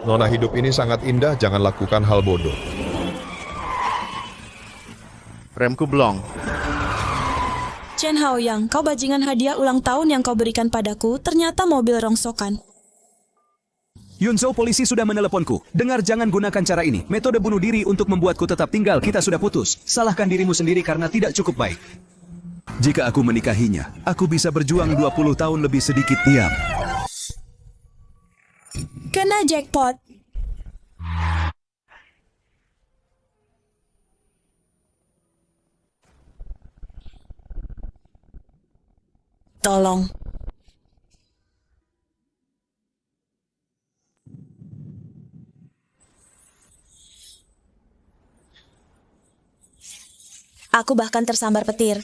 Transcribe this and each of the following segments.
Nona, hidup ini sangat indah, jangan lakukan hal bodoh. Remku blong. Chen Haoyang, kau bajingan hadiah ulang tahun yang kau berikan padaku ternyata mobil rongsokan. Yunzhou, polisi sudah meneleponku. Dengar, jangan gunakan cara ini. Metode bunuh diri untuk membuatku tetap tinggal. Kita sudah putus. Salahkan dirimu sendiri karena tidak cukup baik. Jika aku menikahinya, aku bisa berjuang 20 tahun lebih sedikit diam. Kena jackpot. Tolong. Aku bahkan tersambar petir.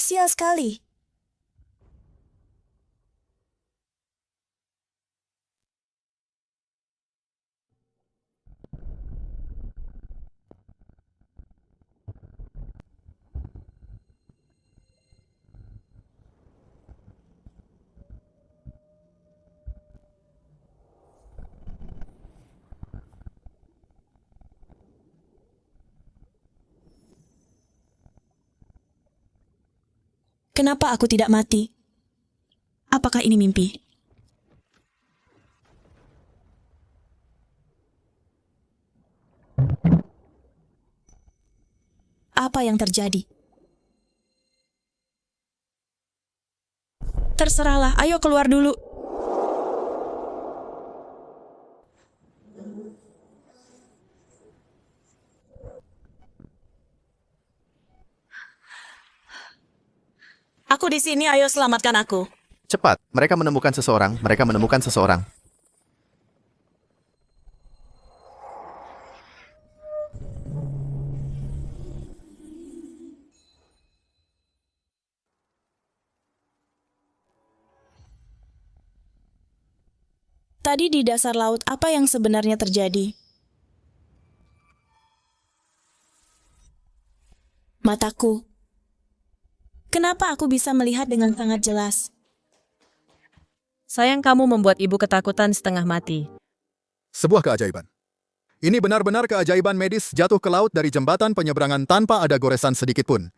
Sial sekali. Kenapa aku tidak mati? Apakah ini mimpi? Apa yang terjadi? Terserahlah, ayo keluar dulu. Aku di sini, ayo selamatkan aku. Cepat, mereka menemukan seseorang. Mereka menemukan seseorang. Tadi di dasar laut, apa yang sebenarnya terjadi? Mataku. Kenapa aku bisa melihat dengan sangat jelas? Sayang, kamu membuat ibu ketakutan setengah mati. Sebuah keajaiban. Ini benar-benar keajaiban medis jatuh ke laut dari jembatan penyeberangan tanpa ada goresan sedikit pun.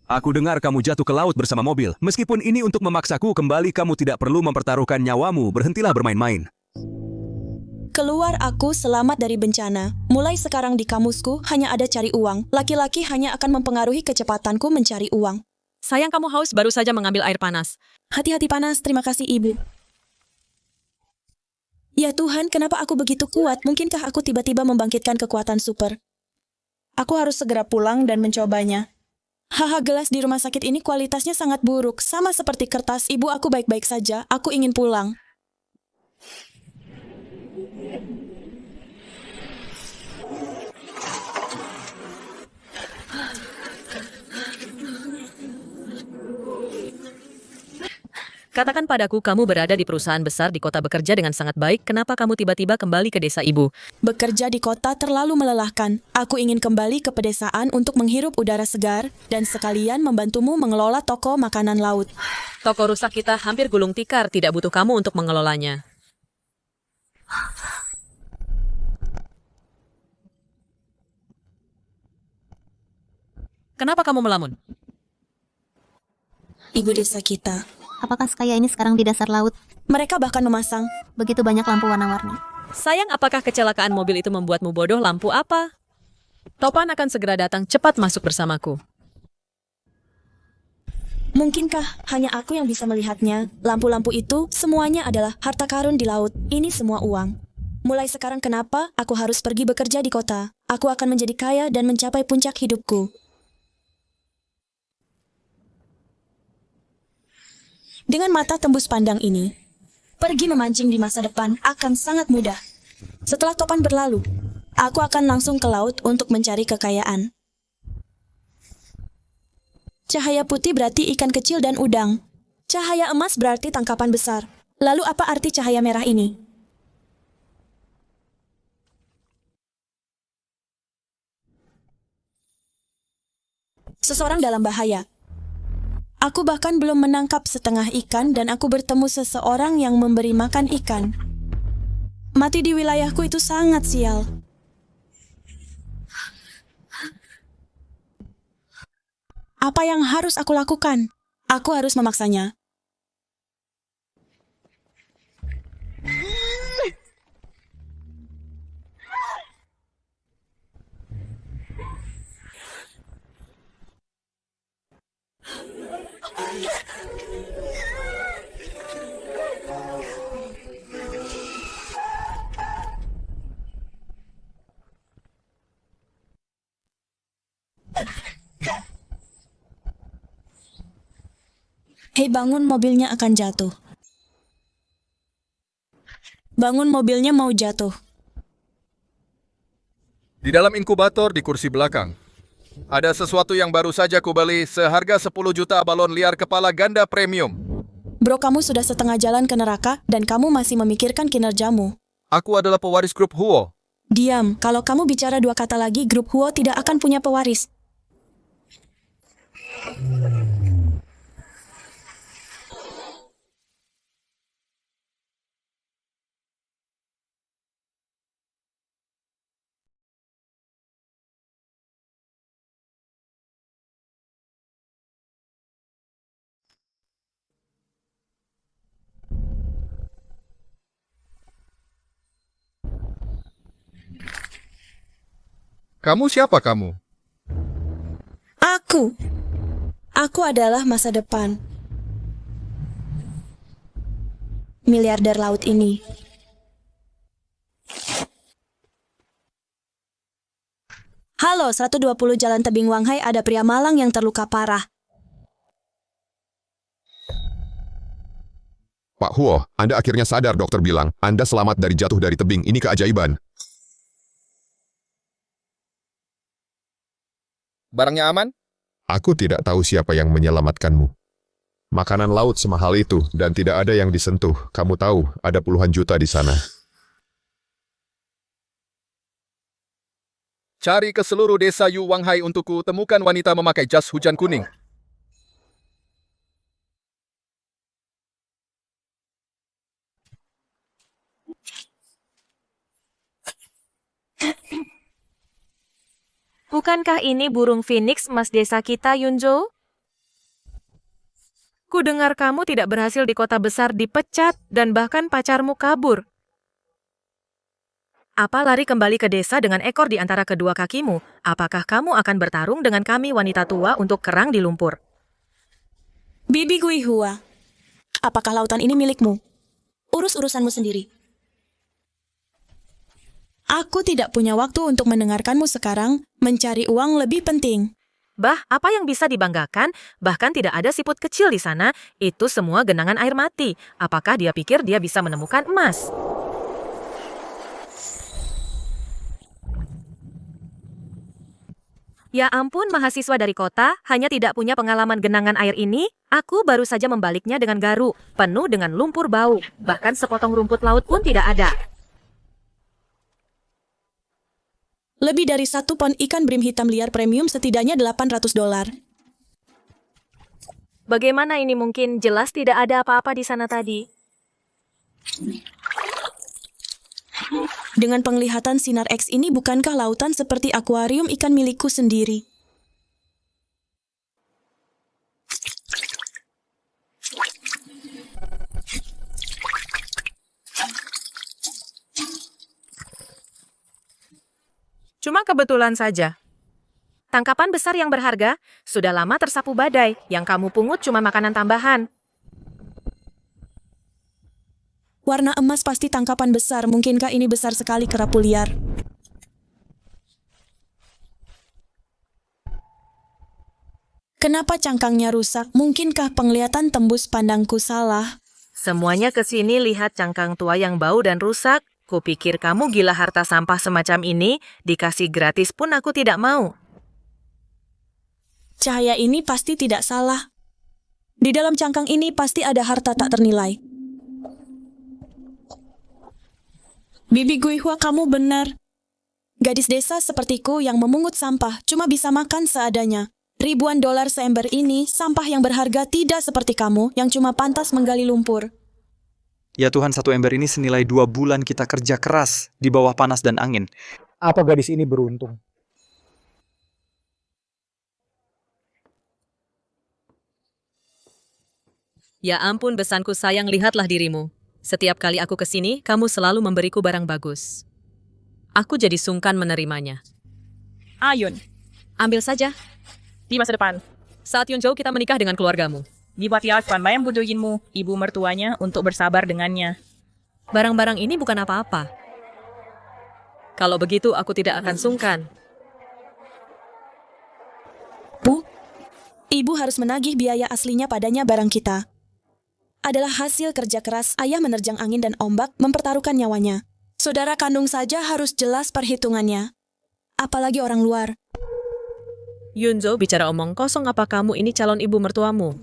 Aku dengar kamu jatuh ke laut bersama mobil. Meskipun ini untuk memaksaku kembali, kamu tidak perlu mempertaruhkan nyawamu. Berhentilah bermain-main. Keluar aku selamat dari bencana. Mulai sekarang di kamusku hanya ada cari uang. Laki-laki hanya akan mempengaruhi kecepatanku mencari uang. Sayang, kamu haus, baru saja mengambil air panas. Hati-hati panas, terima kasih ibu. Ya Tuhan, kenapa aku begitu kuat? Mungkinkah aku tiba-tiba membangkitkan kekuatan super? Aku harus segera pulang dan mencobanya. Haha, gelas di rumah sakit ini kualitasnya sangat buruk. Sama seperti kertas, ibu aku baik-baik saja. Aku ingin pulang. Katakan padaku, kamu berada di perusahaan besar di kota bekerja dengan sangat baik. Kenapa kamu tiba-tiba kembali ke desa ibu? Bekerja di kota terlalu melelahkan. Aku ingin kembali ke pedesaan untuk menghirup udara segar dan sekalian membantumu mengelola toko makanan laut. Toko rusak kita hampir gulung tikar, tidak butuh kamu untuk mengelolanya. Kenapa kamu melamun? Ibu desa kita. Apakah sekaya ini sekarang di dasar laut? Mereka bahkan memasang. Begitu banyak lampu warna-warni. Sayang, apakah kecelakaan mobil itu membuatmu bodoh? Lampu apa? Topan akan segera datang, cepat masuk bersamaku. Mungkinkah hanya aku yang bisa melihatnya? Lampu-lampu itu semuanya adalah harta karun di laut. Ini semua uang. Mulai sekarang kenapa aku harus pergi bekerja di kota? Aku akan menjadi kaya dan mencapai puncak hidupku. Dengan mata tembus pandang ini, pergi memancing di masa depan akan sangat mudah. Setelah topan berlalu, aku akan langsung ke laut untuk mencari kekayaan. Cahaya putih berarti ikan kecil dan udang. Cahaya emas berarti tangkapan besar. Lalu apa arti cahaya merah ini? Seseorang dalam bahaya. Aku bahkan belum menangkap setengah ikan dan aku bertemu seseorang yang memberi makan ikan. Mati di wilayahku itu sangat sial. Apa yang harus aku lakukan? Aku harus memaksanya. Hei, bangun, mobilnya akan jatuh. Bangun, mobilnya mau jatuh. Di dalam inkubator di kursi belakang, ada sesuatu yang baru saja kubeli seharga 10 juta balon liar kepala ganda premium. Bro, kamu sudah setengah jalan ke neraka dan kamu masih memikirkan kinerjamu. Aku adalah pewaris grup Huo. Diam, kalau kamu bicara dua kata lagi, grup Huo tidak akan punya pewaris. Kamu siapa kamu? Aku adalah masa depan. Miliarder laut ini. Halo, 120 Jalan Tebing Wanghai, ada pria malang yang terluka parah. Pak Huo, Anda akhirnya sadar, dokter bilang. Anda selamat dari jatuh dari tebing. Ini keajaiban. Barangnya aman? Aku tidak tahu siapa yang menyelamatkanmu. Makanan laut semahal itu dan tidak ada yang disentuh. Kamu tahu, ada puluhan juta di sana. Cari ke seluruh desa Yu Wanghai untukku, temukan wanita memakai jas hujan kuning. Bukankah ini burung phoenix emas desa kita, Yunjo? Ku dengar kamu tidak berhasil di kota besar dipecat dan bahkan pacarmu kabur. Apa lari kembali ke desa dengan ekor di antara kedua kakimu? Apakah kamu akan bertarung dengan kami wanita tua untuk kerang di lumpur? Bibi Gui Hua, apakah lautan ini milikmu? Urus urusanmu sendiri. Aku tidak punya waktu untuk mendengarkanmu sekarang. Mencari uang lebih penting. Bah, apa yang bisa dibanggakan? Bahkan tidak ada siput kecil di sana. Itu semua genangan air mati. Apakah dia pikir dia bisa menemukan emas? Ya ampun, mahasiswa dari kota hanya tidak punya pengalaman genangan air ini. Aku baru saja membaliknya dengan garu, penuh dengan lumpur bau. Bahkan sepotong rumput laut pun tidak ada. Lebih dari 1 pon ikan brim hitam liar premium setidaknya $800. Bagaimana ini mungkin? Jelas tidak ada apa-apa di sana tadi. Dengan penglihatan sinar X ini, bukankah lautan seperti akuarium ikan milikku sendiri? Cuma kebetulan saja. Tangkapan besar yang berharga sudah lama tersapu badai. Yang kamu pungut cuma makanan tambahan. Warna emas pasti tangkapan besar. Mungkinkah ini besar sekali kerapu liar? Kenapa cangkangnya rusak? Mungkinkah penglihatan tembus pandangku salah? Semuanya ke sini lihat cangkang tua yang bau dan rusak. Kupikir kamu gila harta sampah semacam ini, dikasih gratis pun aku tidak mau. Cahaya ini pasti tidak salah. Di dalam cangkang ini pasti ada harta tak ternilai. Bibi Gui Hua, kamu benar. Gadis desa sepertiku yang memungut sampah cuma bisa makan seadanya. Ribuan dolar seember ini, sampah yang berharga tidak seperti kamu yang cuma pantas menggali lumpur. Ya Tuhan, 1 ember ini senilai 2 bulan kita kerja keras di bawah panas dan angin. Apa gadis ini beruntung? Ya ampun besanku sayang, lihatlah dirimu. Setiap kali aku kesini, kamu selalu memberiku barang bagus. Aku jadi sungkan menerimanya. Ayun, Ambil saja. di masa depan, Saat Yunzhou kita menikah dengan keluargamu. diperlihatkan bayang bujuinmu, ibu mertuanya, untuk bersabar dengannya. Barang-barang ini bukan apa-apa. Kalau begitu aku tidak akan sungkan. Bu, ibu harus menagih biaya aslinya padanya barang kita. Adalah hasil kerja keras ayah menerjang angin dan ombak mempertaruhkan nyawanya. Saudara kandung saja harus jelas perhitungannya. Apalagi orang luar. Yunzhou bicara omong kosong, apa kamu ini calon ibu mertuamu?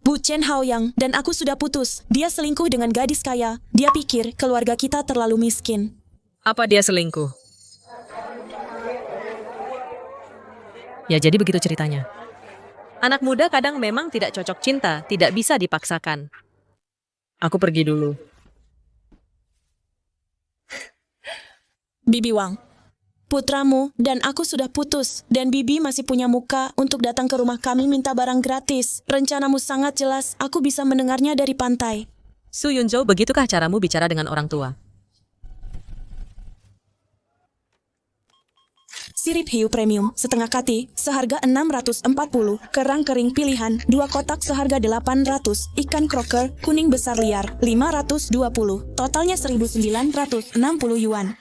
Bu Chen Haoyang dan aku sudah putus. Dia selingkuh dengan gadis kaya. Dia pikir keluarga kita terlalu miskin. Apa dia selingkuh? Ya jadi begitu ceritanya. Anak muda kadang memang tidak cocok cinta, tidak bisa dipaksakan. Aku pergi dulu. Bibi Wang, putramu dan aku sudah putus dan Bibi masih punya muka untuk datang ke rumah kami minta barang gratis. Rencanamu sangat jelas, aku bisa mendengarnya dari pantai. Su Yunzhou, begitukah caramu bicara dengan orang tua? Sirip hiu premium, setengah kati, seharga 640, kerang kering pilihan, 2 kotak seharga 800, ikan kroker, kuning besar liar, 520, totalnya 1.960 yuan.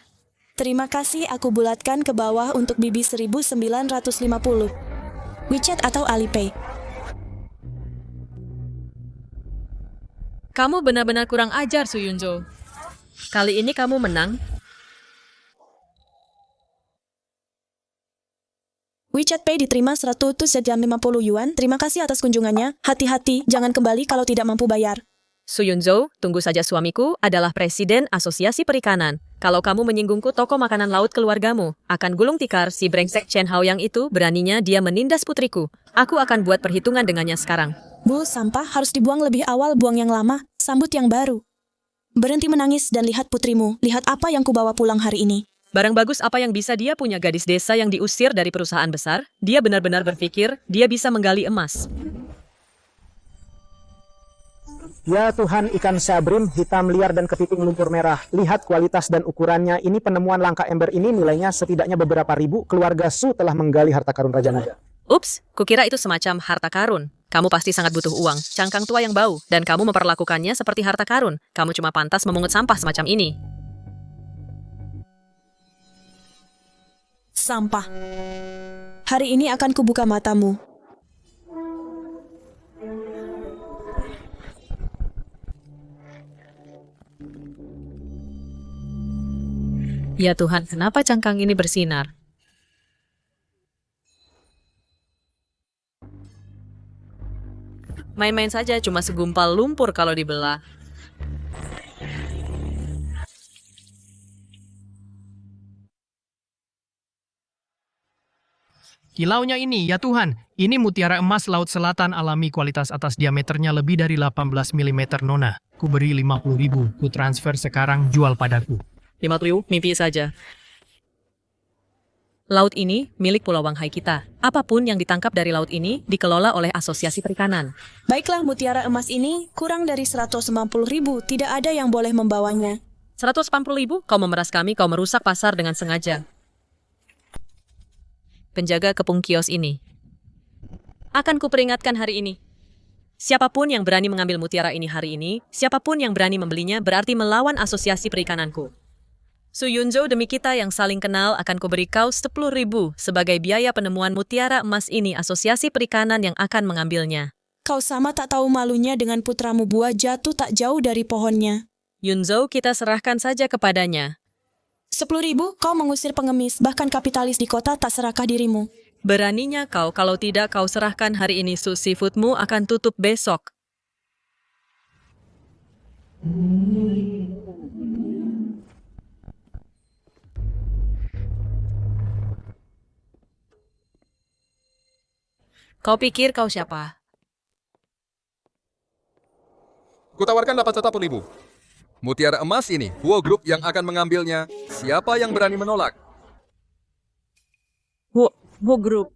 Terima kasih, aku bulatkan ke bawah untuk Bibi 1.950. WeChat atau Alipay? Kamu benar-benar kurang ajar, Su Yunzhou. Kali ini kamu menang. WeChat Pay diterima 150 yuan. Terima kasih atas kunjungannya. Hati-hati, jangan kembali kalau tidak mampu bayar. Su Yunzhou, tunggu saja, suamiku adalah presiden Asosiasi Perikanan. Kalau kamu menyinggungku toko makanan laut keluargamu, akan gulung tikar si brengsek Chen Haoyang itu, beraninya dia menindas putriku. Aku akan buat perhitungan dengannya sekarang. Bu, sampah harus dibuang lebih awal, buang yang lama, sambut yang baru. Berhenti menangis dan lihat putrimu. Lihat apa yang kubawa pulang hari ini. Barang bagus apa yang bisa dia punya, gadis desa yang diusir dari perusahaan besar? Dia benar-benar berpikir dia bisa menggali emas. Ya Tuhan, ikan sabrim, hitam liar dan kepiting lumpur merah. Lihat kualitas dan ukurannya. Ini penemuan langka ember ini nilainya setidaknya beberapa ribu. Keluarga Su telah menggali harta karun Raja Naga. Ups, kukira itu semacam harta karun. Kamu pasti sangat butuh uang, cangkang tua yang bau, dan kamu memperlakukannya seperti harta karun. Kamu cuma pantas memungut sampah semacam ini. Sampah. Hari ini akan kubuka matamu. Ya Tuhan, kenapa cangkang ini bersinar? Main-main saja, cuma segumpal lumpur kalau dibelah. Kilaunya ini, ya Tuhan, ini mutiara emas laut selatan alami kualitas atas diameternya lebih dari 18 mm nona. Ku beri 50.000, ku transfer sekarang, jual padaku. 50.000, mimpi saja. Laut ini milik Pulau Wanghai kita. Apapun yang ditangkap dari laut ini dikelola oleh Asosiasi Perikanan. Baiklah, mutiara emas ini kurang dari 190.000. Tidak ada yang boleh membawanya. 180.000? Kau memeras kami, kau merusak pasar dengan sengaja. Penjaga kepung kios ini. Akan kuperingatkan hari ini. Siapapun yang berani mengambil mutiara ini hari ini, siapapun yang berani membelinya berarti melawan Asosiasi Perikananku. Su Yunzhou, demi kita yang saling kenal, akan kuberi kau 10.000 sebagai biaya penemuan mutiara emas ini, Asosiasi Perikanan yang akan mengambilnya. Kau sama tak tahu malunya dengan putramu, buah jatuh tak jauh dari pohonnya. Yunzhou, kita serahkan saja kepadanya. 10.000, kau mengusir pengemis, bahkan kapitalis di kota tak serakah dirimu. Beraninya kau, kalau tidak kau serahkan hari ini, su seafoodmu akan tutup besok. Kau pikir kau siapa? Kutawarkan 810.000. Mutiara emas ini, Huo Group yang akan mengambilnya. Siapa yang berani menolak? Hu Group.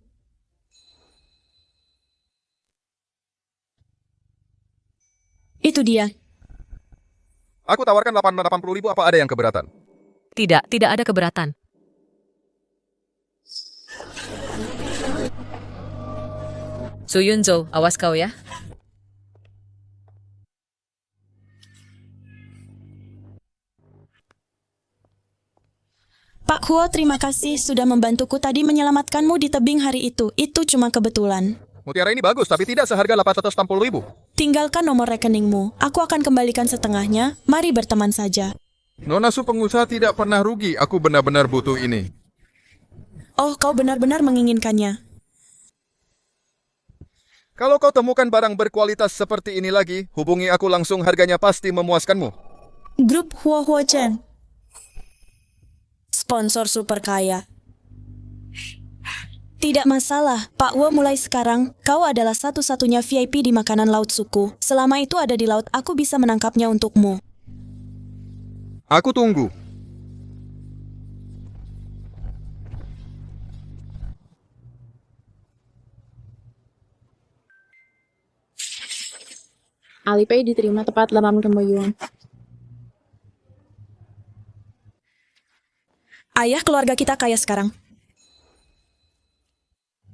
Itu dia. Aku tawarkan 880.000, apa ada yang keberatan? Tidak, tidak ada keberatan. Su Yunzo, awas kau ya. Pak Huo, terima kasih sudah membantuku tadi menyelamatkanmu di tebing hari itu. Itu cuma kebetulan. Mutiara ini bagus, tapi tidak seharga 860.000. Tinggalkan nomor rekeningmu. Aku akan kembalikan setengahnya. Mari berteman saja. Nona Su pengusaha tidak pernah rugi. Aku benar-benar butuh ini. Oh, kau benar-benar menginginkannya. Kalau kau temukan barang berkualitas seperti ini lagi, hubungi aku langsung, harganya pasti memuaskanmu. Grup Huo Huo Chen. Sponsor super kaya. Tidak masalah, Pak Wo, mulai sekarang, kau adalah satu-satunya VIP di makanan laut suku. Selama itu ada di laut, aku bisa menangkapnya untukmu. Aku tunggu. Alipay diterima tepat 80 yuan. Ayah, keluarga kita kaya sekarang.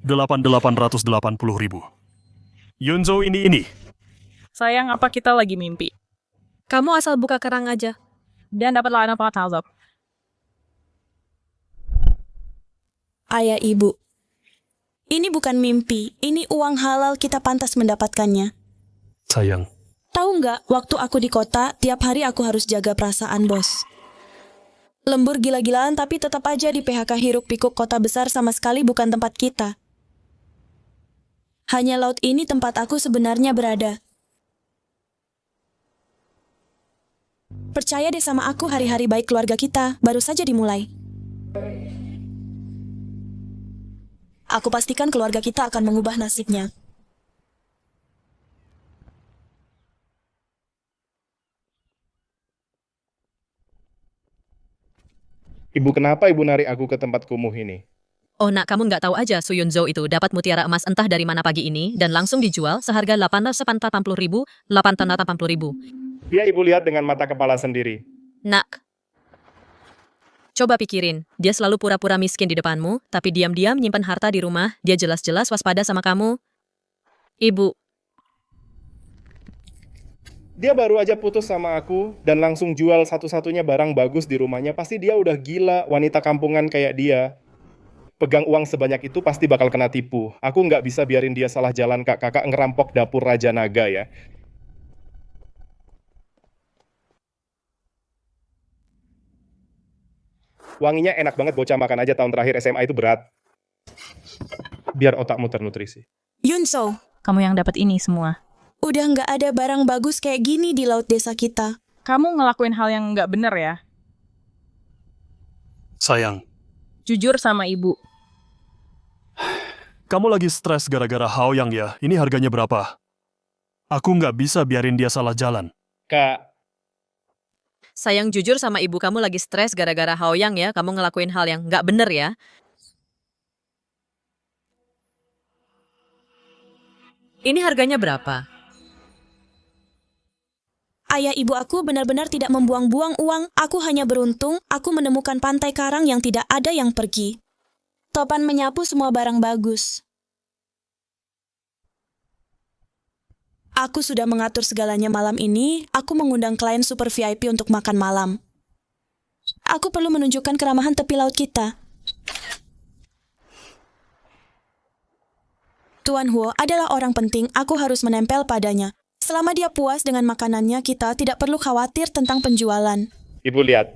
8.880.000. Yunzo ini. Sayang, apa kita lagi mimpi? Kamu asal buka kerang aja. Dan dapat layanan pengatazab. Ayah, ibu. Ini bukan mimpi, ini uang halal, kita pantas mendapatkannya. Sayang. Tahu nggak, waktu aku di kota, tiap hari aku harus jaga perasaan bos. Lembur gila-gilaan tapi tetap aja di PHK hiruk pikuk kota besar sama sekali bukan tempat kita. Hanya laut ini tempat aku sebenarnya berada. Percaya deh sama aku, hari-hari baik keluarga kita baru saja dimulai. Aku pastikan keluarga kita akan mengubah nasibnya. Ibu, kenapa ibu narik aku ke tempat kumuh ini? Oh nak, kamu nggak tahu aja Su Yunzo itu dapat mutiara emas entah dari mana pagi ini dan langsung dijual seharga 880.000, 880.000. Ya, ibu lihat dengan mata kepala sendiri. Nak, coba pikirin, dia selalu pura-pura miskin di depanmu, tapi diam-diam nyimpan harta di rumah, dia jelas-jelas waspada sama kamu. Ibu, Dia baru aja putus sama aku dan langsung jual satu-satunya barang bagus di rumahnya. Pasti dia udah gila, wanita kampungan kayak dia. Pegang uang sebanyak itu pasti bakal kena tipu. Aku nggak bisa biarin dia salah jalan, Kak. Kakak ngerampok dapur Raja Naga ya. Wanginya enak banget, bocah makan aja tahun terakhir SMA itu berat. Biar otakmu ternutrisi. Yunso, Kamu yang dapat ini semua. udah nggak ada barang bagus kayak gini di laut desa kita. Kamu ngelakuin hal yang nggak bener ya. Sayang, Jujur sama ibu. kamu lagi stres gara-gara Hao Yang ya? Ini harganya berapa? Aku nggak bisa biarin dia salah jalan. Kak, sayang, jujur sama ibu, kamu lagi stres gara-gara Hao Yang ya, kamu ngelakuin hal yang nggak bener ya. Ini harganya berapa? Ayah ibu aku benar-benar tidak membuang-buang uang. Aku hanya beruntung, aku menemukan pantai karang yang tidak ada yang pergi. Topan menyapu semua barang bagus. Aku sudah mengatur segalanya malam ini. Aku mengundang klien super VIP untuk makan malam. Aku perlu menunjukkan keramahan tepi laut kita. Tuan Huo adalah orang penting, aku harus menempel padanya. Selama dia puas dengan makanannya, kita tidak perlu khawatir tentang penjualan. ibu lihat.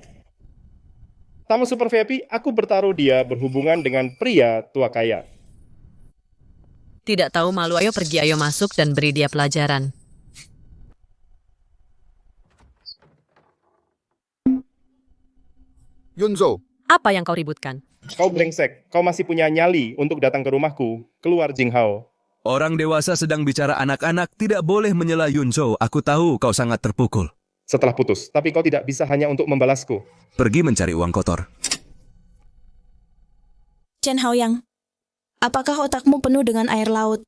Tamu super VIP, aku bertaruh dia berhubungan dengan pria tua kaya. Tidak tahu malu, ayo pergi, ayo masuk dan beri dia pelajaran. Yunzo, Apa yang kau ributkan? Kau brengsek, kau masih punya nyali untuk datang ke rumahku. Keluar, Jinghao. Orang dewasa sedang bicara anak-anak tidak boleh menyela Yunzhou. Aku tahu kau sangat terpukul. Setelah putus, tapi kau tidak bisa hanya untuk membalasku. Pergi mencari uang kotor. Chen Haoyang, apakah otakmu penuh dengan air laut?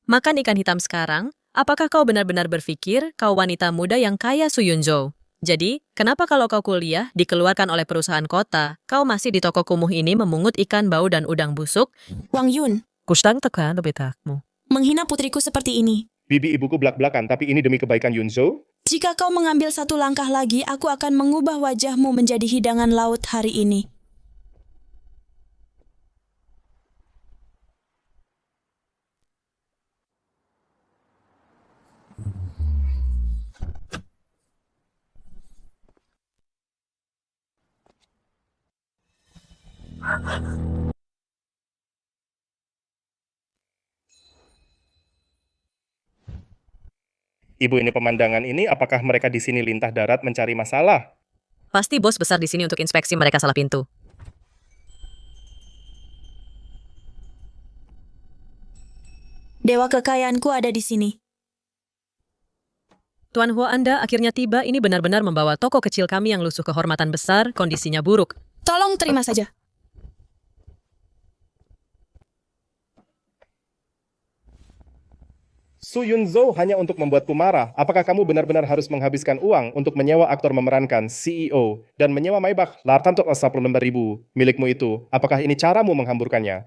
Makan ikan hitam sekarang, apakah kau benar-benar berpikir kau wanita muda yang kaya Su Yunzhou? Jadi, kenapa kalau kau kuliah, dikeluarkan oleh perusahaan kota, kau masih di toko kumuh ini memungut ikan bau dan udang busuk? Wang Yun, Kustang tekan betakmu. menghina putriku seperti ini. Bibi ibuku belak-belakan, tapi ini demi kebaikan Yunzhou. Jika kau mengambil satu langkah lagi, aku akan mengubah wajahmu menjadi hidangan laut hari ini. Ibu, ini pemandangan ini, apakah mereka di sini lintah darat mencari masalah? Pasti bos besar di sini untuk inspeksi mereka salah pintu. Dewa kekayaanku ada di sini. Tuan Huo Anda akhirnya tiba, ini benar-benar membawa toko kecil kami yang lusuh kehormatan besar, kondisinya buruk. Tolong terima saja. Su Yunzhou hanya untuk membuatku marah. Apakah kamu benar-benar harus menghabiskan uang untuk menyewa aktor memerankan CEO dan menyewa Maybach lartan untuk 10.000 milikmu itu? Apakah ini caramu menghamburkannya?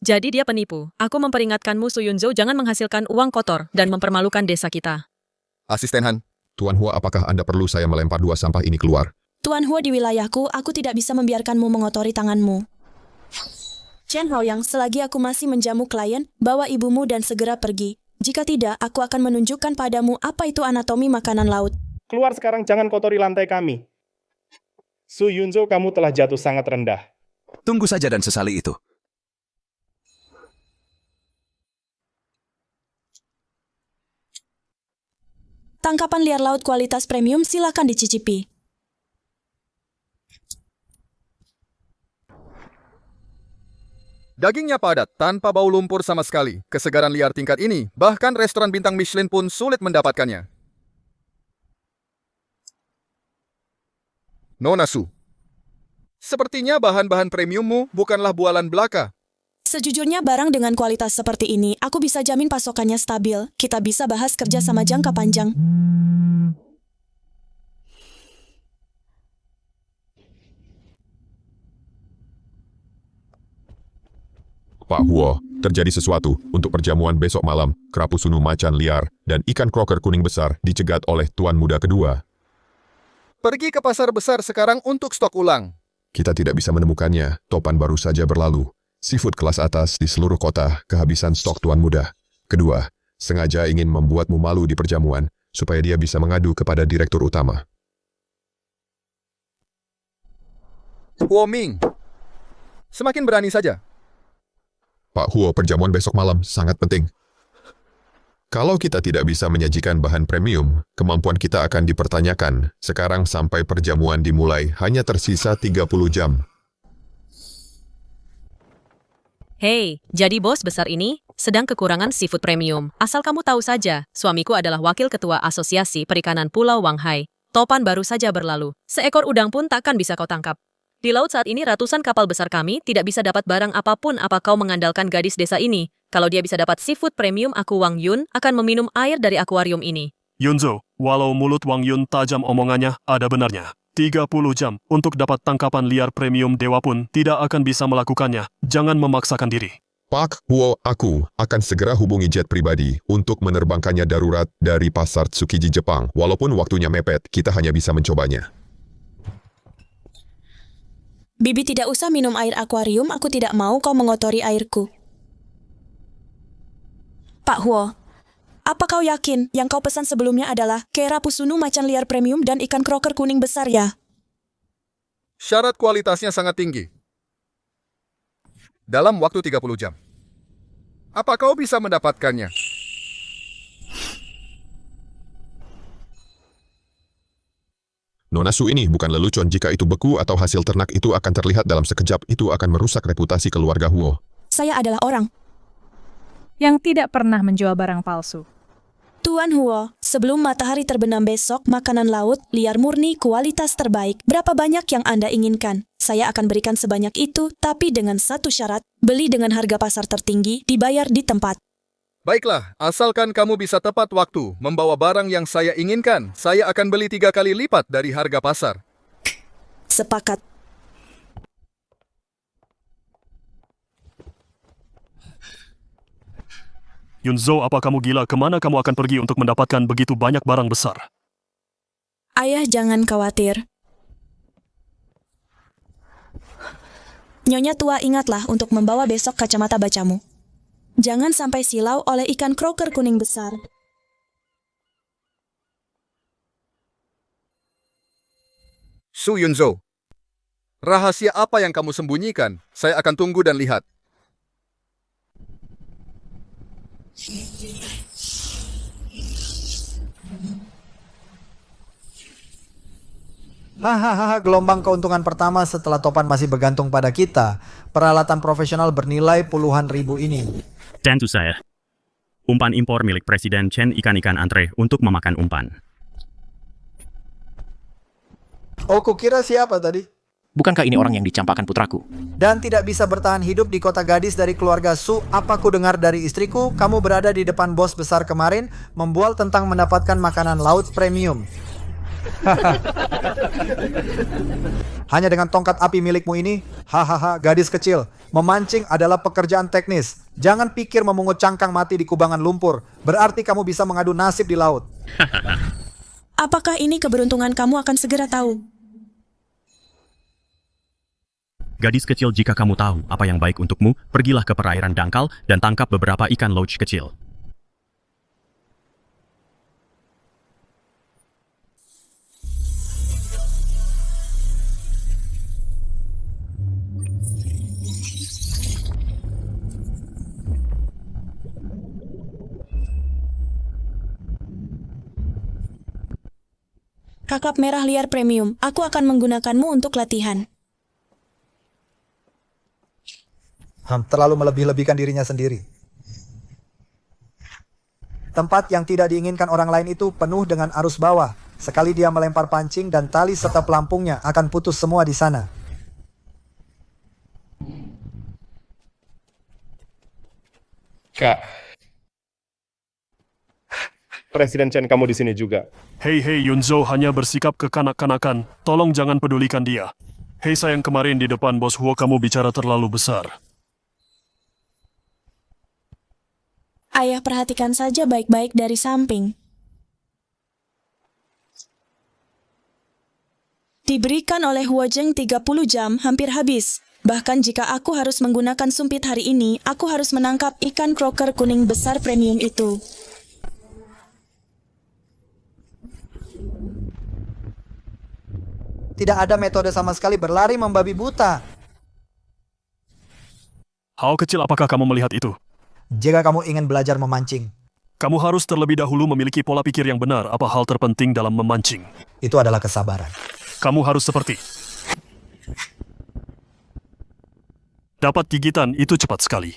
Jadi dia penipu. Aku memperingatkanmu Su Yunzhou jangan menghasilkan uang kotor dan mempermalukan desa kita. Asisten Han, Tuan Huo, apakah Anda perlu saya melempar 2 sampah ini keluar? Tuan Huo, di wilayahku, aku tidak bisa membiarkanmu mengotori tanganmu. Chen Haoyang, selagi aku masih menjamu klien, bawa ibumu dan segera pergi. Jika tidak, aku akan menunjukkan padamu apa itu anatomi makanan laut. Keluar sekarang, jangan kotori lantai kami. Su Yunzhou, kamu telah jatuh sangat rendah. Tunggu saja dan sesali itu. Tangkapan liar laut kualitas premium silakan dicicipi. dagingnya padat tanpa bau lumpur sama sekali. Kesegaran liar tingkat ini, bahkan restoran bintang Michelin pun sulit mendapatkannya. Nona Su, sepertinya bahan-bahan premiummu bukanlah bualan belaka. Sejujurnya barang dengan kualitas seperti ini, aku bisa jamin pasokannya stabil. Kita bisa bahas kerja sama jangka panjang. Pak Huo, terjadi sesuatu. Untuk perjamuan besok malam, kerapu sunu macan liar dan ikan kroker kuning besar dicegat oleh tuan muda kedua. Pergi ke pasar besar sekarang untuk stok ulang. Kita tidak bisa menemukannya, topan baru saja berlalu. Seafood kelas atas di seluruh kota kehabisan stok tuan muda. Kedua, sengaja ingin membuatmu malu di perjamuan, supaya dia bisa mengadu kepada direktur utama. Huo Ming, semakin berani saja. Pak Huo, perjamuan besok malam sangat penting. Kalau kita tidak bisa menyajikan bahan premium, kemampuan kita akan dipertanyakan. Sekarang sampai perjamuan dimulai, hanya tersisa 30 jam. Hei, jadi bos besar ini sedang kekurangan seafood premium. Asal kamu tahu saja, suamiku adalah wakil ketua Asosiasi Perikanan Pulau Wanghai. Topan baru saja berlalu. Seekor udang pun takkan bisa kau tangkap. Di laut saat ini ratusan kapal besar kami tidak bisa dapat barang apapun. Apa kau mengandalkan gadis desa ini? Kalau dia bisa dapat seafood premium, aku Wang Yun akan meminum air dari akuarium ini. Yunzhou, walau mulut Wang Yun tajam omongannya, ada benarnya. 30 jam untuk dapat tangkapan liar premium dewa pun tidak akan bisa melakukannya. Jangan memaksakan diri. Pak Huo, aku akan segera hubungi jet pribadi untuk menerbangkannya darurat dari pasar Tsukiji Jepang. Walaupun waktunya mepet, kita hanya bisa mencobanya. Bibi tidak usah minum air akuarium, aku tidak mau kau mengotori airku. Pak Huo, apa kau yakin yang kau pesan sebelumnya adalah kerapu sunu macan liar premium dan ikan kroker kuning besar ya? Syarat kualitasnya sangat tinggi. Dalam waktu 30 jam. Apa kau bisa mendapatkannya? Nona Su ini bukan lelucon. Jika itu beku atau hasil ternak, itu akan terlihat dalam sekejap. Itu akan merusak reputasi keluarga Huo. Saya adalah orang. yang tidak pernah menjual barang palsu. Tuan Huo, sebelum matahari terbenam besok, makanan laut liar murni kualitas terbaik. Berapa banyak yang Anda inginkan? Saya akan berikan sebanyak itu, tapi dengan satu syarat, beli dengan harga pasar tertinggi, dibayar di tempat. Baiklah, asalkan kamu bisa tepat waktu membawa barang yang saya inginkan, saya akan beli 3 kali lipat dari harga pasar. Sepakat. Yunzo, apa kamu gila? Kemana kamu akan pergi untuk mendapatkan begitu banyak barang besar? Ayah, jangan khawatir. Nyonya tua, ingatlah untuk membawa besok kacamata bacamu. Jangan sampai silau oleh ikan kroker kuning besar. Su Yunzo, rahasia apa yang kamu sembunyikan? Saya akan tunggu dan lihat. Hahaha, gelombang keuntungan pertama setelah topan masih bergantung pada kita. Peralatan profesional bernilai puluhan ribu ini. Tentu saya. Umpan impor milik Presiden Chen ikan-ikan antre untuk memakan umpan. Oh, kukira siapa tadi? Bukankah ini orang yang dicampakkan putraku? Dan tidak bisa bertahan hidup di kota gadis dari keluarga Su. Apa ku dengar dari istriku, kamu berada di depan bos besar kemarin, membual tentang mendapatkan makanan laut premium. Hanya dengan tongkat api milikmu ini, hahaha, gadis kecil, memancing adalah pekerjaan teknis. Jangan pikir memungut cangkang mati di kubangan lumpur, berarti kamu bisa mengadu nasib di laut. Apakah ini keberuntungan kamu akan segera tahu? Gadis kecil, jika kamu tahu apa yang baik untukmu, pergilah ke perairan dangkal dan tangkap beberapa ikan loach kecil. Kakap merah liar premium, aku akan menggunakanmu untuk latihan. Terlalu melebih-lebihkan dirinya sendiri. Tempat yang tidak diinginkan orang lain itu penuh dengan arus bawah. Sekali dia melempar pancing dan tali serta pelampungnya akan putus semua di sana. Kak, Presiden Chen kamu di sini juga. Hei Yunzo, hanya bersikap kekanak-kanakan. Tolong jangan pedulikan dia. Hei sayang, kemarin di depan bos Huo kamu bicara terlalu besar. Ayah, perhatikan saja baik-baik dari samping. Diberikan oleh Huo Zheng 30 jam, hampir habis. Bahkan jika aku harus menggunakan sumpit hari ini, aku harus menangkap ikan kroker kuning besar premium itu. Tidak ada metode sama sekali berlari membabi buta. Hao kecil, apakah kamu melihat itu? Jika kamu ingin belajar memancing, Kamu harus terlebih dahulu memiliki pola pikir yang benar. Apa hal terpenting dalam memancing? itu adalah kesabaran. Kamu harus seperti dapat gigitan itu cepat sekali.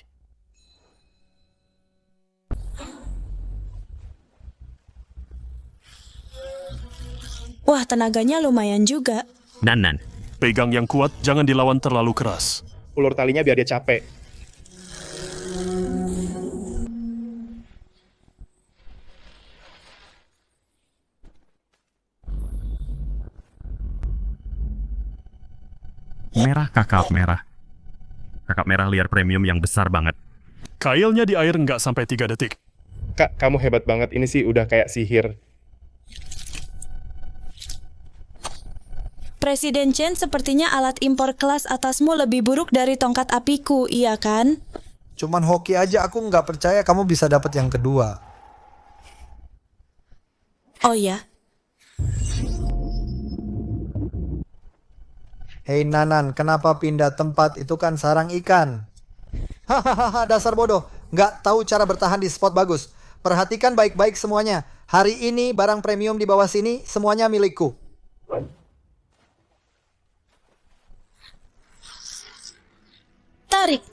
Wah, tenaganya lumayan juga. Nan. Pegang yang kuat, jangan dilawan terlalu keras. Ulur talinya biar dia capek. Merah kakap merah. Kakap merah liar premium yang besar banget. Kailnya di air nggak sampai 3 detik. Kak, kamu hebat banget. Ini sih udah kayak sihir. Presiden Chen, sepertinya alat impor kelas atasmu lebih buruk dari tongkat apiku, iya kan? Cuman hoki aja, aku nggak percaya kamu bisa dapat yang kedua. Oh ya, Hei Nanan, kenapa pindah tempat? Itu kan sarang ikan. Hahaha, dasar bodoh. Nggak tahu cara bertahan di spot bagus. Perhatikan baik-baik semuanya. Hari ini barang premium di bawah sini semuanya milikku. tarik.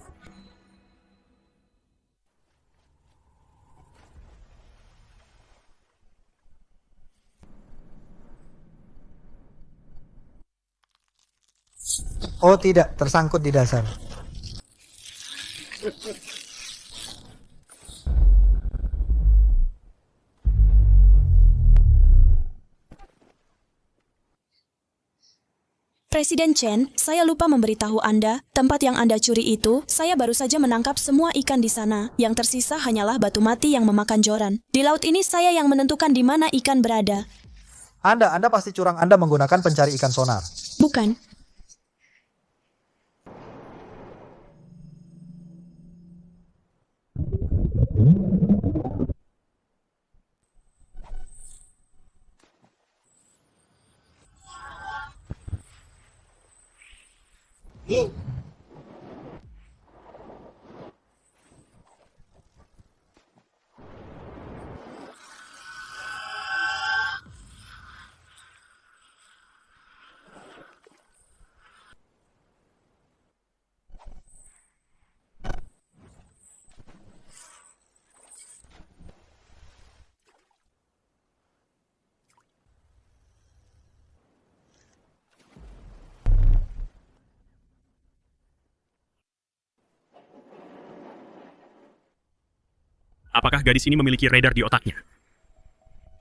Oh tidak, tersangkut di dasar. Presiden Chen, saya lupa memberitahu Anda, tempat yang Anda curi itu, saya baru saja menangkap semua ikan di sana. Yang tersisa hanyalah batu mati yang memakan joran. Di laut ini saya yang menentukan di mana ikan berada. Anda pasti curang. Anda menggunakan pencari ikan sonar. Bukan. Apakah gadis ini memiliki radar di otaknya?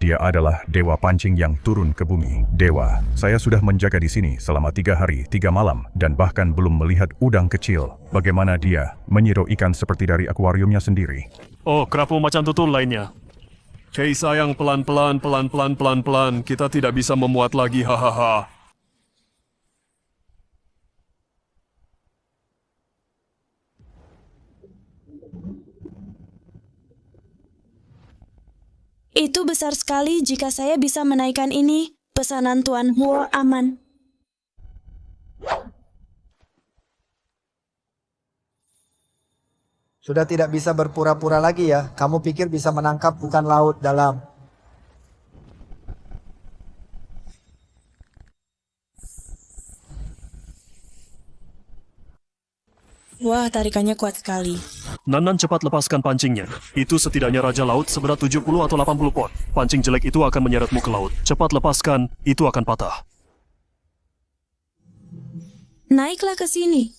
Dia adalah dewa pancing yang turun ke bumi. Dewa, saya sudah menjaga di sini selama 3 hari, 3 malam, dan bahkan belum melihat udang kecil. Bagaimana dia menyiru ikan seperti dari akuariumnya sendiri? Oh, kerapu macan tutul lainnya. Hei sayang, pelan-pelan, pelan-pelan, pelan-pelan. Kita tidak bisa memuat lagi, hahaha. Itu besar sekali jika saya bisa menaikkan ini. Pesanan Tuan Huo aman. Sudah tidak bisa berpura-pura lagi ya. Kamu pikir bisa menangkap ikan laut dalam. Wah, tarikannya kuat sekali. Nanan cepat lepaskan pancingnya. Itu setidaknya raja laut seberat 70 atau 80 pon. Pancing jelek itu akan menyeretmu ke laut. Cepat lepaskan, itu akan patah. Naiklah ke sini.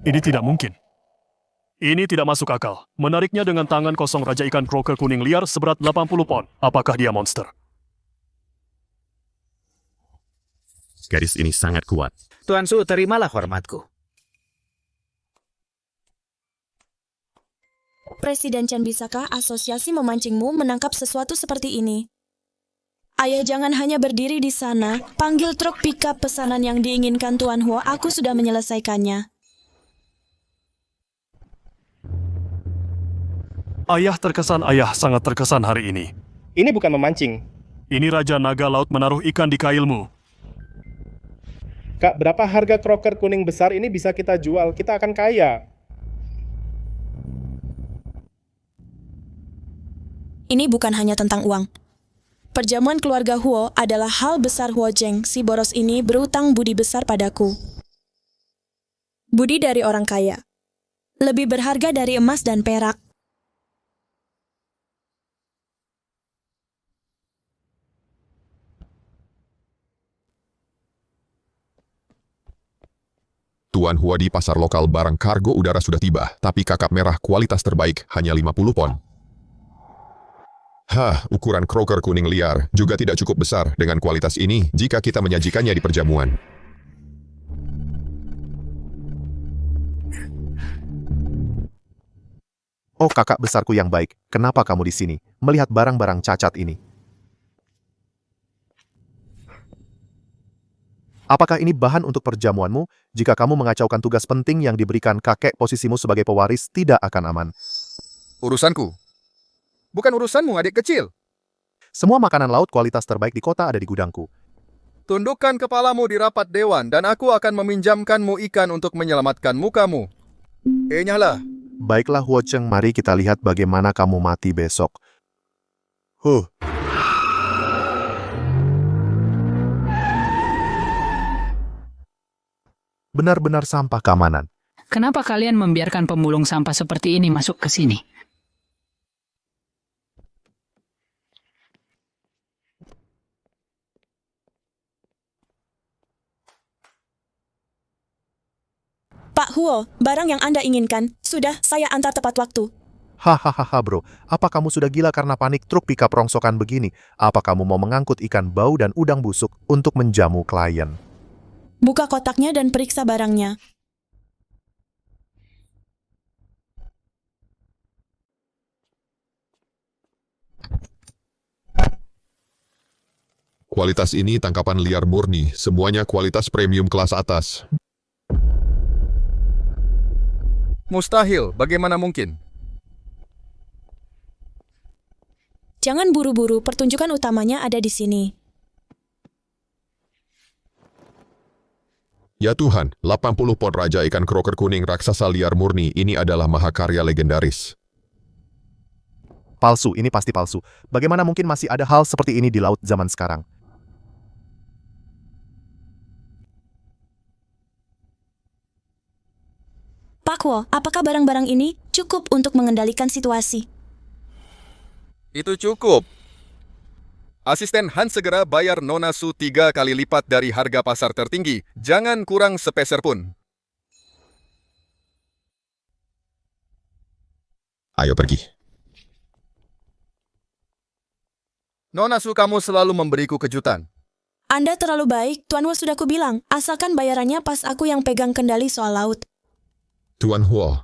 Ini tidak mungkin. Ini tidak masuk akal. Menariknya dengan tangan kosong raja ikan croaker kuning liar seberat 80 pon. Apakah dia monster? Gadis ini sangat kuat. Tuan Su, terimalah hormatku. Presiden Chen, bisakah asosiasi memancingmu menangkap sesuatu seperti ini? Ayah, jangan hanya berdiri di sana. Panggil truk pickup pesanan yang diinginkan Tuan Huo. Aku sudah menyelesaikannya. Ayah sangat terkesan hari ini. Ini bukan memancing. Ini Raja Naga Laut menaruh ikan di kailmu. Kak, berapa harga croaker kuning besar ini bisa kita jual? Kita akan kaya. Ini bukan hanya tentang uang. Perjamuan keluarga Huo adalah hal besar Huo Zheng. Si boros ini berutang budi besar padaku. Budi dari orang kaya. Lebih berharga dari emas dan perak. Tuan Huo, di pasar lokal barang kargo udara sudah tiba, tapi kakap merah kualitas terbaik hanya 50 pon. Ukuran croaker kuning liar juga tidak cukup besar dengan kualitas ini jika kita menyajikannya di perjamuan. Oh kakak besarku yang baik, kenapa kamu di sini, melihat barang-barang cacat ini? Apakah ini bahan untuk perjamuanmu? Jika kamu mengacaukan tugas penting yang diberikan kakek, posisimu sebagai pewaris tidak akan aman. Urusanku. Bukan urusanmu, adik kecil. Semua makanan laut kualitas terbaik di kota ada di gudangku. Tundukkan kepalamu di rapat dewan dan aku akan meminjamkanmu ikan untuk menyelamatkan mukamu. Enyahlah. Baiklah Huo Zheng, mari kita lihat bagaimana kamu mati besok. benar-benar sampah keamanan. Kenapa kalian membiarkan pemulung sampah seperti ini masuk ke sini? Pak Huo, barang yang Anda inginkan, sudah saya antar tepat waktu. Hahaha bro, apa kamu sudah gila karena panik truk pickup rongsokan begini? Apa kamu mau mengangkut ikan bau dan udang busuk untuk menjamu klien? Buka kotaknya dan periksa barangnya. Kualitas ini tangkapan liar murni, semuanya kualitas premium kelas atas. Mustahil, bagaimana mungkin? Jangan buru-buru, pertunjukan utamanya ada di sini. Ya Tuhan, 80 pon raja ikan kroker kuning raksasa liar murni, ini adalah mahakarya legendaris. Palsu, ini pasti palsu. Bagaimana mungkin masih ada hal seperti ini di laut zaman sekarang? Pak Huo, apakah barang-barang ini cukup untuk mengendalikan situasi? Itu cukup. Asisten Han segera bayar Nona Su 3 kali lipat dari harga pasar tertinggi. Jangan kurang sepeser pun. Ayo pergi. Nona Su, kamu selalu memberiku kejutan. Anda terlalu baik, Tuan Huo sudah kubilang. Asalkan bayarannya pas aku yang pegang kendali soal laut. Tuan Huo,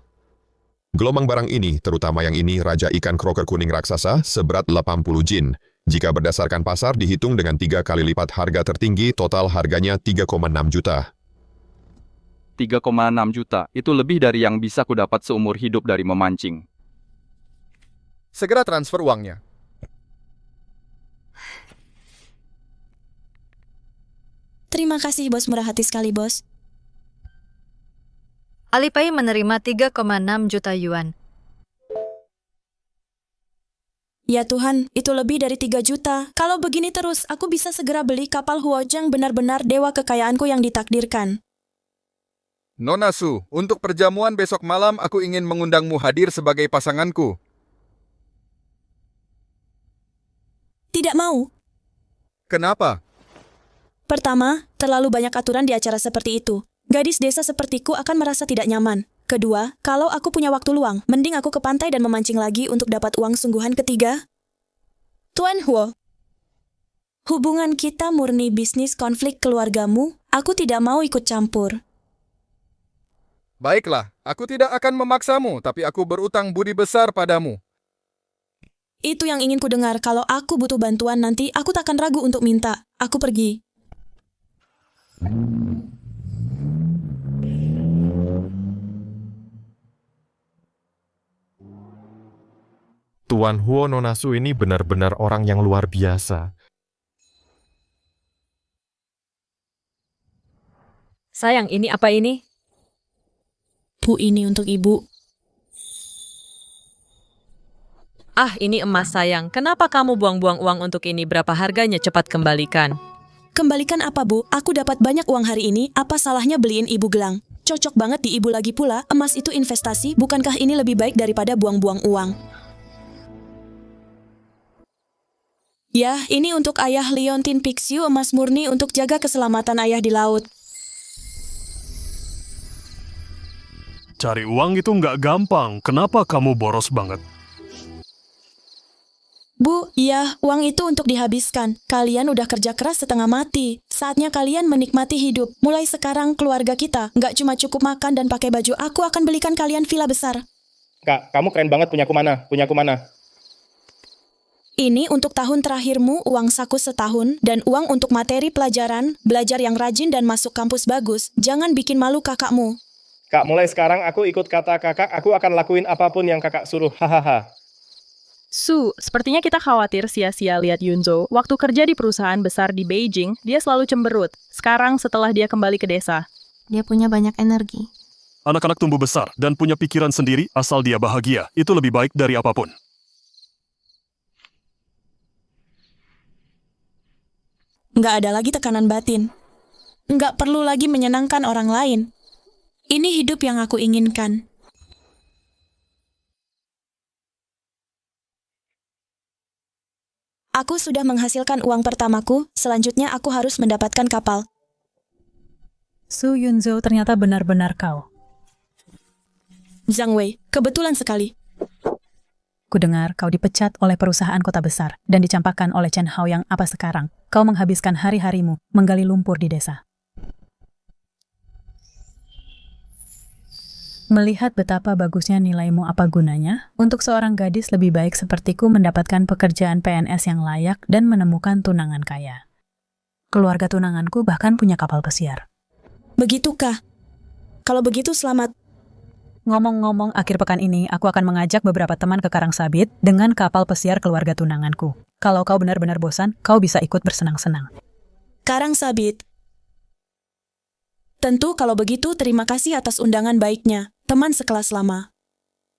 gelombang barang ini, terutama yang ini, raja ikan kroker kuning raksasa, seberat 80 jin. Jika berdasarkan pasar dihitung dengan 3 kali lipat harga tertinggi, total harganya 3,6 juta. 3,6 juta, itu lebih dari yang bisa kudapat seumur hidup dari memancing. Segera transfer uangnya. Terima kasih bos, murah hati sekali bos. Alipay menerima 3,6 juta yuan. Ya Tuhan, itu lebih dari 3 juta. Kalau begini terus, aku bisa segera beli kapal Huojang, benar-benar dewa kekayaanku yang ditakdirkan. Nona Su, untuk perjamuan besok malam aku ingin mengundangmu hadir sebagai pasanganku. Tidak mau. Kenapa? Pertama, terlalu banyak aturan di acara seperti itu. Gadis desa sepertiku akan merasa tidak nyaman. Kedua, kalau aku punya waktu luang, mending aku ke pantai dan memancing lagi untuk dapat uang sungguhan. Ketiga, Tuan Huo, hubungan kita murni bisnis konflik keluargamu, aku tidak mau ikut campur. Baiklah, aku tidak akan memaksamu, tapi aku berutang budi besar padamu. Itu yang ingin ku dengar. Kalau aku butuh bantuan nanti, aku takkan ragu untuk minta. Aku pergi. Tuan Huo Nona Su ini benar-benar orang yang luar biasa. Sayang, ini apa ini? Bu, ini untuk ibu. Ah, ini emas sayang. Kenapa kamu buang-buang uang untuk ini? Berapa harganya? Cepat kembalikan. Kembalikan apa bu? Aku dapat banyak uang hari ini, apa salahnya beliin ibu gelang? Cocok banget di ibu lagi pula, emas itu investasi, bukankah ini lebih baik daripada buang-buang uang? Ya, ini untuk ayah Leontin Pixiu, emas murni untuk jaga keselamatan ayah di laut. Cari uang itu nggak gampang. Kenapa kamu boros banget? Bu, iya, uang itu untuk dihabiskan. Kalian udah kerja keras setengah mati. Saatnya kalian menikmati hidup. Mulai sekarang keluarga kita nggak cuma cukup makan dan pakai baju. Aku akan belikan kalian villa besar. Kak, kamu keren banget, punyaku mana? Punyaku mana? Ini untuk tahun terakhirmu, uang saku setahun, dan uang untuk materi pelajaran, belajar yang rajin dan masuk kampus bagus. Jangan bikin malu kakakmu. Kak, mulai sekarang aku ikut kata kakak, aku akan lakuin apapun yang kakak suruh, hahaha. Su, sepertinya kita khawatir sia-sia lihat Yunzo. Waktu kerja di perusahaan besar di Beijing, dia selalu cemberut. Sekarang setelah dia kembali ke desa. Dia punya banyak energi. Anak-anak tumbuh besar dan punya pikiran sendiri asal dia bahagia. Itu lebih baik dari apapun. Nggak ada lagi tekanan batin. Nggak perlu lagi menyenangkan orang lain. Ini hidup yang aku inginkan. Aku sudah menghasilkan uang pertamaku, selanjutnya aku harus mendapatkan kapal. Su Yunzo, ternyata benar-benar kau. Zhang Wei, kebetulan sekali. Kudengar kau dipecat oleh perusahaan kota besar dan dicampakkan oleh Chen Hao yang apa sekarang? Kau menghabiskan hari-harimu menggali lumpur di desa. Melihat betapa bagusnya nilaimu apa gunanya, untuk seorang gadis lebih baik sepertiku mendapatkan pekerjaan PNS yang layak dan menemukan tunangan kaya. Keluarga tunanganku bahkan punya kapal pesiar. Begitukah? Kalau begitu selamat. Ngomong-ngomong, akhir pekan ini aku akan mengajak beberapa teman ke Karangsabit dengan kapal pesiar keluarga tunanganku. Kalau kau benar-benar bosan, kau bisa ikut bersenang-senang. Karangsabit. Tentu kalau begitu terima kasih atas undangan baiknya, teman sekelas lama.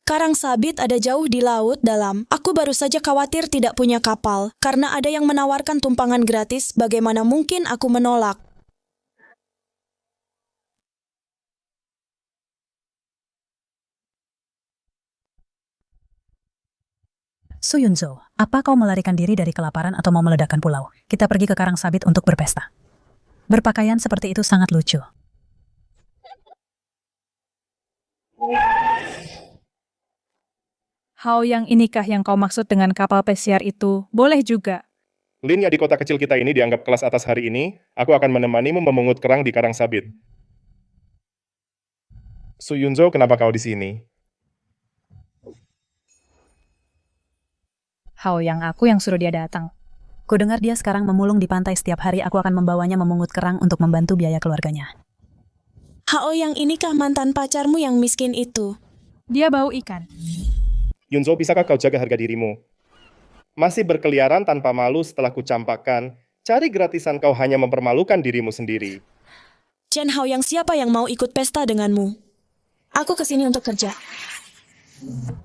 Karangsabit ada jauh di laut dalam. Aku baru saja khawatir tidak punya kapal, karena ada yang menawarkan tumpangan gratis, bagaimana mungkin aku menolak? Su Yunzo, apa kau melarikan diri dari kelaparan atau mau meledakkan pulau? Kita pergi ke Karangsabit untuk berpesta. Berpakaian seperti itu sangat lucu. Hao, yang inikah yang kau maksud dengan kapal pesiar itu? Boleh juga. Lin, ya di kota kecil kita ini dianggap kelas atas hari ini, aku akan menemanimu memungut kerang di Karangsabit. Su Yunzo, kenapa kau di sini? Hao yang suruh dia datang. Kudengar dia sekarang memulung di pantai setiap hari. Aku akan membawanya memungut kerang untuk membantu biaya keluarganya. Hao, yang inikah mantan pacarmu yang miskin itu? Dia bau ikan. Yunzo, bisakah kau jaga harga dirimu? Masih berkeliaran tanpa malu setelah kucampakkan, cari gratisan kau hanya mempermalukan dirimu sendiri. Chen Hao, yang siapa yang mau ikut pesta denganmu? Aku kesini untuk kerja.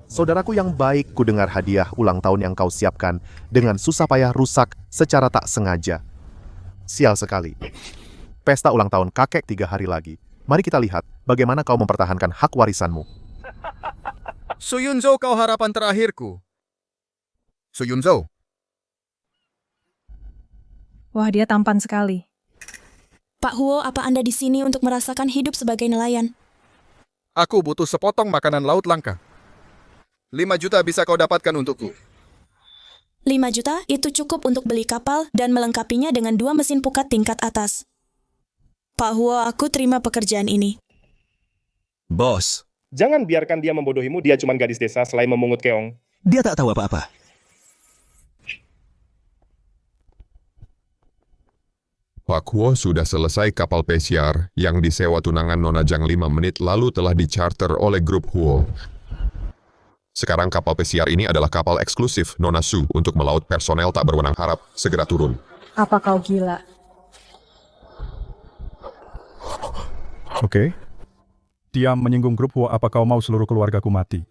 Saudaraku yang baik, ku dengar hadiah ulang tahun yang kau siapkan dengan susah payah rusak secara tak sengaja. Sial sekali. Pesta ulang tahun kakek 3 hari lagi. Mari kita lihat bagaimana kau mempertahankan hak warisanmu. Su Yunzo, kau harapan terakhirku. Su Yunzo. Wah, dia tampan sekali. Pak Huo, apa Anda di sini untuk merasakan hidup sebagai nelayan? Aku butuh sepotong makanan laut langka. 5 juta bisa kau dapatkan untukku. 5 juta itu cukup untuk beli kapal dan melengkapinya dengan 2 mesin pukat tingkat atas. Pak Huo, aku terima pekerjaan ini. Bos, Jangan biarkan dia membodohimu, dia cuma gadis desa selain memungut keong. dia tak tahu apa-apa. Pak Huo sudah selesai kapal pesiar yang disewa tunangan Nona Zhang 5 menit lalu telah dicharter oleh grup Huo. Sekarang kapal pesiar ini adalah kapal eksklusif Nona Su untuk melaut personel tak berwenang, harap segera turun. Apa kau gila? Oke. Diam menyinggung grup Huo, apa kau mau seluruh keluargaku mati?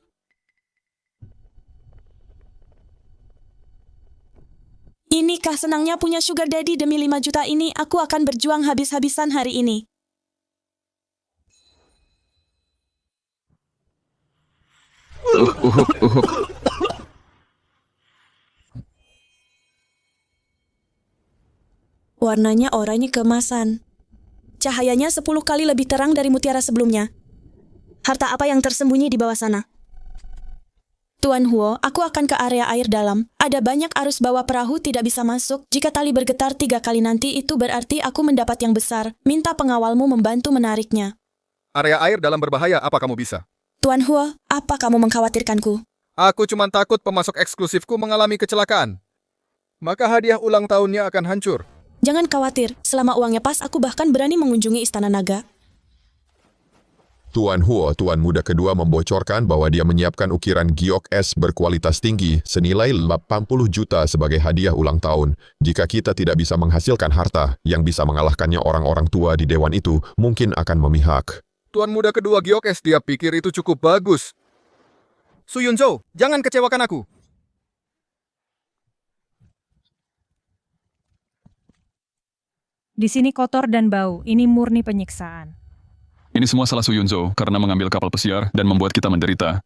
Inikah senangnya punya sugar daddy? Demi 5 juta ini, aku akan berjuang habis-habisan hari ini. Warnanya oranye keemasan. Cahayanya 10 kali lebih terang dari mutiara sebelumnya. Harta apa yang tersembunyi di bawah sana? Tuan Huo, aku akan ke area air dalam. Ada banyak arus bawah perahu tidak bisa masuk. Jika tali bergetar 3 kali nanti, itu berarti aku mendapat yang besar. Minta pengawalmu membantu menariknya. Area air dalam berbahaya, apa kamu bisa? Tuan Huo, apa kamu mengkhawatirkanku? Aku cuma takut pemasok eksklusifku mengalami kecelakaan. Maka hadiah ulang tahunnya akan hancur. Jangan khawatir, selama uangnya pas, aku bahkan berani mengunjungi Istana Naga. Tuan Huo, tuan muda kedua membocorkan bahwa dia menyiapkan ukiran giok es berkualitas tinggi senilai 80 juta sebagai hadiah ulang tahun. Jika kita tidak bisa menghasilkan harta yang bisa mengalahkannya, orang-orang tua di dewan itu mungkin akan memihak. Tuan muda kedua giok es, dia pikir itu cukup bagus. Su Yunzo, jangan kecewakan aku. Di sini kotor dan bau, ini murni penyiksaan. Ini semua salah Su Yunzo karena mengambil kapal pesiar dan membuat kita menderita.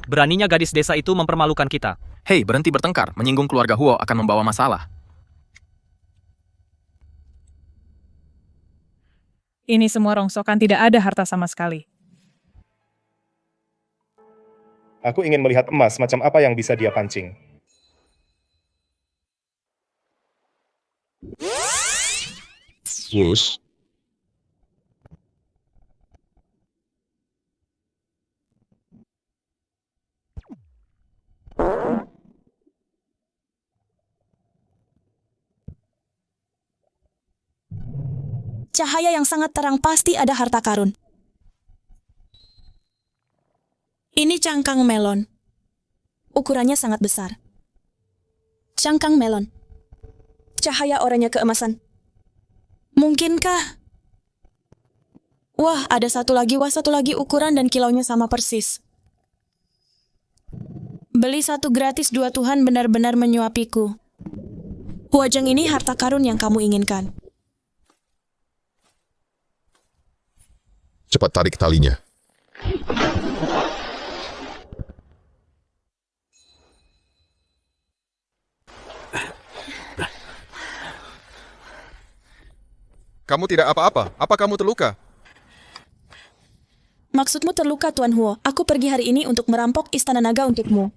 Beraninya gadis desa itu mempermalukan kita. Hei, berhenti bertengkar. Menyinggung keluarga Huo akan membawa masalah. Ini semua rongsokan, tidak ada harta sama sekali. Aku ingin melihat emas macam apa yang bisa dia pancing. Wus. Cahaya yang sangat terang pasti ada harta karun. Ini cangkang melon. Ukurannya sangat besar. Cangkang melon. Cahaya oranye keemasan. Mungkinkah? Wah, ada satu lagi, ukuran dan kilaunya sama persis. Beli satu gratis, dua Tuhan benar-benar menyuapiku. Huajeng ini harta karun yang kamu inginkan. Cepat tarik talinya. Kamu tidak apa-apa. Apa kamu terluka? Maksudmu terluka, Tuan Huo. Aku pergi hari ini untuk merampok Istana Naga untukmu.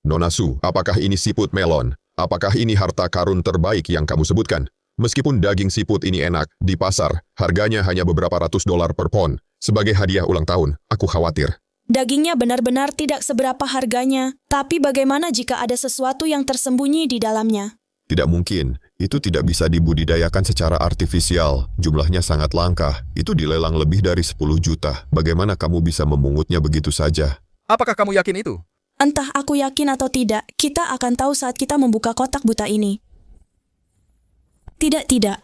Nona Su, apakah ini siput melon? Apakah ini harta karun terbaik yang kamu sebutkan? Meskipun daging siput ini enak, di pasar, harganya hanya beberapa ratus dolar per pon. Sebagai hadiah ulang tahun, aku khawatir. Dagingnya benar-benar tidak seberapa harganya. Tapi bagaimana jika ada sesuatu yang tersembunyi di dalamnya? Tidak mungkin. Itu tidak bisa dibudidayakan secara artifisial. Jumlahnya sangat langka. Itu dilelang lebih dari 10 juta. Bagaimana kamu bisa memungutnya begitu saja? Apakah kamu yakin itu? Entah aku yakin atau tidak, kita akan tahu saat kita membuka kotak buta ini. Tidak.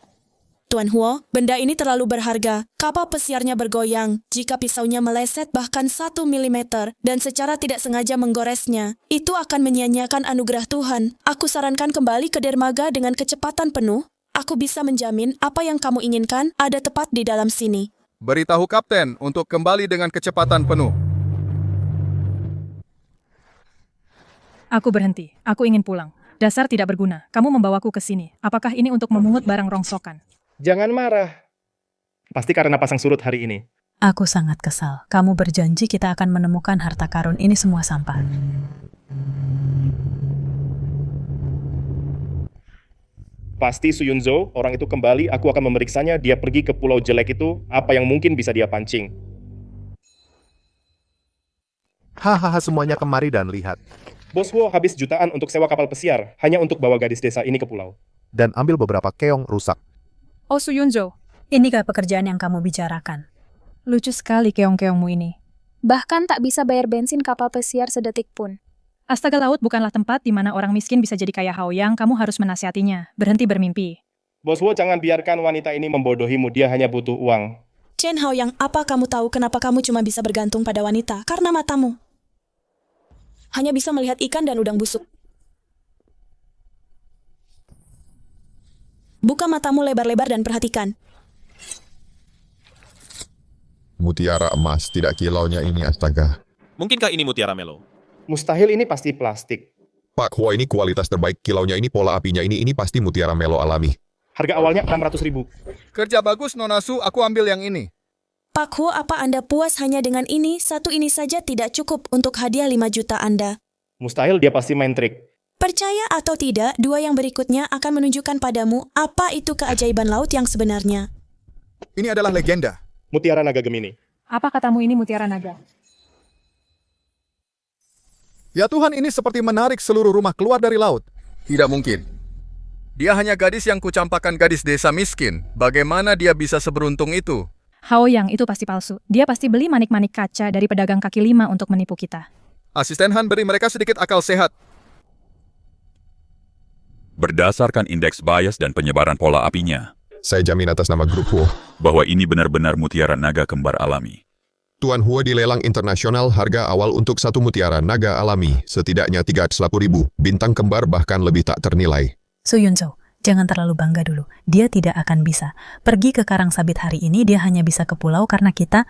Tuan Huo, benda ini terlalu berharga. Kapal pesiarnya bergoyang. Jika pisaunya meleset bahkan 1 mm dan secara tidak sengaja menggoresnya, itu akan menyia-nyiakan anugerah Tuhan. Aku sarankan kembali ke dermaga dengan kecepatan penuh. Aku bisa menjamin apa yang kamu inginkan ada tepat di dalam sini. Beritahu kapten untuk kembali dengan kecepatan penuh. Aku berhenti. Aku ingin pulang. Dasar tidak berguna. Kamu membawaku ke sini. Apakah ini untuk memungut barang rongsokan? Jangan marah. Pasti karena pasang surut hari ini. Aku sangat kesal. Kamu berjanji kita akan menemukan harta karun, ini semua sampah. Pasti Su Yunzo, orang itu kembali, aku akan memeriksanya, dia pergi ke pulau jelek itu, apa yang mungkin bisa dia pancing. Hahaha, semuanya kemari dan lihat. Bos Huo habis jutaan untuk sewa kapal pesiar, hanya untuk bawa gadis desa ini ke pulau. Dan ambil beberapa keong rusak. Oh Su Yunzo, inikah pekerjaan yang kamu bicarakan? Lucu sekali keong-keongmu ini. Bahkan tak bisa bayar bensin kapal pesiar sedetik pun. Astaga, laut bukanlah tempat di mana orang miskin bisa jadi kaya Haoyang. Kamu harus menasihatinya. Berhenti bermimpi. Bos Huo, jangan biarkan wanita ini membodohimu, dia hanya butuh uang. Chen Haoyang, apa kamu tahu kenapa kamu cuma bisa bergantung pada wanita? Karena matamu hanya bisa melihat ikan dan udang busuk. Buka matamu lebar-lebar dan perhatikan. Mutiara emas, tidak kilaunya ini, astaga. Mungkinkah ini mutiara melo? Mustahil, ini pasti plastik. Pak Huo, ini kualitas terbaik, kilaunya ini, pola apinya ini pasti mutiara melo alami. Harga awalnya 600.000. Kerja bagus, Nona Su, aku ambil yang ini. Pak Huo, apa Anda puas hanya dengan ini? Satu ini saja tidak cukup untuk hadiah 5 juta Anda. Mustahil, dia pasti main trik. Percaya atau tidak, 2 yang berikutnya akan menunjukkan padamu apa itu keajaiban laut yang sebenarnya. Ini adalah legenda. Mutiara Naga Gemini. Apa katamu ini mutiara naga? Ya Tuhan, ini seperti menarik seluruh rumah keluar dari laut. Tidak mungkin. Dia hanya gadis yang kucampakkan gadis desa miskin. Bagaimana dia bisa seberuntung itu? Haoyang, itu pasti palsu. Dia pasti beli manik-manik kaca dari pedagang kaki 5 untuk menipu kita. Asisten Han, beri mereka sedikit akal sehat. Berdasarkan indeks bias dan penyebaran pola apinya, saya jamin atas nama grup Huo bahwa ini benar-benar mutiara naga kembar alami. Tuan Huo di lelang internasional, harga awal untuk satu mutiara naga alami setidaknya 350.000. Bintang kembar bahkan lebih tak ternilai. Su Yunzo, Jangan terlalu bangga dulu. Dia tidak akan bisa. Pergi ke Karang Sabit hari ini, dia hanya bisa ke pulau karena kita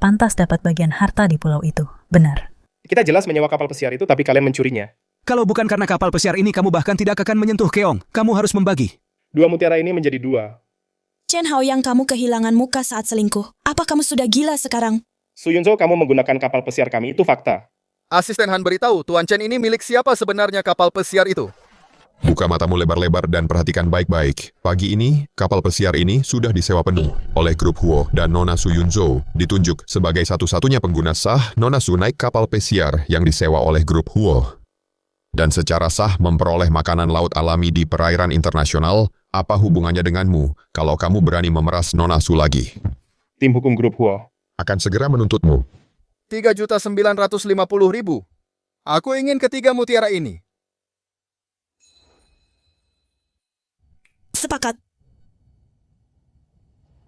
pantas dapat bagian harta di pulau itu. Benar. Kita jelas menyewa kapal pesiar itu, tapi kalian mencurinya. Kalau bukan karena kapal pesiar ini, kamu bahkan tidak akan menyentuh keong. Kamu harus membagi. 2 mutiara ini menjadi 2. Chen Hao yang kamu kehilangan muka saat selingkuh. Apa kamu sudah gila sekarang? Su Yunzo, kamu menggunakan kapal pesiar kami, itu fakta. Asisten Han beritahu, Tuan Chen ini milik siapa sebenarnya kapal pesiar itu? Buka matamu lebar-lebar dan perhatikan baik-baik. Pagi ini, kapal pesiar ini sudah disewa penuh oleh grup Huo dan Nona Su Yunzo. Ditunjuk sebagai satu-satunya pengguna sah, Nona Su naik kapal pesiar yang disewa oleh grup Huo. Dan secara sah memperoleh makanan laut alami di perairan internasional. Apa hubungannya denganmu kalau kamu berani memeras Nona Su lagi? Tim hukum grup Huo akan segera menuntutmu. 3.950.000. Aku ingin ketiga mutiara ini. Sepakat.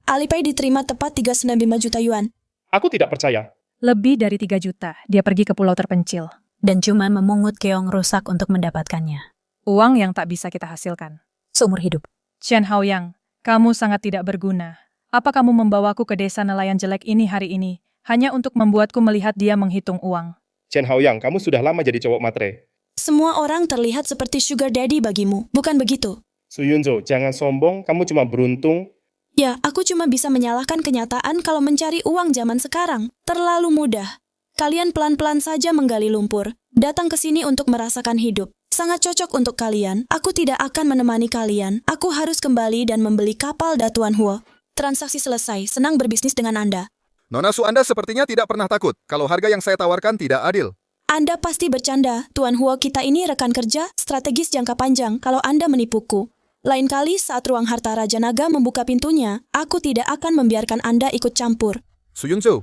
Alipay diterima tepat 395 juta yuan. Aku tidak percaya. Lebih dari 3 juta. Dia pergi ke pulau terpencil. Dan cuma memungut keong rusak untuk mendapatkannya. Uang yang tak bisa kita hasilkan. Seumur hidup. Chen Haoyang, kamu sangat tidak berguna. Apa kamu membawaku ke desa nelayan jelek ini hari ini, hanya untuk membuatku melihat dia menghitung uang? Chen Haoyang, kamu sudah lama jadi cowok matre. Semua orang terlihat seperti sugar daddy bagimu, bukan begitu? Su Yunzo, jangan sombong, kamu cuma beruntung. Ya, aku cuma bisa menyalahkan kenyataan kalau mencari uang zaman sekarang. Terlalu mudah. Kalian pelan-pelan saja menggali lumpur. Datang ke sini untuk merasakan hidup. Sangat cocok untuk kalian. Aku tidak akan menemani kalian. Aku harus kembali dan membeli kapal Datuan Huo. Transaksi selesai. Senang berbisnis dengan Anda. Nona Su, Anda sepertinya tidak pernah takut kalau harga yang saya tawarkan tidak adil. Anda pasti bercanda. Tuan Huo kita ini rekan kerja, strategis jangka panjang kalau Anda menipuku. Lain kali saat ruang harta Raja Naga membuka pintunya, aku tidak akan membiarkan Anda ikut campur. Su Yunzo,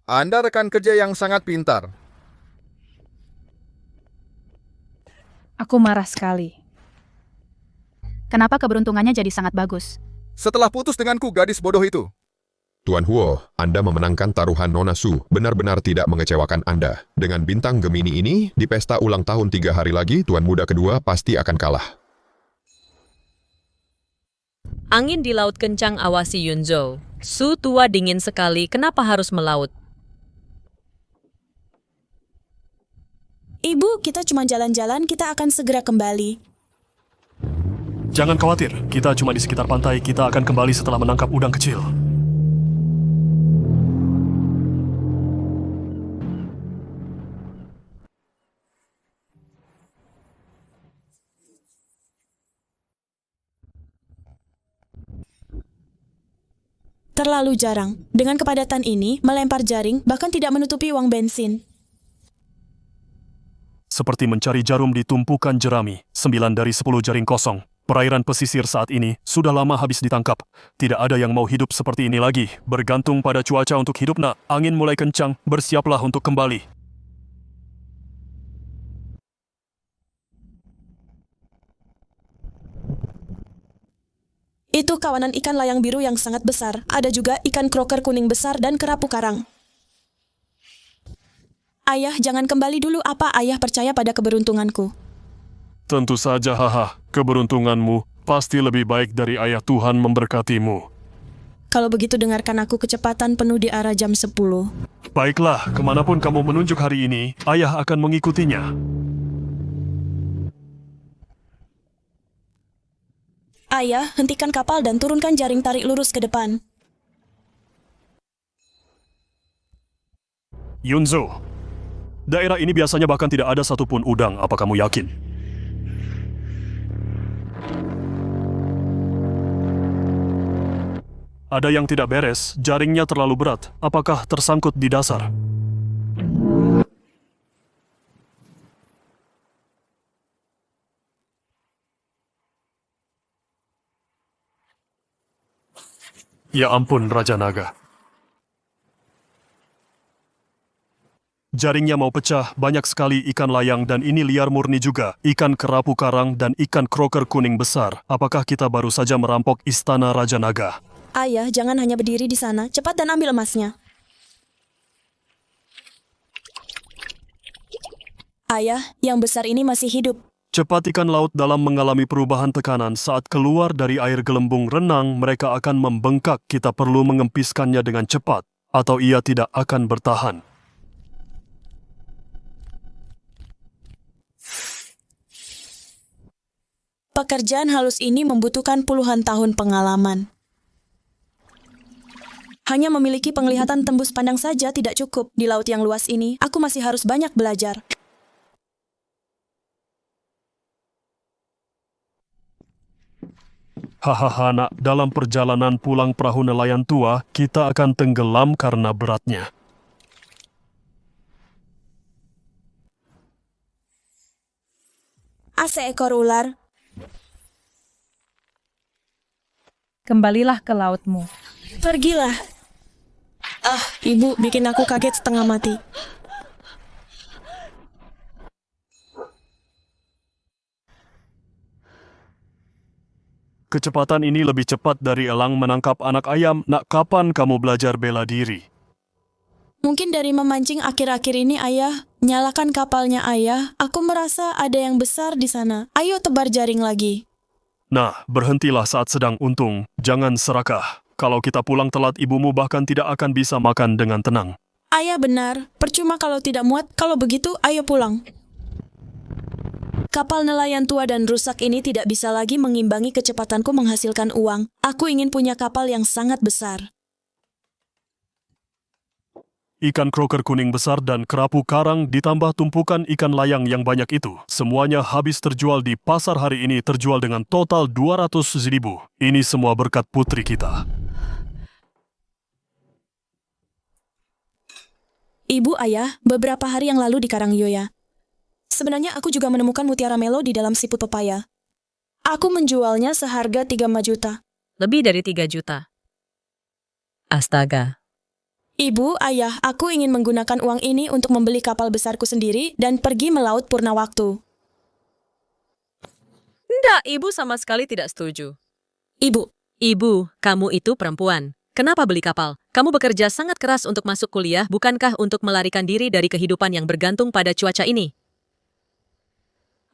Anda rekan kerja yang sangat pintar. Aku marah sekali. Kenapa keberuntungannya jadi sangat bagus? Setelah putus denganku, gadis bodoh itu. Tuan Huo, Anda memenangkan taruhan Nona Su, benar-benar tidak mengecewakan Anda. Dengan bintang Gemini ini, di pesta ulang tahun 3 hari lagi, Tuan Muda kedua pasti akan kalah. Angin di laut kencang, awasi Yunzo. Su tua dingin sekali, kenapa harus melaut? Ibu, kita cuma jalan-jalan, kita akan segera kembali. Jangan khawatir, kita cuma di sekitar pantai, kita akan kembali setelah menangkap udang kecil. Terlalu jarang. Dengan kepadatan ini, melempar jaring bahkan tidak menutupi uang bensin. Seperti mencari jarum di tumpukan jerami, 9 dari 10 jaring kosong. Perairan pesisir saat ini sudah lama habis ditangkap. Tidak ada yang mau hidup seperti ini lagi. Bergantung pada cuaca untuk hidup, nak. Angin mulai kencang, bersiaplah untuk kembali. Itu kawanan ikan layang biru yang sangat besar. Ada juga ikan kroker kuning besar dan kerapu karang. Ayah, jangan kembali dulu. Apa ayah percaya pada keberuntunganku? Tentu saja, haha. Keberuntunganmu pasti lebih baik dari ayah. Tuhan memberkatimu. Kalau begitu dengarkan aku, kecepatan penuh di arah jam 10. Baiklah, kemanapun kamu menunjuk hari ini, ayah akan mengikutinya. Ayah, hentikan kapal dan turunkan jaring tarik lurus ke depan. Yunzo, daerah ini biasanya bahkan tidak ada satupun udang, apa kamu yakin? Ada yang tidak beres, jaringnya terlalu berat. Apakah tersangkut di dasar? Ya ampun, Raja Naga. Jaringnya mau pecah, banyak sekali ikan layang dan ini liar murni juga. Ikan kerapu karang dan ikan kroker kuning besar. Apakah kita baru saja merampok istana Raja Naga? Ayah, jangan hanya berdiri di sana. Cepat dan ambil emasnya. Ayah, yang besar ini masih hidup. Cepat ikan laut dalam mengalami perubahan tekanan saat keluar dari air gelembung renang, mereka akan membengkak. Kita perlu mengempiskannya dengan cepat, atau ia tidak akan bertahan. Pekerjaan halus ini membutuhkan puluhan tahun pengalaman. Hanya memiliki penglihatan tembus pandang saja tidak cukup. Di laut yang luas ini, aku masih harus banyak belajar. Hahaha nak, dalam perjalanan pulang perahu nelayan tua, kita akan tenggelam karena beratnya. Seekor ular. Kembalilah ke lautmu. Pergilah. Ibu bikin aku kaget setengah mati. Kecepatan ini lebih cepat dari elang menangkap anak ayam. Nak, kapan kamu belajar bela diri? Mungkin dari memancing akhir-akhir ini, Ayah. Nyalakan kapalnya, Ayah. Aku merasa ada yang besar di sana. Ayo tebar jaring lagi. Nah, berhentilah saat sedang untung. Jangan serakah. Kalau kita pulang telat, ibumu bahkan tidak akan bisa makan dengan tenang. Ayah benar. Percuma kalau tidak muat. Kalau begitu, ayo pulang. Kapal nelayan tua dan rusak ini tidak bisa lagi mengimbangi kecepatanku menghasilkan uang. Aku ingin punya kapal yang sangat besar. Ikan kroker kuning besar dan kerapu karang ditambah tumpukan ikan layang yang banyak itu. Semuanya habis terjual di pasar hari ini, terjual dengan total 200.000. Ini semua berkat putri kita. Ibu, Ayah, beberapa hari yang lalu di Karangyoya. Sebenarnya aku juga menemukan mutiara melo di dalam siput pepaya. Aku menjualnya seharga 3 juta. Lebih dari 3 juta. Astaga. Ibu, Ayah, aku ingin menggunakan uang ini untuk membeli kapal besarku sendiri dan pergi melaut purna waktu. Tidak, Ibu sama sekali tidak setuju. Ibu, kamu itu perempuan. Kenapa beli kapal? Kamu bekerja sangat keras untuk masuk kuliah, bukankah untuk melarikan diri dari kehidupan yang bergantung pada cuaca ini?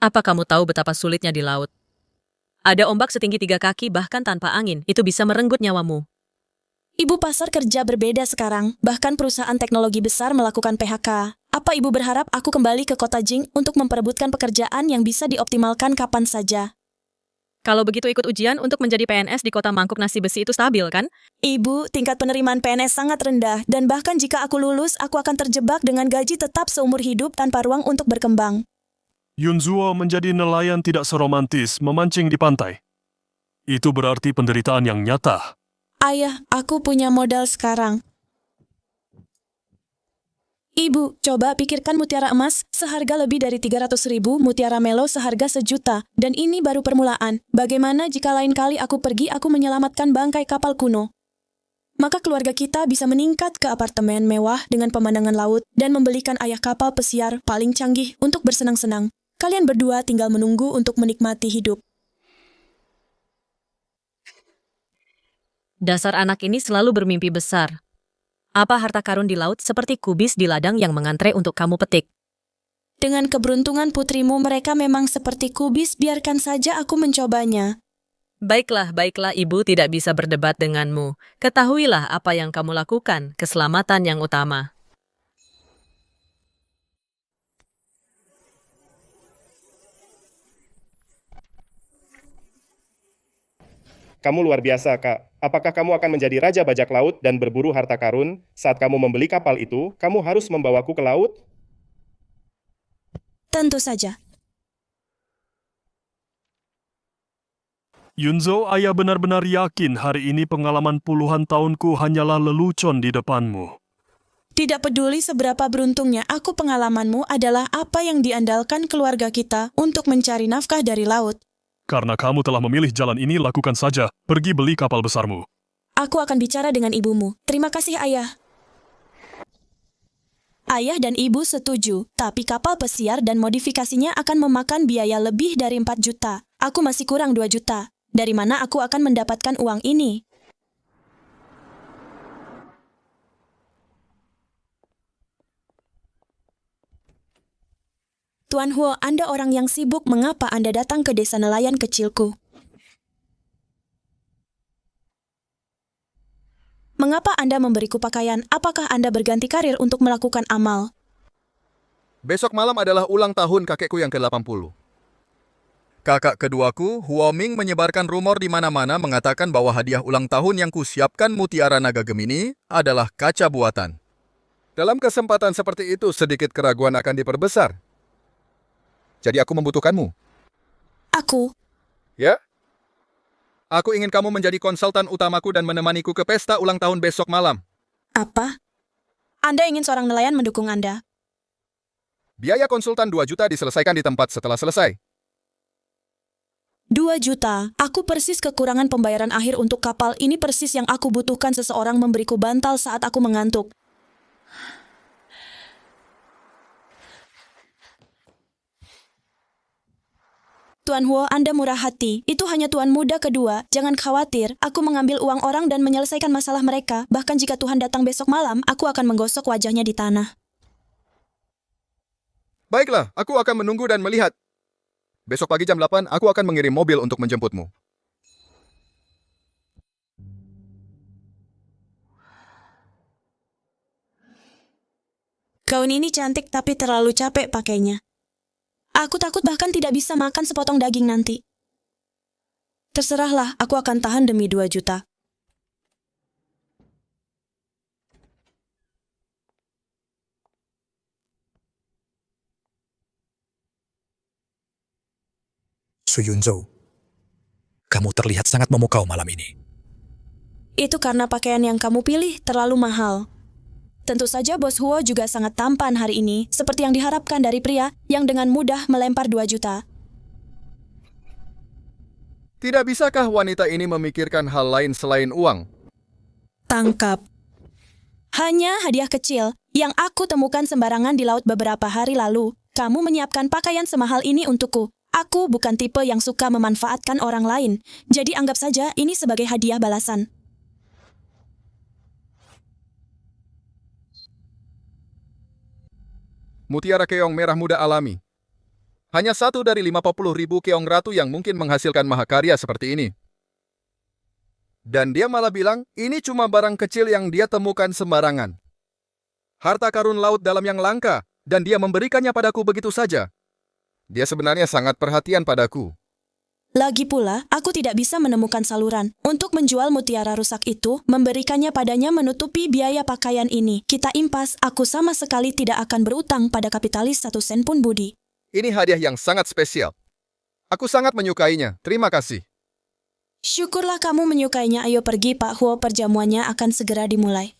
Apa kamu tahu betapa sulitnya di laut? Ada ombak setinggi 3 kaki bahkan tanpa angin, itu bisa merenggut nyawamu. Ibu, pasar kerja berbeda sekarang. Bahkan perusahaan teknologi besar melakukan PHK. Apa Ibu berharap aku kembali ke kota Jing untuk memperebutkan pekerjaan yang bisa dioptimalkan kapan saja? Kalau begitu ikut ujian untuk menjadi PNS di kota mangkuk nasi besi itu stabil, kan? Ibu, tingkat penerimaan PNS sangat rendah. Dan bahkan jika aku lulus, aku akan terjebak dengan gaji tetap seumur hidup tanpa ruang untuk berkembang. Yunzuo menjadi nelayan tidak seromantis memancing di pantai. Itu berarti penderitaan yang nyata. Ayah, aku punya modal sekarang. Ibu, coba pikirkan mutiara emas seharga lebih dari 300.000, mutiara melo seharga 1 juta. Dan ini baru permulaan. Bagaimana jika lain kali aku pergi, aku menyelamatkan bangkai kapal kuno? Maka keluarga kita bisa meningkat ke apartemen mewah dengan pemandangan laut dan membelikan ayah kapal pesiar paling canggih untuk bersenang-senang. Kalian berdua tinggal menunggu untuk menikmati hidup. Dasar anak ini selalu bermimpi besar. Apa harta karun di laut seperti kubis di ladang yang mengantre untuk kamu petik? Dengan keberuntungan putrimu, mereka memang seperti kubis, biarkan saja aku mencobanya. Baiklah, ibu tidak bisa berdebat denganmu. Ketahuilah apa yang kamu lakukan, keselamatan yang utama. Kamu luar biasa, Kak. Apakah kamu akan menjadi raja bajak laut dan berburu harta karun? Saat kamu membeli kapal itu, kamu harus membawaku ke laut? Tentu saja. Yunzo, ayah benar-benar yakin hari ini pengalaman puluhan tahunku hanyalah lelucon di depanmu. Tidak peduli seberapa beruntungnya aku, pengalamanmu adalah apa yang diandalkan keluarga kita untuk mencari nafkah dari laut. Karena kamu telah memilih jalan ini, lakukan saja. Pergi beli kapal besarmu. Aku akan bicara dengan ibumu. Terima kasih, Ayah. Ayah dan ibu setuju, tapi kapal pesiar dan modifikasinya akan memakan biaya lebih dari 4 juta. Aku masih kurang 2 juta. Dari mana aku akan mendapatkan uang ini? Tuan Huo, Anda orang yang sibuk, mengapa Anda datang ke desa nelayan kecilku? Mengapa Anda memberiku pakaian? Apakah Anda berganti karir untuk melakukan amal? Besok malam adalah ulang tahun kakekku yang ke-80. Kakak keduaku, Huo Ming, menyebarkan rumor di mana-mana mengatakan bahwa hadiah ulang tahun yang kusiapkan Mutiara Naga Gemini adalah kaca buatan. Dalam kesempatan seperti itu, sedikit keraguan akan diperbesar. Jadi aku membutuhkanmu. Aku? Ya? Aku ingin kamu menjadi konsultan utamaku dan menemaniku ke pesta ulang tahun besok malam. Apa? Anda ingin seorang nelayan mendukung Anda? Biaya konsultan 2 juta diselesaikan di tempat setelah selesai. 2 juta? Aku persis kekurangan pembayaran akhir untuk kapal. Ini persis yang aku butuhkan, seseorang memberiku bantal saat aku mengantuk. Tuan Huo, Anda murah hati. Itu hanya tuan muda kedua. Jangan khawatir, aku mengambil uang orang dan menyelesaikan masalah mereka. Bahkan jika Tuhan datang besok malam, aku akan menggosok wajahnya di tanah. Baiklah, aku akan menunggu dan melihat. Besok pagi jam 8, aku akan mengirim mobil untuk menjemputmu. Gaun ini cantik tapi terlalu capek pakainya. Aku takut bahkan tidak bisa makan sepotong daging nanti. Terserahlah, aku akan tahan demi 2 juta. Su Yunzhou, kamu terlihat sangat memukau malam ini. Itu karena pakaian yang kamu pilih terlalu mahal. Tentu saja Bos Huo juga sangat tampan hari ini, seperti yang diharapkan dari pria yang dengan mudah melempar 2 juta. Tidak bisakah wanita ini memikirkan hal lain selain uang? Tangkap. Hanya hadiah kecil yang aku temukan sembarangan di laut beberapa hari lalu. Kamu menyiapkan pakaian semahal ini untukku. Aku bukan tipe yang suka memanfaatkan orang lain, jadi anggap saja ini sebagai hadiah balasan. Mutiara keong merah muda alami. Hanya 1 dari 50.000 keong ratu yang mungkin menghasilkan mahakarya seperti ini. Dan dia malah bilang, ini cuma barang kecil yang dia temukan sembarangan. Harta karun laut dalam yang langka, dan dia memberikannya padaku begitu saja. Dia sebenarnya sangat perhatian padaku. Lagi pula, aku tidak bisa menemukan saluran. Untuk menjual mutiara rusak itu, memberikannya padanya menutupi biaya pakaian ini. Kita impas, aku sama sekali tidak akan berutang pada kapitalis 1 sen pun budi. Ini hadiah yang sangat spesial. Aku sangat menyukainya. Terima kasih. Syukurlah kamu menyukainya. Ayo pergi, Pak Huo, perjamuannya akan segera dimulai.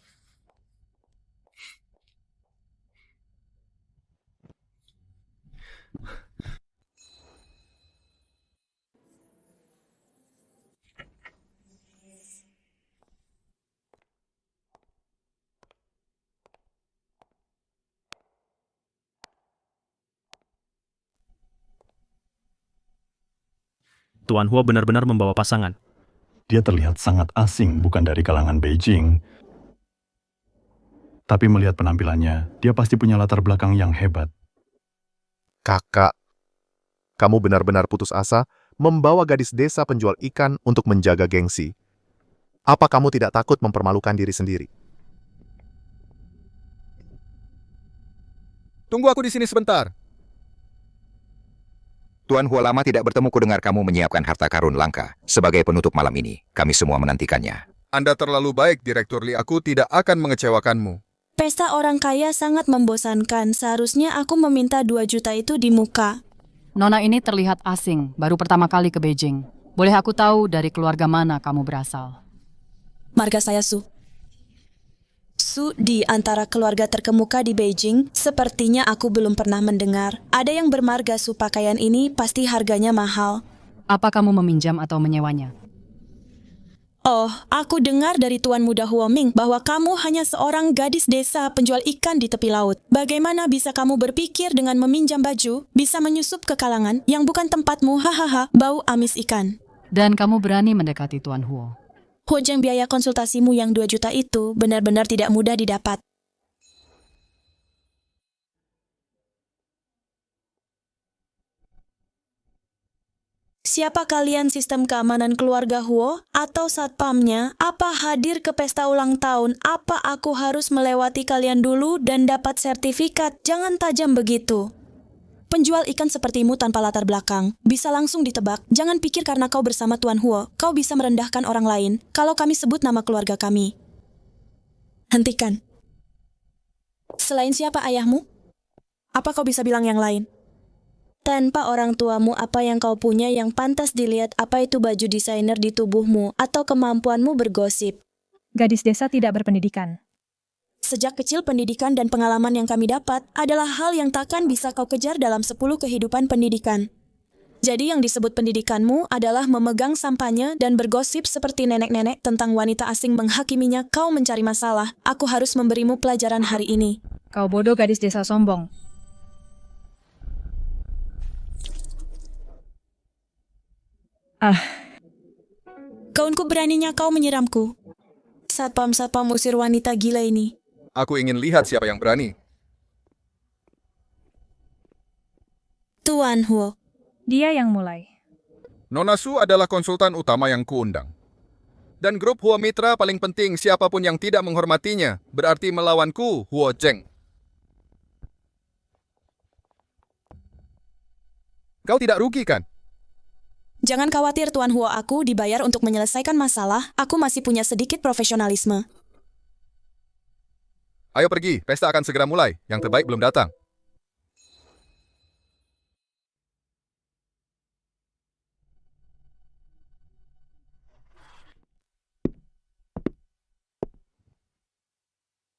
Tuan Huo benar-benar membawa pasangan. Dia terlihat sangat asing, bukan dari kalangan Beijing. Tapi melihat penampilannya, dia pasti punya latar belakang yang hebat. Kakak, kamu benar-benar putus asa membawa gadis desa penjual ikan untuk menjaga gengsi. Apa kamu tidak takut mempermalukan diri sendiri? Tunggu aku di sini sebentar. Tuan Huo, lama tidak bertemu, ku dengar kamu menyiapkan harta karun langka. Sebagai penutup malam ini, kami semua menantikannya. Anda terlalu baik, Direktur Li. Aku tidak akan mengecewakanmu. Pesta orang kaya sangat membosankan. Seharusnya aku meminta 2 juta itu di muka. Nona ini terlihat asing, baru pertama kali ke Beijing. Boleh aku tahu dari keluarga mana kamu berasal? Marga saya Su. Su di antara keluarga terkemuka di Beijing. Sepertinya aku belum pernah mendengar. Ada yang bermarga Su. Pakaian ini pasti harganya mahal. Apa kamu meminjam atau menyewanya? Oh, aku dengar dari Tuan Muda Huo Ming bahwa kamu hanya seorang gadis desa penjual ikan di tepi laut. Bagaimana bisa kamu berpikir dengan meminjam baju bisa menyusup ke kalangan yang bukan tempatmu? Hahaha, bau amis ikan. Dan kamu berani mendekati Tuan Huo? Hujung biaya konsultasimu yang 2 juta itu benar-benar tidak mudah didapat. Siapa kalian sistem keamanan keluarga Huo? Atau satpamnya? Apa hadir ke pesta ulang tahun? Apa aku harus melewati kalian dulu dan dapat sertifikat? Jangan tajam begitu. Penjual ikan sepertimu tanpa latar belakang bisa langsung ditebak. Jangan pikir karena kau bersama Tuan Huo, kau bisa merendahkan orang lain kalau kami sebut nama keluarga kami. Hentikan. Selain siapa ayahmu? Apa kau bisa bilang yang lain? Tanpa orang tuamu, apa yang kau punya yang pantas dilihat? Apa itu baju desainer di tubuhmu atau kemampuanmu bergosip? Gadis desa tidak berpendidikan. Sejak kecil pendidikan dan pengalaman yang kami dapat adalah hal yang takkan bisa kau kejar dalam 10 kehidupan pendidikan. Jadi yang disebut pendidikanmu adalah memegang sampahnya dan bergosip seperti nenek-nenek tentang wanita asing menghakiminya. Kau mencari masalah. Aku harus memberimu pelajaran hari ini. Kau bodoh gadis desa sombong. Kaunku, beraninya kau menyiramku. Satpam-satpam usir wanita gila ini. Aku ingin lihat siapa yang berani. Tuan Huo. Dia yang mulai. Nona Su adalah konsultan utama yang kuundang. Dan grup Huo Mitra paling penting, siapapun yang tidak menghormatinya berarti melawanku, Huo Zheng. Kau tidak rugi kan? Jangan khawatir Tuan Huo, aku dibayar untuk menyelesaikan masalah. Aku masih punya sedikit profesionalisme. Ayo pergi, pesta akan segera mulai. Yang terbaik belum datang.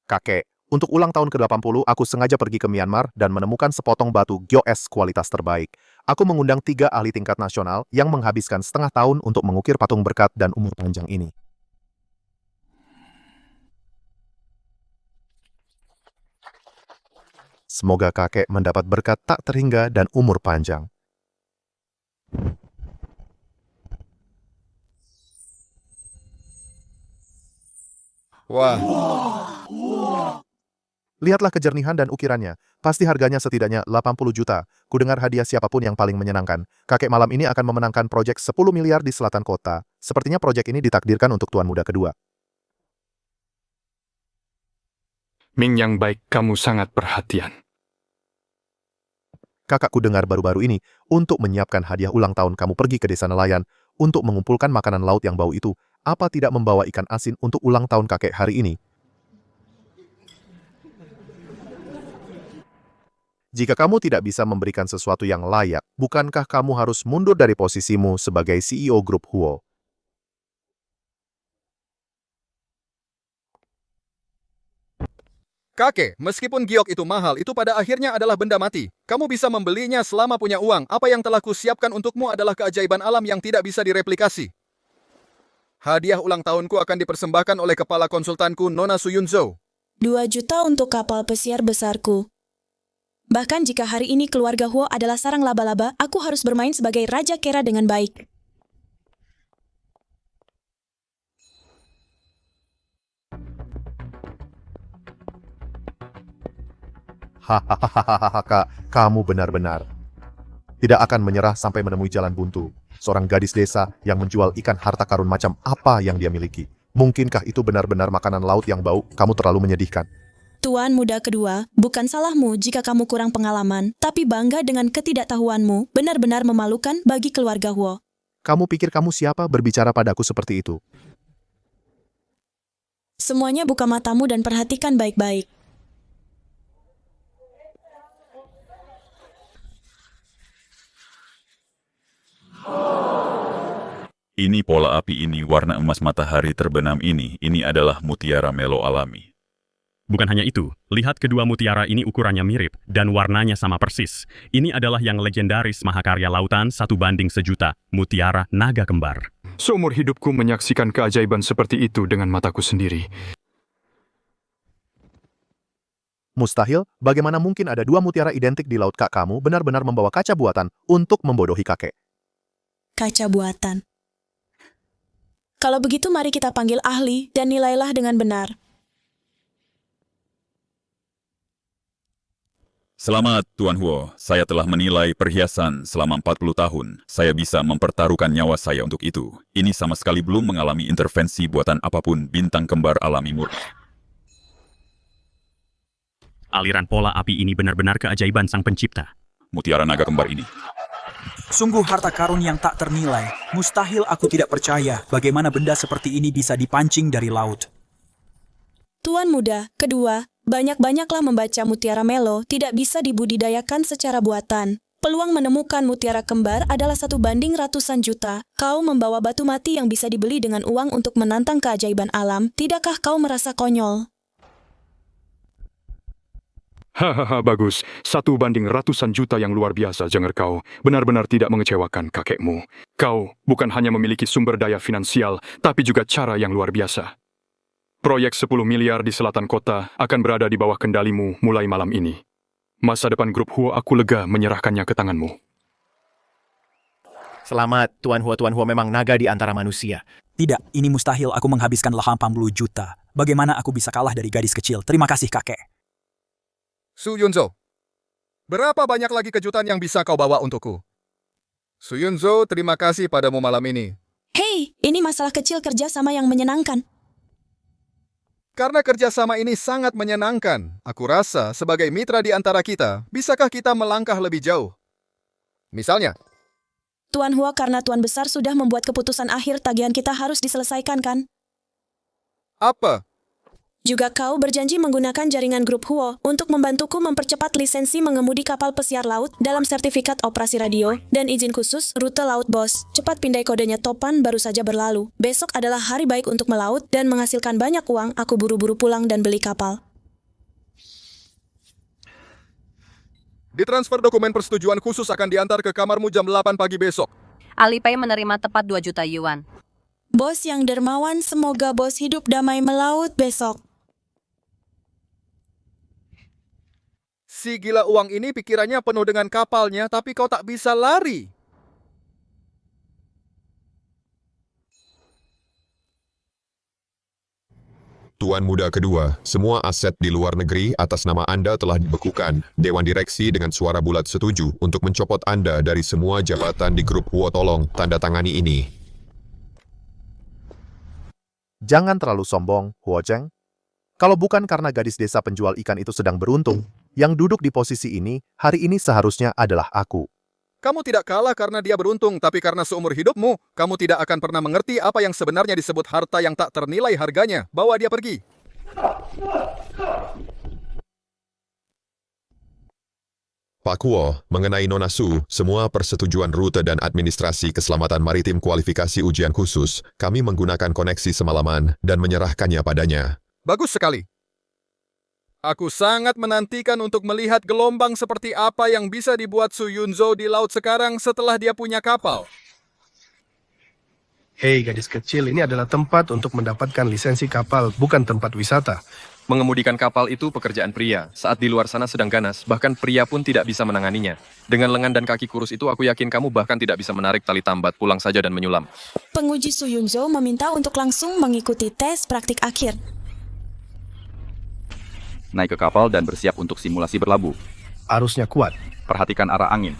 Kakek, untuk ulang tahun ke-80 aku sengaja pergi ke Myanmar dan menemukan sepotong batu GeoS kualitas terbaik. Aku mengundang 3 ahli tingkat nasional yang menghabiskan setengah tahun untuk mengukir patung berkat dan umur panjang ini. Semoga kakek mendapat berkat tak terhingga dan umur panjang. Wah. Lihatlah kejernihan dan ukirannya. Pasti harganya setidaknya 80 juta. Kudengar hadiah siapapun yang paling menyenangkan. Kakek malam ini akan memenangkan proyek 10 miliar di selatan kota. Sepertinya proyek ini ditakdirkan untuk tuan muda kedua. Ming yang baik, kamu sangat perhatian. Kakakku dengar baru-baru ini, untuk menyiapkan hadiah ulang tahun kamu pergi ke desa nelayan untuk mengumpulkan makanan laut yang bau itu. Apa tidak membawa ikan asin untuk ulang tahun kakek hari ini? Jika kamu tidak bisa memberikan sesuatu yang layak, bukankah kamu harus mundur dari posisimu sebagai CEO grup Huo? Kakek, meskipun giok itu mahal, itu pada akhirnya adalah benda mati. Kamu bisa membelinya selama punya uang. Apa yang telah kusiapkan untukmu adalah keajaiban alam yang tidak bisa direplikasi. Hadiah ulang tahunku akan dipersembahkan oleh kepala konsultanku, Nona Su Yunzhou. 2 juta untuk kapal pesiar besarku. Bahkan jika hari ini keluarga Huo adalah sarang laba-laba, aku harus bermain sebagai Raja Kera dengan baik. Hahaha, Kak, kamu benar-benar tidak akan menyerah sampai menemui jalan buntu. Seorang gadis desa yang menjual ikan harta karun macam apa yang dia miliki. Mungkinkah itu benar-benar makanan laut yang bau? Kamu terlalu menyedihkan. Tuan muda kedua, bukan salahmu jika kamu kurang pengalaman, tapi bangga dengan ketidaktahuanmu benar-benar memalukan bagi keluarga Huo. Kamu pikir kamu siapa berbicara padaku seperti itu? Semuanya buka matamu dan perhatikan baik-baik. Ini pola api ini, warna emas matahari terbenam ini adalah mutiara melo alami. Bukan hanya itu, lihat kedua mutiara ini ukurannya mirip dan warnanya sama persis. Ini adalah yang legendaris mahakarya lautan 1:1.000.000, mutiara naga kembar. Seumur hidupku menyaksikan keajaiban seperti itu dengan mataku sendiri. Mustahil, bagaimana mungkin ada 2 mutiara identik di laut? Kak, kamu benar-benar membawa kaca buatan untuk membodohi kakek. Kaca buatan. Kalau begitu mari kita panggil ahli dan nilailah dengan benar. Selamat, Tuan Huo. Saya telah menilai perhiasan selama 40 tahun. Saya bisa mempertaruhkan nyawa saya untuk itu. Ini sama sekali belum mengalami intervensi buatan apapun bintang kembar alami murni. Aliran pola api ini benar-benar keajaiban sang pencipta. Mutiara naga kembar ini. Sungguh harta karun yang tak ternilai. Mustahil aku tidak percaya bagaimana benda seperti ini bisa dipancing dari laut. Tuan Muda, kedua, banyak-banyaklah membaca Mutiara Melo tidak bisa dibudidayakan secara buatan. Peluang menemukan mutiara kembar adalah 1 banding ratusan juta. Kau membawa batu mati yang bisa dibeli dengan uang untuk menantang keajaiban alam. Tidakkah kau merasa konyol? Hahaha, bagus. 1 banding ratusan juta yang luar biasa, Jenger kau. Benar-benar tidak mengecewakan kakekmu. Kau bukan hanya memiliki sumber daya finansial, tapi juga cara yang luar biasa. Proyek 10 miliar di selatan kota akan berada di bawah kendalimu mulai malam ini. Masa depan grup Huo aku lega menyerahkannya ke tanganmu. Selamat, Tuan Huo memang naga di antara manusia. Tidak, ini mustahil aku menghabiskan 80 juta. Bagaimana aku bisa kalah dari gadis kecil? Terima kasih, kakek. Su Yunzo, berapa banyak lagi kejutan yang bisa kau bawa untukku? Su Yunzo, terima kasih padamu malam ini. Hei, ini masalah kecil kerjasama yang menyenangkan. Karena kerjasama ini sangat menyenangkan, aku rasa sebagai mitra di antara kita, bisakah kita melangkah lebih jauh? Misalnya, Tuan Huo, karena Tuan Besar sudah membuat keputusan akhir, tagihan kita harus diselesaikan, kan? apa? Juga kau berjanji menggunakan jaringan grup Huo untuk membantuku mempercepat lisensi mengemudi kapal pesiar laut dalam sertifikat operasi radio dan izin khusus rute laut, bos. Cepat pindai kodenya, topan baru saja berlalu. Besok adalah hari baik untuk melaut dan menghasilkan banyak uang. Aku buru-buru pulang dan beli kapal. Ditransfer dokumen persetujuan khusus akan diantar ke kamarmu jam 8 pagi besok. Alipay menerima tepat 2 juta yuan. Bos yang dermawan, semoga bos hidup damai melaut besok. Si gila uang ini pikirannya penuh dengan kapalnya, tapi kau tak bisa lari. Tuan Muda kedua, semua aset di luar negeri atas nama Anda telah dibekukan. Dewan Direksi dengan suara bulat setuju untuk mencopot Anda dari semua jabatan di grup Huo. Tolong tanda tangani ini. Jangan terlalu sombong, Huo Cheng. Kalau bukan karena gadis desa penjual ikan itu sedang beruntung, yang duduk di posisi ini, hari ini seharusnya adalah aku. Kamu tidak kalah karena dia beruntung, tapi karena seumur hidupmu, kamu tidak akan pernah mengerti apa yang sebenarnya disebut harta yang tak ternilai harganya. Bawa dia pergi. Pak Kuo, mengenai Nona Su, semua persetujuan rute dan administrasi keselamatan maritim kualifikasi ujian khusus, kami menggunakan koneksi semalaman dan menyerahkannya padanya. Bagus sekali. Aku sangat menantikan untuk melihat gelombang seperti apa yang bisa dibuat Su Yunzo di laut sekarang setelah dia punya kapal. Hei gadis kecil, ini adalah tempat untuk mendapatkan lisensi kapal, bukan tempat wisata. Mengemudikan kapal itu pekerjaan pria. Saat di luar sana sedang ganas, bahkan pria pun tidak bisa menanganinya. Dengan lengan dan kaki kurus itu, aku yakin kamu bahkan tidak bisa menarik tali tambat, pulang saja dan menyulam. Penguji Su Yunzo meminta untuk langsung mengikuti tes praktik akhir. Naik ke kapal dan bersiap untuk simulasi berlabuh. Arusnya kuat. Perhatikan arah angin.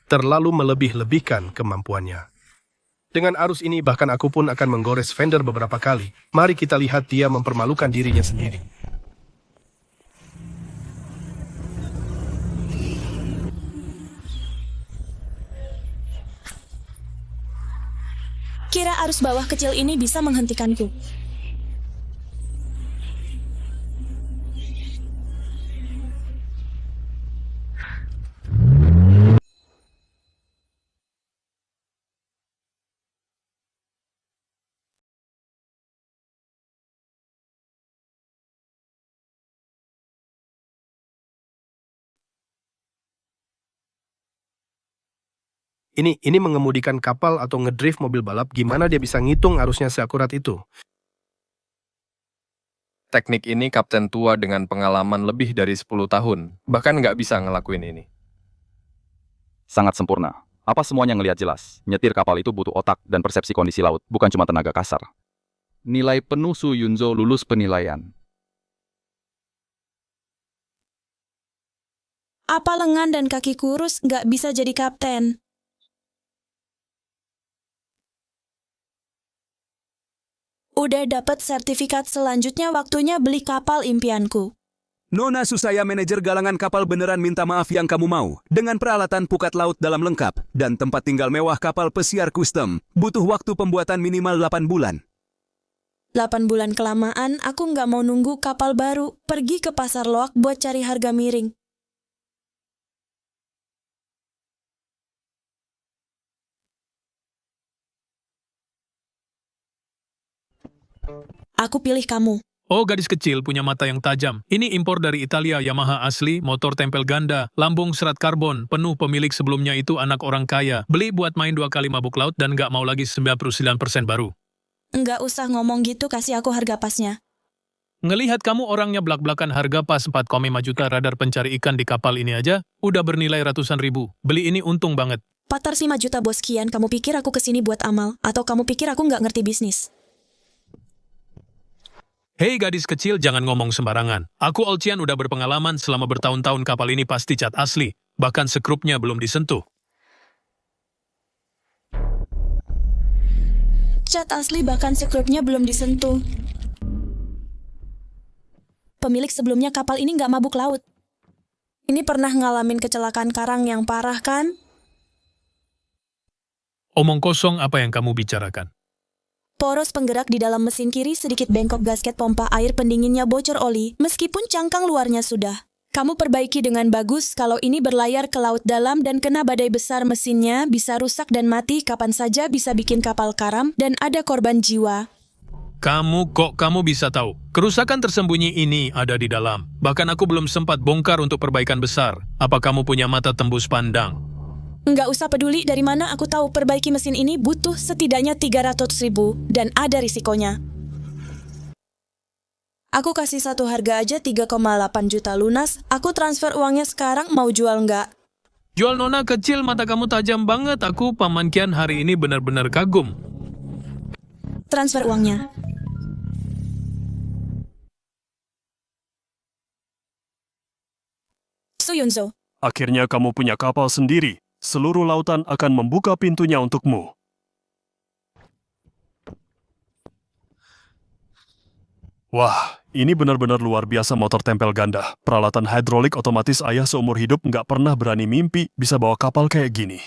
Terlalu melebih-lebihkan kemampuannya. Dengan arus ini bahkan aku pun akan menggores Fender beberapa kali. Mari kita lihat dia mempermalukan dirinya sendiri. Kira arus bawah kecil ini bisa menghentikanku. Ini mengemudikan kapal atau ngedrift mobil balap, gimana dia bisa ngitung arusnya seakurat itu? Teknik ini kapten tua dengan pengalaman lebih dari 10 tahun. Bahkan nggak bisa ngelakuin ini. Sangat sempurna. Apa semuanya ngelihat jelas? Nyetir kapal itu butuh otak dan persepsi kondisi laut, bukan cuma tenaga kasar. Nilai penuh Su Yunzo lulus penilaian. Apa lengan dan kaki kurus nggak bisa jadi kapten? Udah dapat sertifikat, selanjutnya waktunya beli kapal impianku. Nona Susaya, manajer galangan kapal, beneran minta maaf yang kamu mau. Dengan peralatan pukat laut dalam lengkap dan tempat tinggal mewah kapal pesiar custom, butuh waktu pembuatan minimal 8 bulan. 8 bulan kelamaan, aku nggak mau nunggu kapal baru. Pergi ke pasar loak buat cari harga miring. Aku pilih kamu. Oh, gadis kecil punya mata yang tajam. Ini impor dari Italia, Yamaha asli, motor tempel ganda, lambung serat karbon, penuh. Pemilik sebelumnya itu anak orang kaya. Beli buat main 2 kali mabuk laut dan nggak mau lagi 99% baru. Nggak usah ngomong gitu, kasih aku harga pasnya. Ngelihat kamu orangnya belak-belakan, harga pas 4,5 juta radar pencari ikan di kapal ini aja, udah bernilai ratusan ribu. Beli ini untung banget. Patar 5 juta bos Kian, kamu pikir aku kesini buat amal? Atau kamu pikir aku nggak ngerti bisnis? Hei gadis kecil, jangan ngomong sembarangan. Aku Olcian udah berpengalaman selama bertahun-tahun, kapal ini pasti cat asli. Bahkan sekrupnya belum disentuh. Cat asli bahkan sekrupnya belum disentuh. Pemilik sebelumnya kapal ini nggak mabuk laut. Ini pernah ngalamin kecelakaan karang yang parah kan? Omong kosong, apa yang kamu bicarakan? Poros penggerak di dalam mesin kiri sedikit bengkok, gasket pompa air pendinginnya bocor oli, meskipun cangkang luarnya sudah. Kamu perbaiki dengan bagus. Kalau ini berlayar ke laut dalam dan kena badai besar, mesinnya bisa rusak dan mati kapan saja, bisa bikin kapal karam dan ada korban jiwa. Kamu bisa tahu? Kerusakan tersembunyi ini ada di dalam. Bahkan aku belum sempat bongkar untuk perbaikan besar. Apa kamu punya mata tembus pandang? Nggak usah peduli dari mana aku tahu. Perbaiki mesin ini butuh setidaknya 300.000 dan ada risikonya. Aku kasih satu harga aja, 3,8 juta lunas. Aku transfer uangnya sekarang, mau jual nggak? Jual nona kecil, mata kamu tajam banget. Aku Paman Kian hari ini benar-benar kagum. Transfer uangnya. Suyunzo. Akhirnya kamu punya kapal sendiri. Seluruh lautan akan membuka pintunya untukmu. Wah, ini benar-benar luar biasa motor tempel ganda. Peralatan hidrolik otomatis. Ayah seumur hidup nggak pernah berani mimpi bisa bawa kapal kayak gini.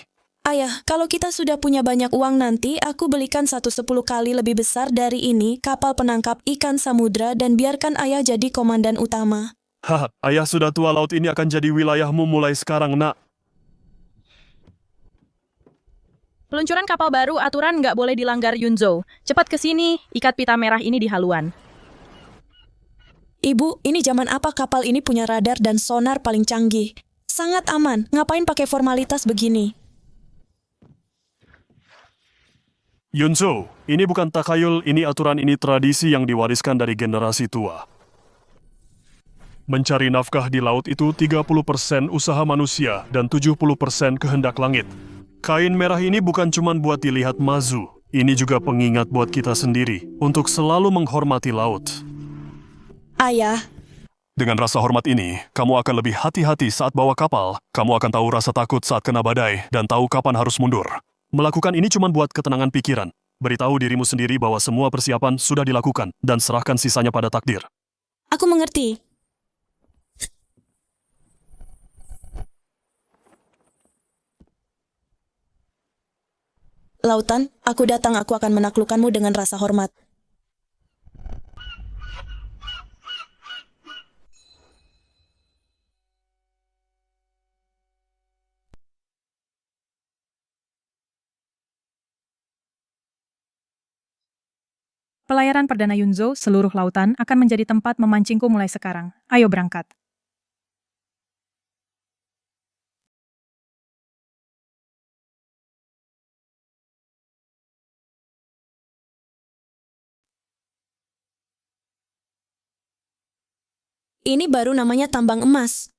Ayah, kalau kita sudah punya banyak uang nanti, aku belikan 10 kali lebih besar dari ini, kapal penangkap ikan samudra, dan biarkan ayah jadi komandan utama. Haha, ayah sudah tua, laut ini akan jadi wilayahmu mulai sekarang, nak. Peluncuran kapal baru, aturan nggak boleh dilanggar, Yunzo. Cepat ke sini, ikat pita merah ini di haluan. Ibu, ini zaman apa kapal ini punya radar dan sonar paling canggih? Sangat aman, ngapain pakai formalitas begini? Yunzo, ini bukan takhayul, ini aturan, ini tradisi yang diwariskan dari generasi tua. Mencari nafkah di laut itu 30% usaha manusia dan 70% kehendak langit. Kain merah ini bukan cuma buat dilihat mazu, ini juga pengingat buat kita sendiri untuk selalu menghormati laut. Ayah. Dengan rasa hormat ini, kamu akan lebih hati-hati saat bawa kapal. Kamu akan tahu rasa takut saat kena badai dan tahu kapan harus mundur. Melakukan ini cuma buat ketenangan pikiran. Beritahu dirimu sendiri bahwa semua persiapan sudah dilakukan dan serahkan sisanya pada takdir. Aku mengerti. Lautan, aku datang, aku akan menaklukkanmu dengan rasa hormat. Pelayaran Perdana Yunzo, seluruh lautan akan menjadi tempat memancingku mulai sekarang. Ayo berangkat. Ini baru namanya tambang emas.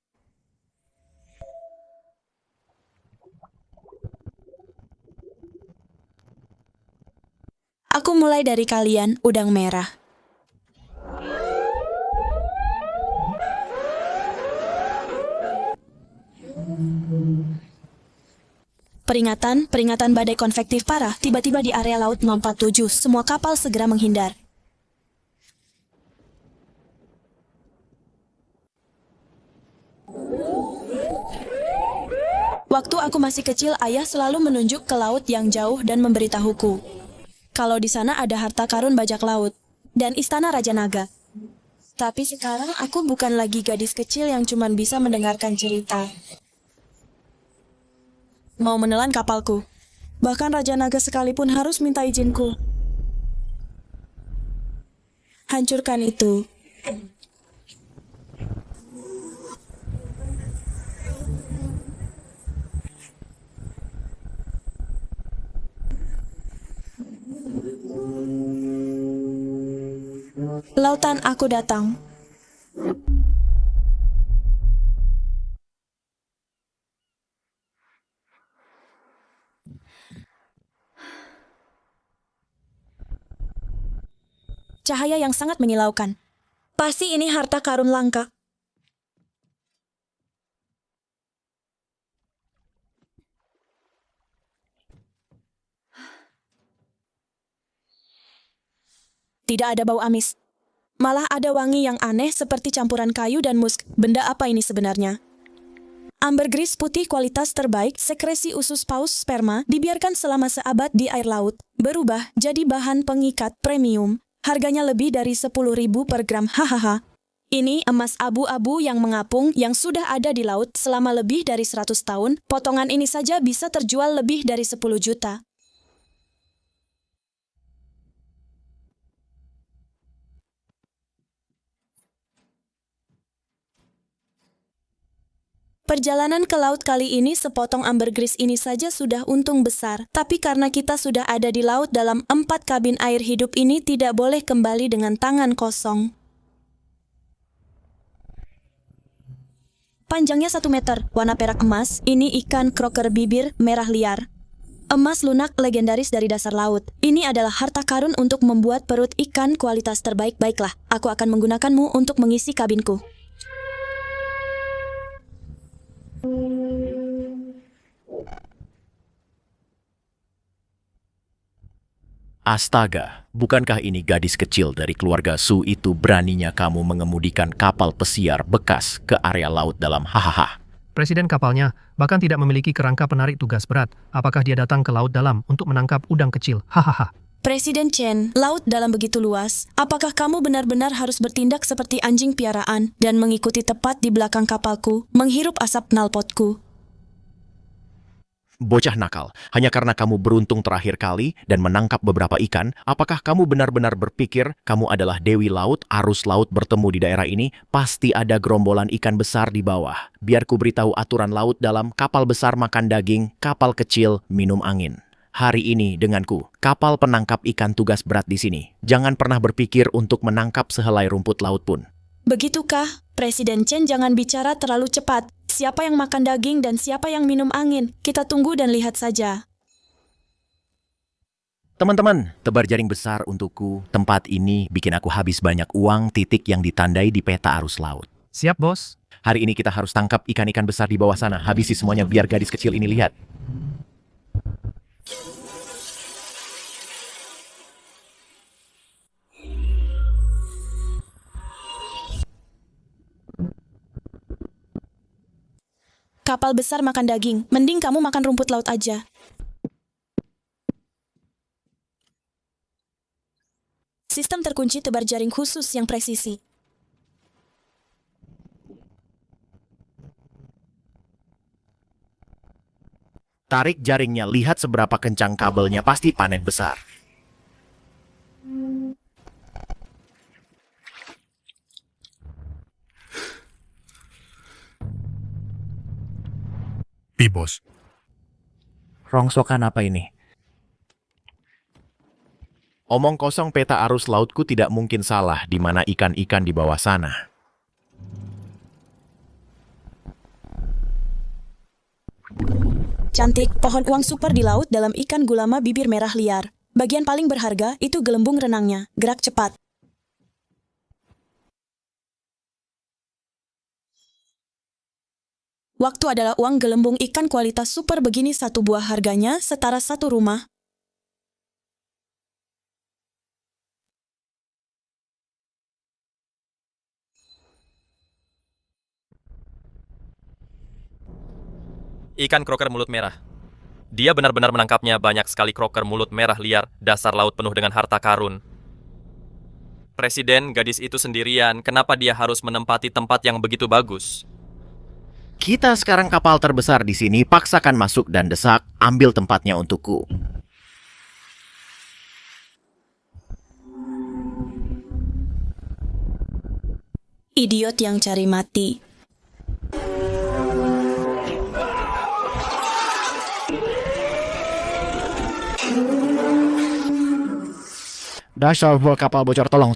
Aku mulai dari kalian, udang merah. Peringatan, peringatan badai konvektif parah tiba-tiba di area Laut 047. Semua kapal segera menghindar. Waktu aku masih kecil, ayah selalu menunjuk ke laut yang jauh dan memberitahuku kalau di sana ada harta karun bajak laut dan istana Raja Naga. Tapi sekarang aku bukan lagi gadis kecil yang cuma bisa mendengarkan cerita. Mau menelan kapalku. Bahkan Raja Naga sekalipun harus minta izinku. Hancurkan itu. Lautan, aku datang. Cahaya yang sangat menyilaukan. Pasti ini harta karun langka. Tidak ada bau amis. Malah ada wangi yang aneh seperti campuran kayu dan musk. Benda apa ini sebenarnya? Ambergris putih kualitas terbaik, sekresi usus paus sperma, dibiarkan selama seabad di air laut, berubah jadi bahan pengikat premium. Harganya lebih dari 10.000 per gram. Hahaha. Ini emas abu-abu yang mengapung yang sudah ada di laut selama lebih dari 100 tahun. Potongan ini saja bisa terjual lebih dari 10 juta. Perjalanan ke laut kali ini sepotong ambergris ini saja sudah untung besar. Tapi karena kita sudah ada di laut dalam 4 kabin air hidup ini tidak boleh kembali dengan tangan kosong. Panjangnya 1 meter, warna perak emas, ini ikan kroker bibir merah liar. Emas lunak legendaris dari dasar laut. Ini adalah harta karun untuk membuat perut ikan kualitas terbaik. Baiklah, aku akan menggunakanmu untuk mengisi kabinku. Astaga, bukankah ini gadis kecil dari keluarga Su itu beraninya kamu mengemudikan kapal pesiar bekas ke area laut dalam hahaha. Presiden kapalnya bahkan tidak memiliki kerangka penarik tugas berat. Apakah dia datang ke laut dalam untuk menangkap udang kecil? Hahaha. Presiden Chen, laut dalam begitu luas. Apakah kamu benar-benar harus bertindak seperti anjing piaraan dan mengikuti tepat di belakang kapalku, menghirup asap knalpotku? Bocah nakal, hanya karena kamu beruntung terakhir kali dan menangkap beberapa ikan, apakah kamu benar-benar berpikir kamu adalah Dewi Laut, arus laut bertemu di daerah ini, pasti ada gerombolan ikan besar di bawah. Biar ku beritahu aturan laut dalam kapal besar makan daging, kapal kecil minum angin. Hari ini denganku, kapal penangkap ikan tugas berat di sini. Jangan pernah berpikir untuk menangkap sehelai rumput laut pun. Begitukah? Presiden Chen jangan bicara terlalu cepat. Siapa yang makan daging dan siapa yang minum angin? Kita tunggu dan lihat saja. Teman-teman, tebar jaring besar untukku. Tempat ini bikin aku habis banyak uang titik yang ditandai di peta arus laut. Siap, bos. Hari ini kita harus tangkap ikan-ikan besar di bawah sana. Habisi semuanya biar gadis kecil ini lihat. Kapal besar makan daging, mending kamu makan rumput laut aja. Sistem terkunci tebar jaring khusus yang presisi. Tarik jaringnya, lihat seberapa kencang kabelnya, pasti panen besar. Bos. Rongsokan apa ini? Omong kosong, peta arus lautku tidak mungkin salah di mana ikan-ikan di bawah sana. Cantik, pohon uang super di laut dalam ikan gulama bibir merah liar. Bagian paling berharga itu gelembung renangnya. Gerak cepat. Waktu adalah uang. Gelembung ikan kualitas super begini satu buah harganya setara satu rumah. Ikan kroker mulut merah. Dia benar-benar menangkapnya. Banyak sekali kroker mulut merah liar, dasar laut penuh dengan harta karun. Presiden, gadis itu sendirian. Kenapa dia harus menempati tempat yang begitu bagus? Kita sekarang kapal terbesar di sini, paksakan masuk dan desak, ambil tempatnya untukku. Idiot yang cari mati. Dasar kapal bocor, tolong.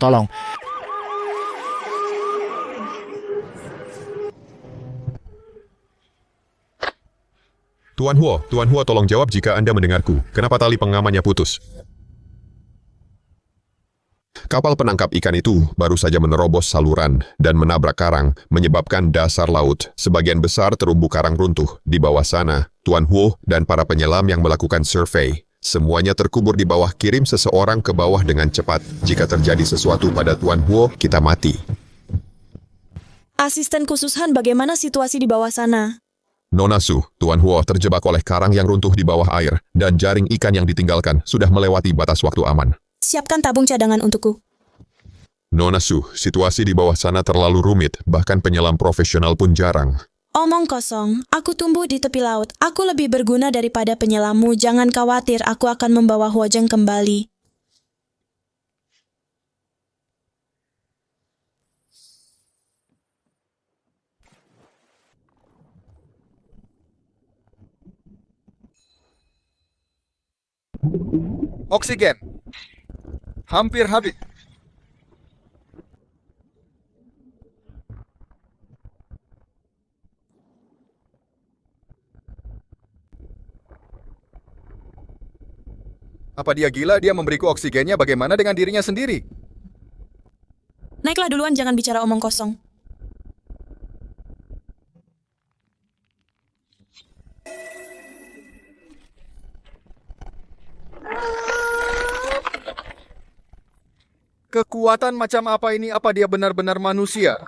Tuan Huo, tolong jawab jika Anda mendengarku. Kenapa tali pengamannya putus? Kapal penangkap ikan itu baru saja menerobos saluran dan menabrak karang, menyebabkan dasar laut sebagian besar terumbu karang runtuh. Di bawah sana, Tuan Huo dan para penyelam yang melakukan survei, semuanya terkubur di bawah. Kirim seseorang ke bawah dengan cepat. Jika terjadi sesuatu pada Tuan Huo, kita mati. Asisten khusus Han, bagaimana situasi di bawah sana? Nona Su, Tuan Huo terjebak oleh karang yang runtuh di bawah air, dan jaring ikan yang ditinggalkan sudah melewati batas waktu aman. Siapkan tabung cadangan untukku. Nona Su, situasi di bawah sana terlalu rumit, bahkan penyelam profesional pun jarang. Omong kosong, aku tumbuh di tepi laut. Aku lebih berguna daripada penyelammu. Jangan khawatir, aku akan membawa Huojeng kembali. Oksigen. Hampir habis. Apa dia gila? Dia memberiku oksigennya. Bagaimana dengan dirinya sendiri? Naiklah duluan, jangan bicara omong kosong. Kekuatan macam apa ini? Apa dia benar-benar manusia?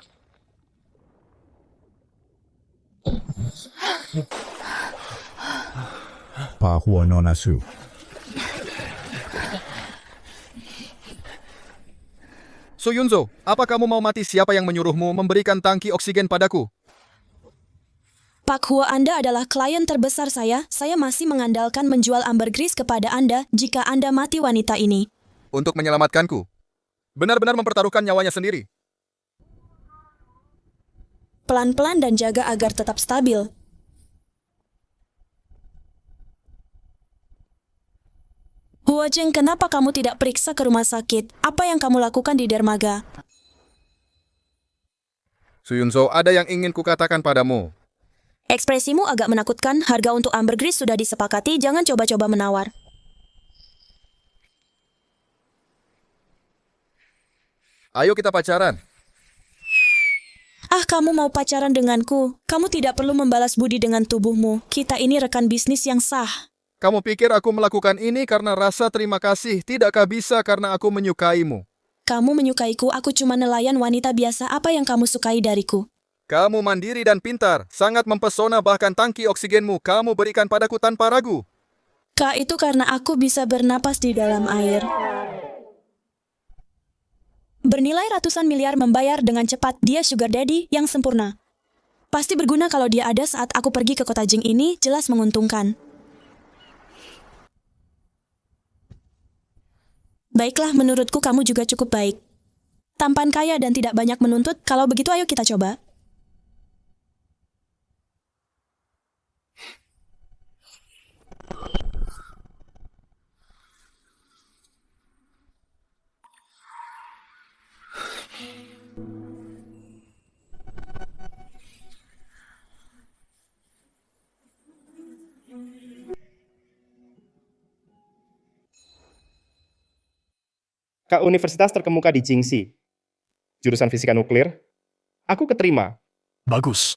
Pak Huo, Nona Su. Su Yunzo, apa kamu mau mati? Siapa yang menyuruhmu memberikan tangki oksigen padaku? Pak Huo, Anda adalah klien terbesar saya. Saya masih mengandalkan menjual ambergris kepada Anda jika Anda mati wanita ini. Untuk menyelamatkanku. Benar-benar mempertaruhkan nyawanya sendiri. Pelan-pelan dan jaga agar tetap stabil. Huojeng, kenapa kamu tidak periksa ke rumah sakit? Apa yang kamu lakukan di dermaga? Su Yunzo, ada yang ingin kukatakan padamu. Ekspresimu agak menakutkan. Harga untuk ambergris sudah disepakati. Jangan coba-coba menawar. Ayo kita pacaran. Ah, kamu mau pacaran denganku? Kamu tidak perlu membalas budi dengan tubuhmu. Kita ini rekan bisnis yang sah. Kamu pikir aku melakukan ini karena rasa terima kasih? Tidakkah bisa karena aku menyukaimu? Kamu menyukaiku, aku cuma nelayan wanita biasa. Apa yang kamu sukai dariku? Kamu mandiri dan pintar, sangat mempesona, bahkan tangki oksigenmu kamu berikan padaku tanpa ragu. Kak, itu karena aku bisa bernapas di dalam air. Bernilai ratusan miliar, membayar dengan cepat. Dia sugar daddy yang sempurna. Pasti berguna kalau dia ada saat aku pergi ke kota Jing ini, jelas menguntungkan. Baiklah, menurutku kamu juga cukup baik. Tampan, kaya, dan tidak banyak menuntut. Kalau begitu ayo kita coba. Ke universitas terkemuka di Jingxi. Jurusan fisika nuklir. Aku keterima. Bagus.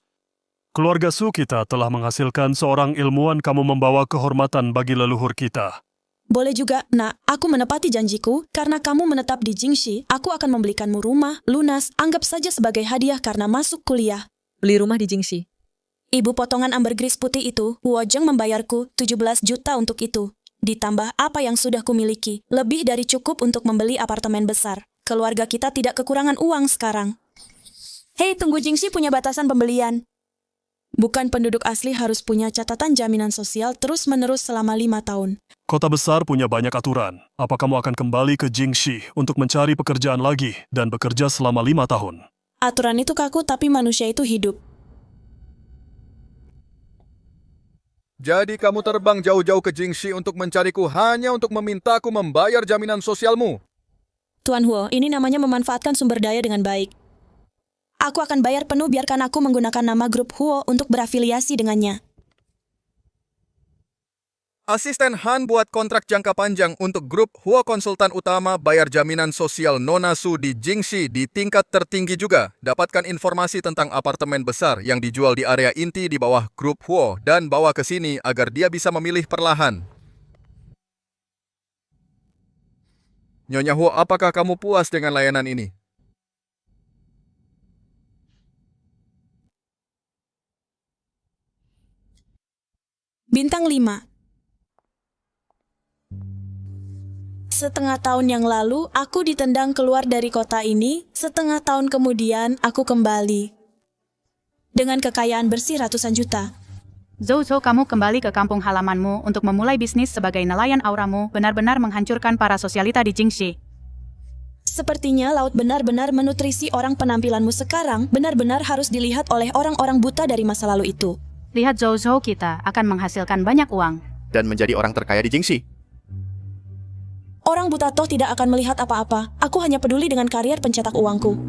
Keluarga Su kita telah menghasilkan seorang ilmuwan, kamu membawa kehormatan bagi leluhur kita. Boleh juga, nak. Aku menepati janjiku. Karena kamu menetap di Jingxi, aku akan membelikanmu rumah, lunas, anggap saja sebagai hadiah karena masuk kuliah. Beli rumah di Jingxi. Ibu potongan ambergris putih itu, Huo Zheng membayarku 17 juta untuk itu. Ditambah apa yang sudah kumiliki, lebih dari cukup untuk membeli apartemen besar. Keluarga kita tidak kekurangan uang sekarang. Hei, tunggu, Jingxi punya batasan pembelian. Bukan penduduk asli harus punya catatan jaminan sosial terus-menerus selama 5 tahun. Kota besar punya banyak aturan. Apa kamu akan kembali ke Jingxi untuk mencari pekerjaan lagi dan bekerja selama 5 tahun? Aturan itu kaku, tapi manusia itu hidup. Jadi kamu terbang jauh-jauh ke Jingxi untuk mencariku hanya untuk memintaku membayar jaminan sosialmu? Tuan Huo, ini namanya memanfaatkan sumber daya dengan baik. Aku akan bayar penuh biarkan aku menggunakan nama grup Huo untuk berafiliasi dengannya. Asisten Han buat kontrak jangka panjang untuk grup Huo konsultan utama, bayar jaminan sosial Nona Su di Jingxi di tingkat tertinggi juga. Dapatkan informasi tentang apartemen besar yang dijual di area inti di bawah grup Huo dan bawa ke sini agar dia bisa memilih perlahan. Nyonya Huo, apakah kamu puas dengan layanan ini? Bintang 5. Setengah tahun yang lalu, aku ditendang keluar dari kota ini. Setengah tahun kemudian, aku kembali. Dengan kekayaan bersih ratusan juta. Zhou, kamu kembali ke kampung halamanmu untuk memulai bisnis sebagai nelayan. Auramu benar-benar menghancurkan para sosialita di Jingxi. Sepertinya laut benar-benar menutrisi orang. Penampilanmu sekarang benar-benar harus dilihat oleh orang-orang buta dari masa lalu itu. Lihat, Zhou, kita akan menghasilkan banyak uang. Dan menjadi orang terkaya di Jingxi. Orang buta toh tidak akan melihat apa-apa. Aku hanya peduli dengan karier pencetak uangku.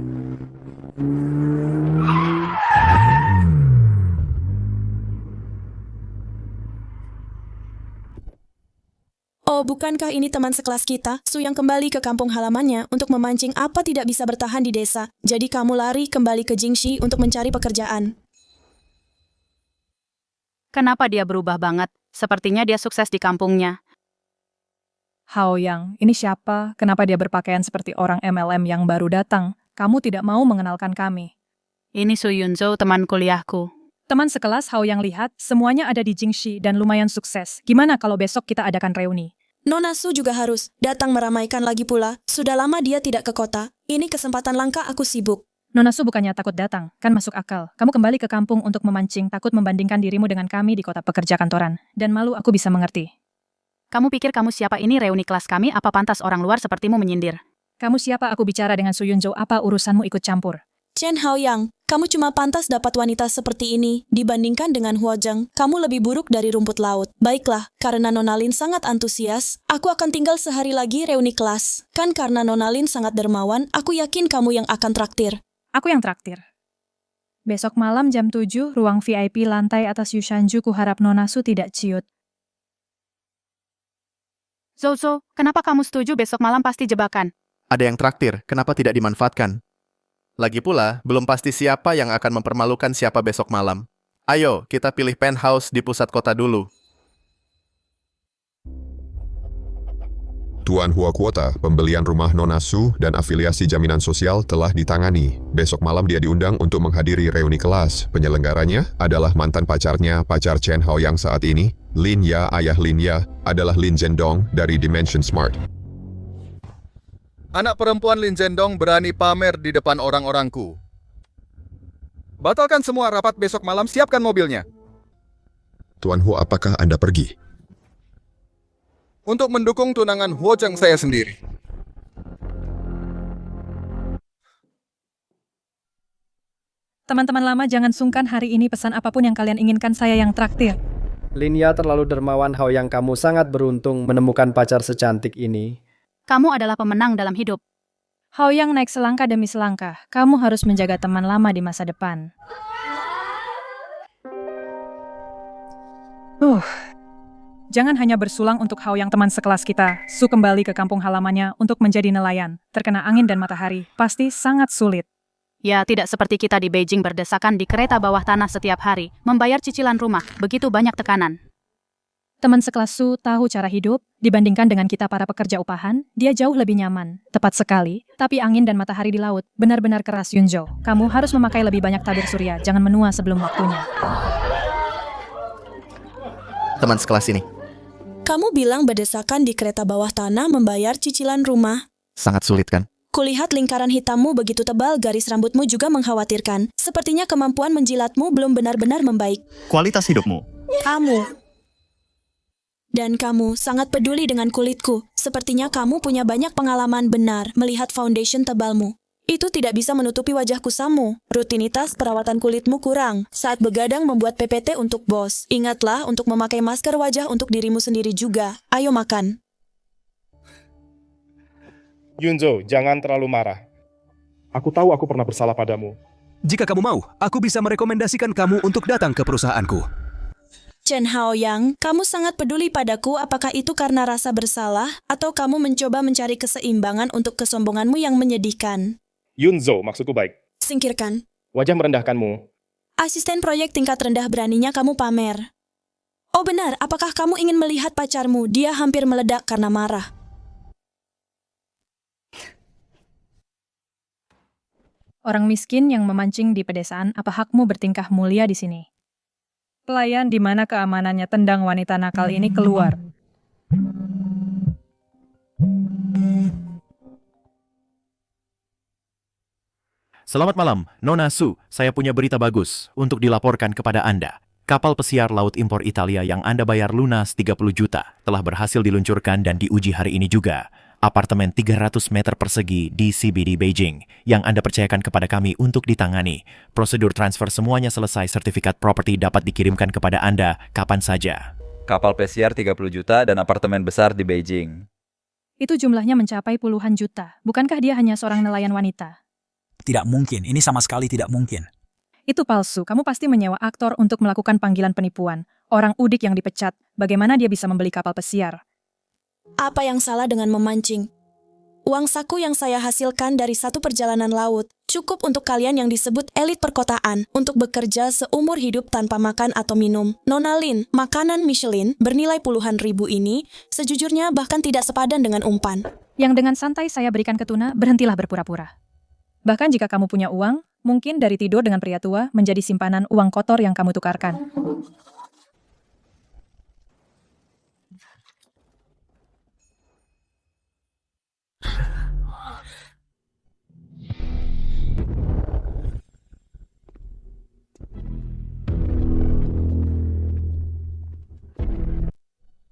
Oh, bukankah ini teman sekelas kita, Su, yang kembali ke kampung halamannya untuk memancing apa tidak bisa bertahan di desa. Jadi kamu lari kembali ke Jingxi untuk mencari pekerjaan. Kenapa dia berubah banget? Sepertinya dia sukses di kampungnya. Hao Yang, ini siapa? Kenapa dia berpakaian seperti orang MLM yang baru datang? Kamu tidak mau mengenalkan kami. Ini Su Yunzhou, teman kuliahku. Teman sekelas Hao Yang, lihat, semuanya ada di Jingxi dan lumayan sukses. Gimana kalau besok kita adakan reuni? Nona Su juga harus datang meramaikan lagi pula. Sudah lama dia tidak ke kota. Ini kesempatan langka, aku sibuk. Nona Su bukannya takut datang, kan masuk akal. Kamu kembali ke kampung untuk memancing, takut membandingkan dirimu dengan kami di kota pekerja kantoran. Dan malu, aku bisa mengerti. Kamu pikir kamu siapa? Ini reuni kelas kami, apa pantas orang luar sepertimu menyindir? Kamu siapa? Aku bicara dengan Su Yunzhou, apa urusanmu ikut campur? Chen Hao Yang, kamu cuma pantas dapat wanita seperti ini. Dibandingkan dengan Huo Zheng, kamu lebih buruk dari rumput laut. Baiklah, karena Nona Lin sangat antusias, aku akan tinggal sehari lagi reuni kelas. Kan karena Nona Lin sangat dermawan, aku yakin kamu yang akan traktir. Aku yang traktir. Besok malam jam 7, ruang VIP lantai atas Yushanju, kuharap Nona Su tidak ciut. Zhou, kenapa kamu setuju besok malam pasti jebakan? Ada yang traktir, kenapa tidak dimanfaatkan? Lagi pula, belum pasti siapa yang akan mempermalukan siapa besok malam. Ayo, kita pilih penthouse di pusat kota dulu. Tuan Hua kuota, pembelian rumah Nona Su dan afiliasi jaminan sosial telah ditangani. Besok malam dia diundang untuk menghadiri reuni kelas. Penyelenggaranya adalah mantan pacarnya, pacar Chen Hao yang saat ini. Lin Ya, ayah Lin Ya, adalah Lin Zhendong dari Dimension Smart. Anak perempuan Lin Zhendong berani pamer di depan orang-orangku. Batalkan semua rapat besok malam, siapkan mobilnya. Tuan Hua, apakah Anda pergi? Untuk mendukung tunangan Huo Zheng saya sendiri. Teman-teman lama, jangan sungkan hari ini pesan apapun yang kalian inginkan, saya yang traktir. Linia terlalu dermawan, Hao Yang, kamu sangat beruntung menemukan pacar secantik ini. Kamu adalah pemenang dalam hidup. Hao Yang naik selangkah demi selangkah. Kamu harus menjaga teman lama di masa depan. Jangan hanya bersulang untuk Hao Yang, teman sekelas kita. Su kembali ke kampung halamannya untuk menjadi nelayan. Terkena angin dan matahari, pasti sangat sulit. Ya, tidak seperti kita di Beijing berdesakan di kereta bawah tanah setiap hari, membayar cicilan rumah, begitu banyak tekanan. Teman sekelas Su tahu cara hidup, dibandingkan dengan kita para pekerja upahan, dia jauh lebih nyaman. Tepat sekali, tapi angin dan matahari di laut benar-benar keras Yunzo. Kamu harus memakai lebih banyak tabir surya, jangan menua sebelum waktunya. Teman sekelas ini. Kamu bilang berdesakan di kereta bawah tanah membayar cicilan rumah. Sangat sulit kan? Kulihat lingkaran hitammu begitu tebal, garis rambutmu juga mengkhawatirkan. Sepertinya kemampuan menjilatmu belum benar-benar membaik. Kualitas hidupmu. Dan kamu sangat peduli dengan kulitku. Sepertinya kamu punya banyak pengalaman benar melihat foundation tebalmu. Itu tidak bisa menutupi wajah kusamu. Rutinitas perawatan kulitmu kurang. Saat begadang membuat PPT untuk bos. Ingatlah untuk memakai masker wajah untuk dirimu sendiri juga. Ayo makan. Yunzo, jangan terlalu marah. Aku tahu aku pernah bersalah padamu. Jika kamu mau, aku bisa merekomendasikan kamu untuk datang ke perusahaanku. Chen Haoyang, kamu sangat peduli padaku. Apakah itu karena rasa bersalah atau kamu mencoba mencari keseimbangan untuk kesombonganmu yang menyedihkan? Yunzo, maksudku baik. Singkirkan. Wajah merendahkanmu. Asisten proyek tingkat rendah beraninya kamu pamer. Oh benar, apakah kamu ingin melihat pacarmu? Dia hampir meledak karena marah. Orang miskin yang memancing di pedesaan, apa hakmu bertingkah mulia di sini? Pelayan di mana keamanannya tendang wanita nakal ini keluar. Selamat malam, Nona Su. Saya punya berita bagus untuk dilaporkan kepada Anda. Kapal pesiar laut impor Italia yang Anda bayar lunas 30 juta telah berhasil diluncurkan dan diuji hari ini juga. Apartemen 300 meter persegi di CBD Beijing yang Anda percayakan kepada kami untuk ditangani. Prosedur transfer semuanya selesai, sertifikat properti dapat dikirimkan kepada Anda kapan saja. Kapal pesiar 30 juta dan apartemen besar di Beijing. Itu jumlahnya mencapai puluhan juta. Bukankah dia hanya seorang nelayan wanita? Tidak mungkin, ini sama sekali tidak mungkin. Itu palsu. Kamu pasti menyewa aktor untuk melakukan panggilan penipuan. Orang udik yang dipecat. Bagaimana dia bisa membeli kapal pesiar? Apa yang salah dengan memancing? Uang saku yang saya hasilkan dari satu perjalanan laut cukup untuk kalian yang disebut elit perkotaan untuk bekerja seumur hidup tanpa makan atau minum. Nona Lin, makanan Michelin bernilai puluhan ribu ini sejujurnya bahkan tidak sepadan dengan umpan. Yang dengan santai saya berikan ke tuna, berhentilah berpura-pura. Bahkan jika kamu punya uang, mungkin dari tidur dengan pria tua menjadi simpanan uang kotor yang kamu tukarkan.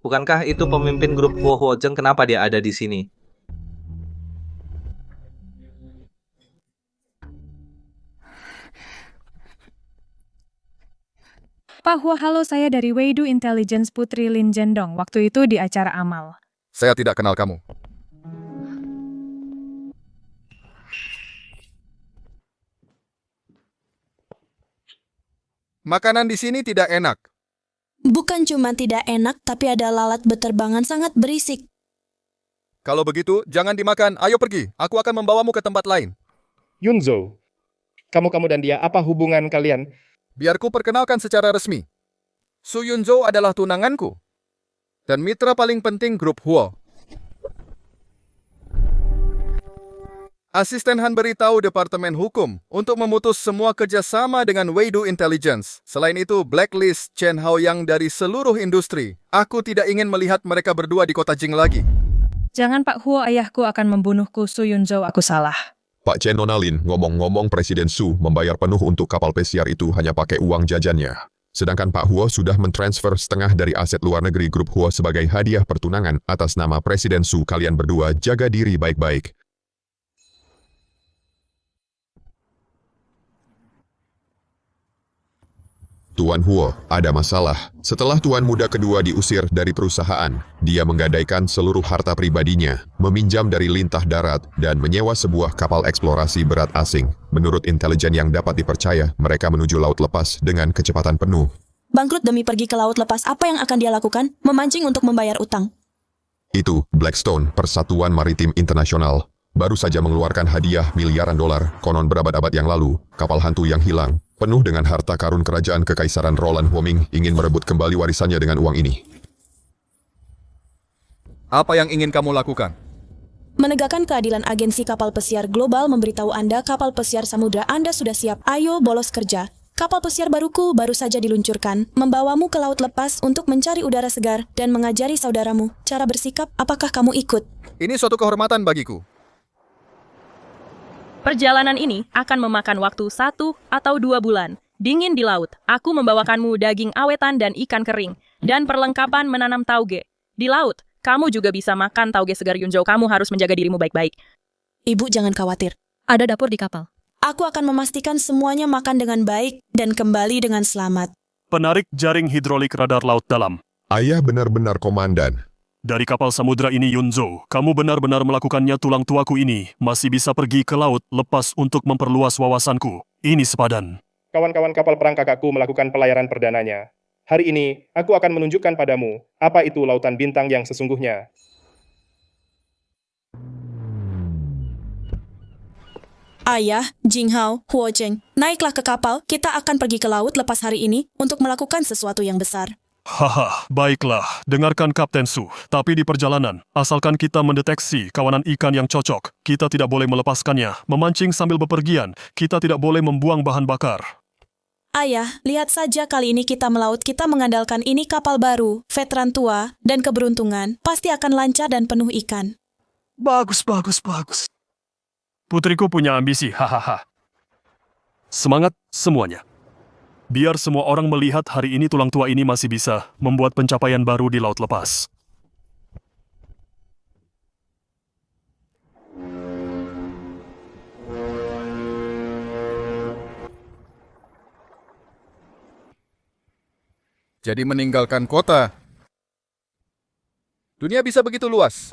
Bukankah itu pemimpin grup Huo-Huojeng? Kenapa dia ada di sini? Pak Huo, halo, saya dari Weidu Intelligence Putri Lin Zhendong. Waktu itu di acara amal. Saya tidak kenal kamu. Makanan di sini tidak enak. Bukan cuma tidak enak, tapi ada lalat beterbangan sangat berisik. Kalau begitu, jangan dimakan. Ayo pergi. Aku akan membawamu ke tempat lain. Yunzo, kamu dan dia, apa hubungan kalian? Biar ku perkenalkan secara resmi. Su Yunzo adalah tunanganku. Dan mitra paling penting grup Huo. Asisten Han beritahu Departemen Hukum untuk memutus semua kerjasama dengan Weidu Intelligence. Selain itu, blacklist Chen Haoyang dari seluruh industri. Aku tidak ingin melihat mereka berdua di kota Jing lagi. Jangan Pak Huo, ayahku akan membunuhku. Su Yunzo, aku salah. Pak Chen Nonalin, ngomong-ngomong Presiden Su membayar penuh untuk kapal pesiar itu hanya pakai uang jajannya. Sedangkan Pak Huo sudah mentransfer setengah dari aset luar negeri grup Huo sebagai hadiah pertunangan atas nama Presiden Su. Kalian berdua jaga diri baik-baik. Tuan Huo, ada masalah. Setelah Tuan Muda kedua diusir dari perusahaan, dia menggadaikan seluruh harta pribadinya, meminjam dari lintah darat, dan menyewa sebuah kapal eksplorasi berat asing. Menurut intelijen yang dapat dipercaya, mereka menuju laut lepas dengan kecepatan penuh. Bangkrut demi pergi ke laut lepas, apa yang akan dia lakukan? Memancing untuk membayar utang. Itu Blackstone, Persatuan Maritim Internasional. baru saja mengeluarkan hadiah miliaran dolar, konon berabad-abad yang lalu, kapal hantu yang hilang, penuh dengan harta karun kerajaan Kekaisaran Roland Huoming ingin merebut kembali warisannya dengan uang ini. Apa yang ingin kamu lakukan? Menegakkan keadilan agensi kapal pesiar global memberitahu Anda kapal pesiar samudra Anda sudah siap. Ayo bolos kerja. Kapal pesiar baruku baru saja diluncurkan, membawamu ke laut lepas untuk mencari udara segar dan mengajari saudaramu cara bersikap. Apakah kamu ikut? Ini suatu kehormatan bagiku. Perjalanan ini akan memakan waktu 1 atau 2 bulan. Dingin di laut, aku membawakanmu daging awetan dan ikan kering, dan perlengkapan menanam tauge. Di laut, kamu juga bisa makan tauge segar Yunzhou. Kamu harus menjaga dirimu baik-baik. Ibu jangan khawatir. Ada dapur di kapal. Aku akan memastikan semuanya makan dengan baik dan kembali dengan selamat. Penarik jaring hidrolik radar laut dalam. Ayah benar-benar komandan. Dari kapal samudra ini Yunzhou, kamu benar-benar melakukannya. Tulang tuaku ini masih bisa pergi ke laut lepas untuk memperluas wawasanku. Ini sepadan. Kawan-kawan kapal perang kakakku melakukan pelayaran perdananya. Hari ini, aku akan menunjukkan padamu apa itu lautan bintang yang sesungguhnya. Ayah, Jinghao, Huozheng, naiklah ke kapal. Kita akan pergi ke laut lepas hari ini untuk melakukan sesuatu yang besar. Haha, baiklah. Dengarkan Kapten Su. Tapi di perjalanan, asalkan kita mendeteksi kawanan ikan yang cocok, kita tidak boleh melepaskannya. Memancing sambil bepergian, kita tidak boleh membuang bahan bakar. Ayah, lihat saja kali ini kita melaut, kita mengandalkan ini kapal baru, veteran tua, dan keberuntungan, pasti akan lancar dan penuh ikan. Bagus, bagus, bagus. Putriku punya ambisi, hahaha. Semangat semuanya. Biar semua orang melihat hari ini tulang tua ini masih bisa membuat pencapaian baru di laut lepas. Jadi meninggalkan kota. Dunia bisa begitu luas.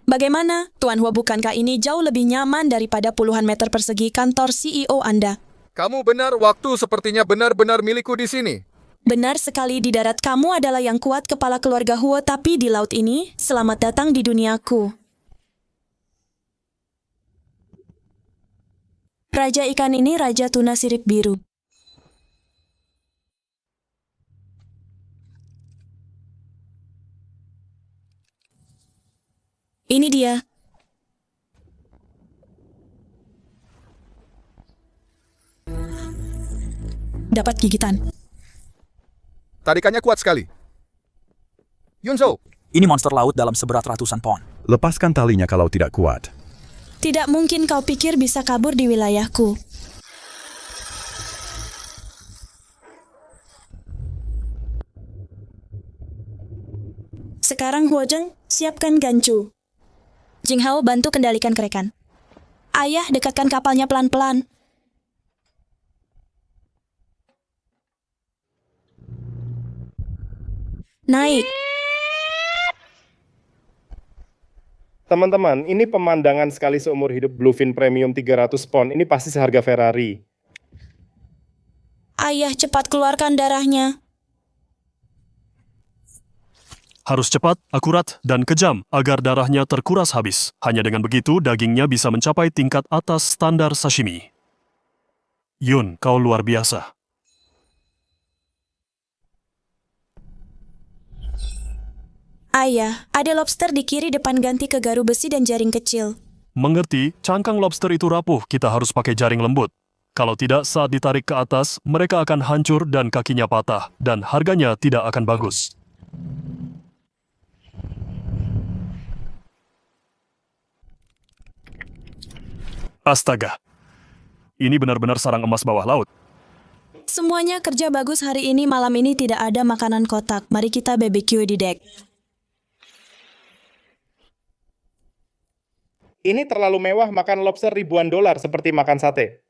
Bagaimana, Tuan Hua, bukankah ini jauh lebih nyaman daripada puluhan meter persegi kantor CEO Anda? Kamu benar, waktu sepertinya benar-benar milikku di sini. Benar sekali, di darat kamu adalah yang kuat kepala keluarga Hua, tapi di laut ini, selamat datang di duniaku. Raja ikan ini Raja Tuna Sirip Biru. Ini dia. Dapat gigitan. Tarikannya kuat sekali. Yunzhou. Ini monster laut dalam seberat ratusan pon. Lepaskan talinya kalau tidak kuat. Tidak mungkin kau pikir bisa kabur di wilayahku. Sekarang Huozheng, siapkan gancu. Jinghao, bantu kendalikan kerekan. Ayah, dekatkan kapalnya pelan-pelan. Naik. Teman-teman, ini pemandangan sekali seumur hidup Bluefin Premium 300 pon. Ini pasti seharga Ferrari. Ayah, cepat keluarkan darahnya. Harus cepat, akurat, dan kejam agar darahnya terkuras habis. Hanya dengan begitu, dagingnya bisa mencapai tingkat atas standar sashimi. Yun, kau luar biasa. Ayah, ada lobster di kiri depan, ganti ke garu besi dan jaring kecil. Mengerti, cangkang lobster itu rapuh, kita harus pakai jaring lembut. Kalau tidak, saat ditarik ke atas, mereka akan hancur dan kakinya patah, dan harganya tidak akan bagus. Astaga, ini benar-benar sarang emas bawah laut. Semuanya kerja bagus hari ini. Malam ini tidak ada makanan kotak. Mari kita BBQ di dek. Ini terlalu mewah, makan lobster ribuan dolar seperti makan sate.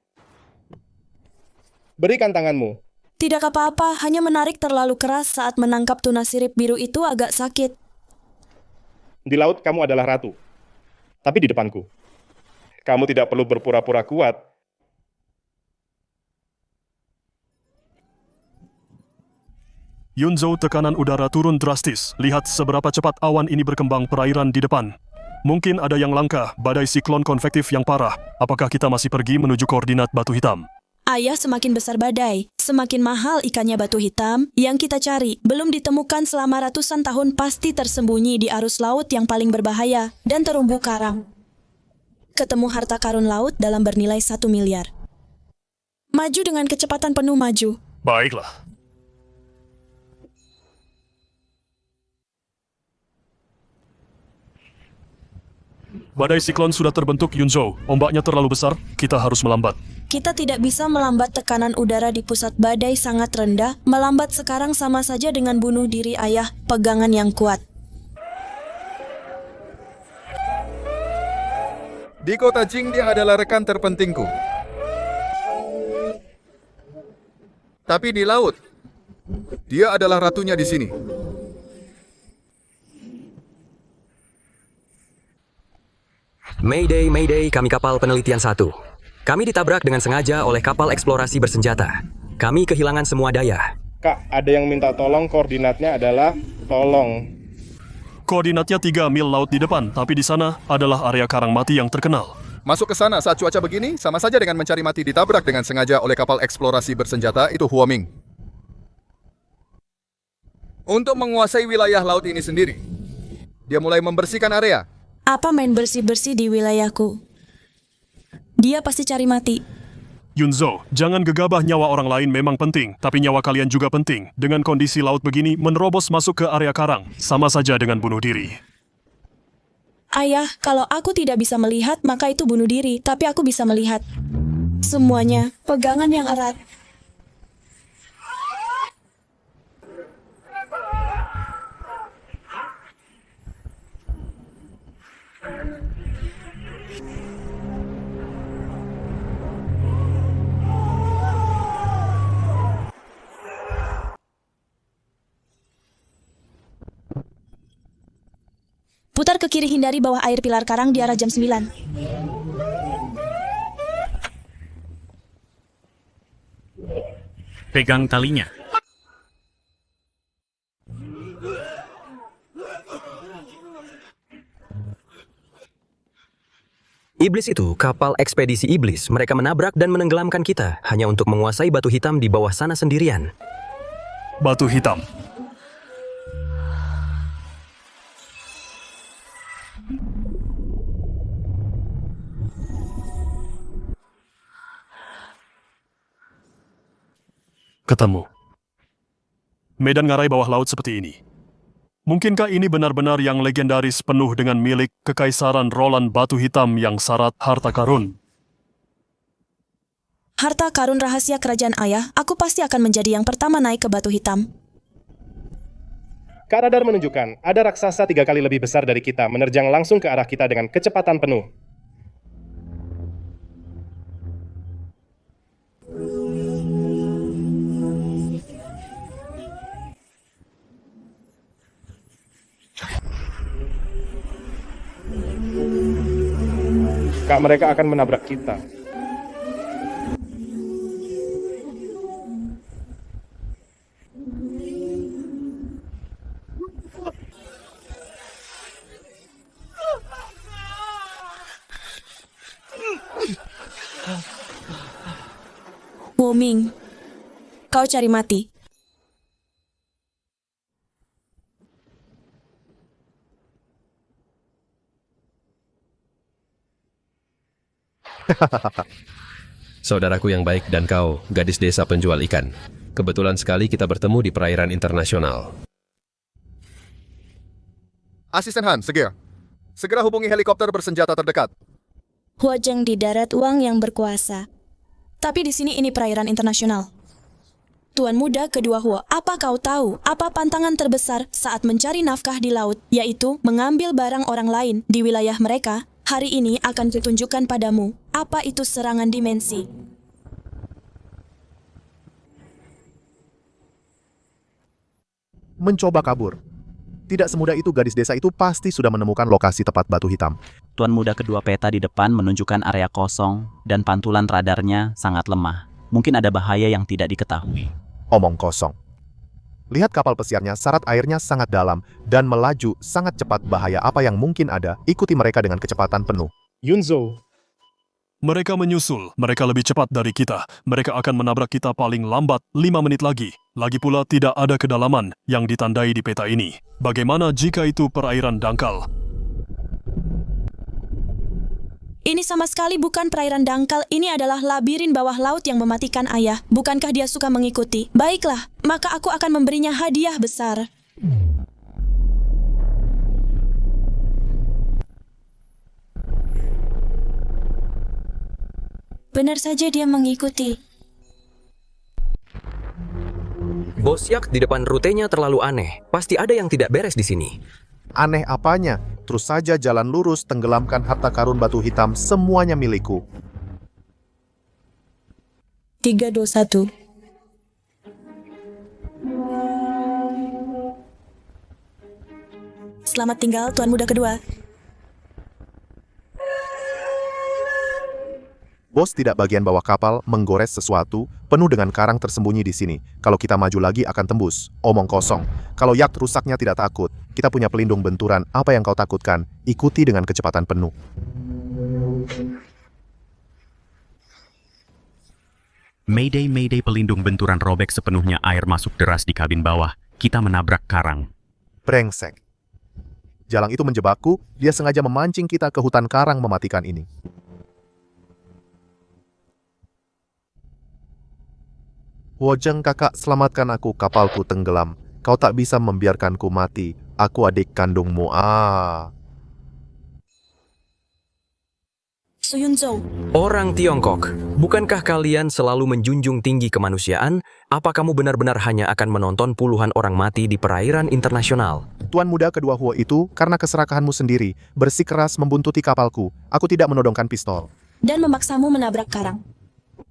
Berikan tanganmu. Tidak apa-apa, hanya menarik terlalu keras saat menangkap tuna sirip biru itu agak sakit. Di laut kamu adalah ratu. Tapi di depanku. Kamu tidak perlu berpura-pura kuat. Yunzhou, tekanan udara turun drastis. Lihat seberapa cepat awan ini berkembang perairan di depan. Mungkin ada yang langka, badai siklon konvektif yang parah. Apakah kita masih pergi menuju koordinat batu hitam? Ayah, semakin besar badai, semakin mahal ikannya batu hitam yang kita cari. Belum ditemukan selama ratusan tahun, pasti tersembunyi di arus laut yang paling berbahaya dan terumbu karang. Ketemu harta karun laut dalam bernilai 1 miliar. Maju dengan kecepatan penuh, maju. Baiklah. Badai siklon sudah terbentuk, Yunzo. Ombaknya terlalu besar, kita harus melambat. Kita tidak bisa melambat. Tekanan udara di pusat badai sangat rendah. Melambat sekarang sama saja dengan bunuh diri, ayah. Pegangan yang kuat. Di kota Jing, dia adalah rekan terpentingku. Tapi di laut, dia adalah ratunya di sini. Mayday, Mayday, kami kapal penelitian 1. Kami ditabrak dengan sengaja oleh kapal eksplorasi bersenjata. Kami kehilangan semua daya. Kak, ada yang minta tolong, koordinatnya adalah tolong. Koordinatnya 3 mil laut di depan, tapi di sana adalah area karang mati yang terkenal. Masuk ke sana saat cuaca begini, sama saja dengan mencari mati ditabrak dengan sengaja oleh kapal eksplorasi bersenjata, itu Huaming. Untuk menguasai wilayah laut ini sendiri, dia mulai membersihkan area. Apa main bersih-bersih di wilayahku? Dia pasti cari mati. Yunzo, jangan gegabah. Nyawa orang lain memang penting, tapi nyawa kalian juga penting. Dengan kondisi laut begini, menerobos masuk ke area karang, sama saja dengan bunuh diri. Ayah, kalau aku tidak bisa melihat, maka itu bunuh diri. Tapi aku bisa melihat. Semuanya, pegangan yang erat. Putar ke kiri, hindari bawah air pilar karang di arah jam 9. Pegang talinya. Iblis itu kapal ekspedisi iblis. Mereka menabrak dan menenggelamkan kita hanya untuk menguasai batu hitam di bawah sana sendirian. Batu hitam. Ketemu. Medan ngarai bawah laut seperti ini. Mungkinkah ini benar-benar yang legendaris penuh dengan milik Kekaisaran Roland batu hitam yang syarat harta karun? Harta karun rahasia kerajaan ayah, aku pasti akan menjadi yang pertama naik ke batu hitam. Kak radar menunjukkan ada raksasa 3 kali lebih besar dari kita menerjang langsung ke arah kita dengan kecepatan penuh. Kak, mereka akan menabrak kita. Huaming, kau cari mati. Saudaraku yang baik dan kau, gadis desa penjual ikan. Kebetulan sekali kita bertemu di perairan internasional. Asisten Han, segera hubungi helikopter bersenjata terdekat. Huajeng di darat, uang yang berkuasa. Tapi di sini ini perairan internasional. Tuan muda kedua Huo, apa kau tahu apa pantangan terbesar saat mencari nafkah di laut, yaitu mengambil barang orang lain di wilayah mereka? Hari ini akan kutunjukkan padamu apa itu serangan dimensi. Mencoba kabur. Tidak semudah itu. Gadis desa itu pasti sudah menemukan lokasi tepat batu hitam. Tuan muda kedua peta di depan menunjukkan area kosong dan pantulan radarnya sangat lemah. Mungkin ada bahaya yang tidak diketahui. Omong kosong. Lihat kapal pesiarnya, syarat airnya sangat dalam dan melaju sangat cepat. Bahaya apa yang mungkin ada, ikuti mereka dengan kecepatan penuh. Yunzo, Mereka menyusul, mereka lebih cepat dari kita. Mereka akan menabrak kita paling lambat 5 menit lagi. Lagi pula tidak ada kedalaman yang ditandai di peta ini. Bagaimana jika itu perairan dangkal? Ini sama sekali bukan perairan dangkal, ini adalah labirin bawah laut yang mematikan ayah. Bukankah dia suka mengikuti? Baiklah, maka aku akan memberinya hadiah besar. Benar saja dia mengikuti. Bos Yak di depan rutenya terlalu aneh. Pasti ada yang tidak beres di sini. Aneh apanya? Terus saja jalan lurus, tenggelamkan harta karun batu hitam, semuanya milikku. 3, 2, 1. Selamat tinggal, Tuan Muda kedua. Bos tidak bagian bawah kapal, menggores sesuatu, penuh dengan karang tersembunyi di sini. Kalau kita maju lagi akan tembus. Omong kosong. Kalau yacht rusaknya tidak takut. Kita punya pelindung benturan. Apa yang kau takutkan? Ikuti dengan kecepatan penuh. Mayday, Mayday, pelindung benturan robek sepenuhnya, air masuk deras di kabin bawah. Kita menabrak karang. Brengsek. Jalang itu menjebakku, dia sengaja memancing kita ke hutan karang mematikan ini. Wojeng kakak, selamatkan aku, kapalku tenggelam. Kau tak bisa membiarkanku mati. Aku adik kandungmu. Suyunzhou. Orang Tiongkok, bukankah kalian selalu menjunjung tinggi kemanusiaan? Apa kamu benar-benar hanya akan menonton puluhan orang mati di perairan internasional? Tuan muda kedua Huo itu, karena keserakahanmu sendiri, bersikeras membuntuti kapalku. Aku tidak menodongkan pistol. Dan memaksamu menabrak karang.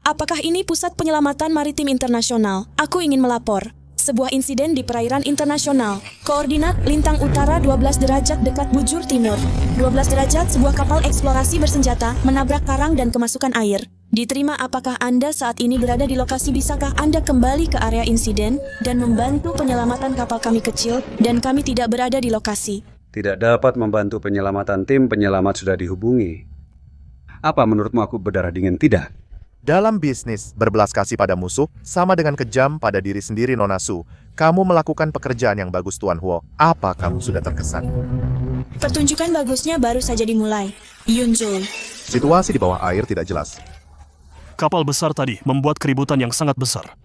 Apakah ini pusat penyelamatan maritim internasional? Aku ingin melapor. Sebuah insiden di perairan internasional. Koordinat lintang utara 12 derajat dekat bujur timur. 12 derajat, sebuah kapal eksplorasi bersenjata menabrak karang dan kemasukan air. Diterima, apakah Anda saat ini berada di lokasi? Bisakah Anda kembali ke area insiden dan membantu penyelamatan kapal kami kecil dan kami tidak berada di lokasi? Tidak dapat membantu penyelamatan, tim penyelamat sudah dihubungi. Apa menurutmu aku berdarah dingin? Tidak. Dalam bisnis, berbelas kasih pada musuh sama dengan kejam pada diri sendiri, Nona Su. Kamu melakukan pekerjaan yang bagus, Tuan Huo. Apa kamu sudah terkesan? Pertunjukan bagusnya baru saja dimulai. Yunzhou. Situasi di bawah air tidak jelas. Kapal besar tadi membuat keributan yang sangat besar.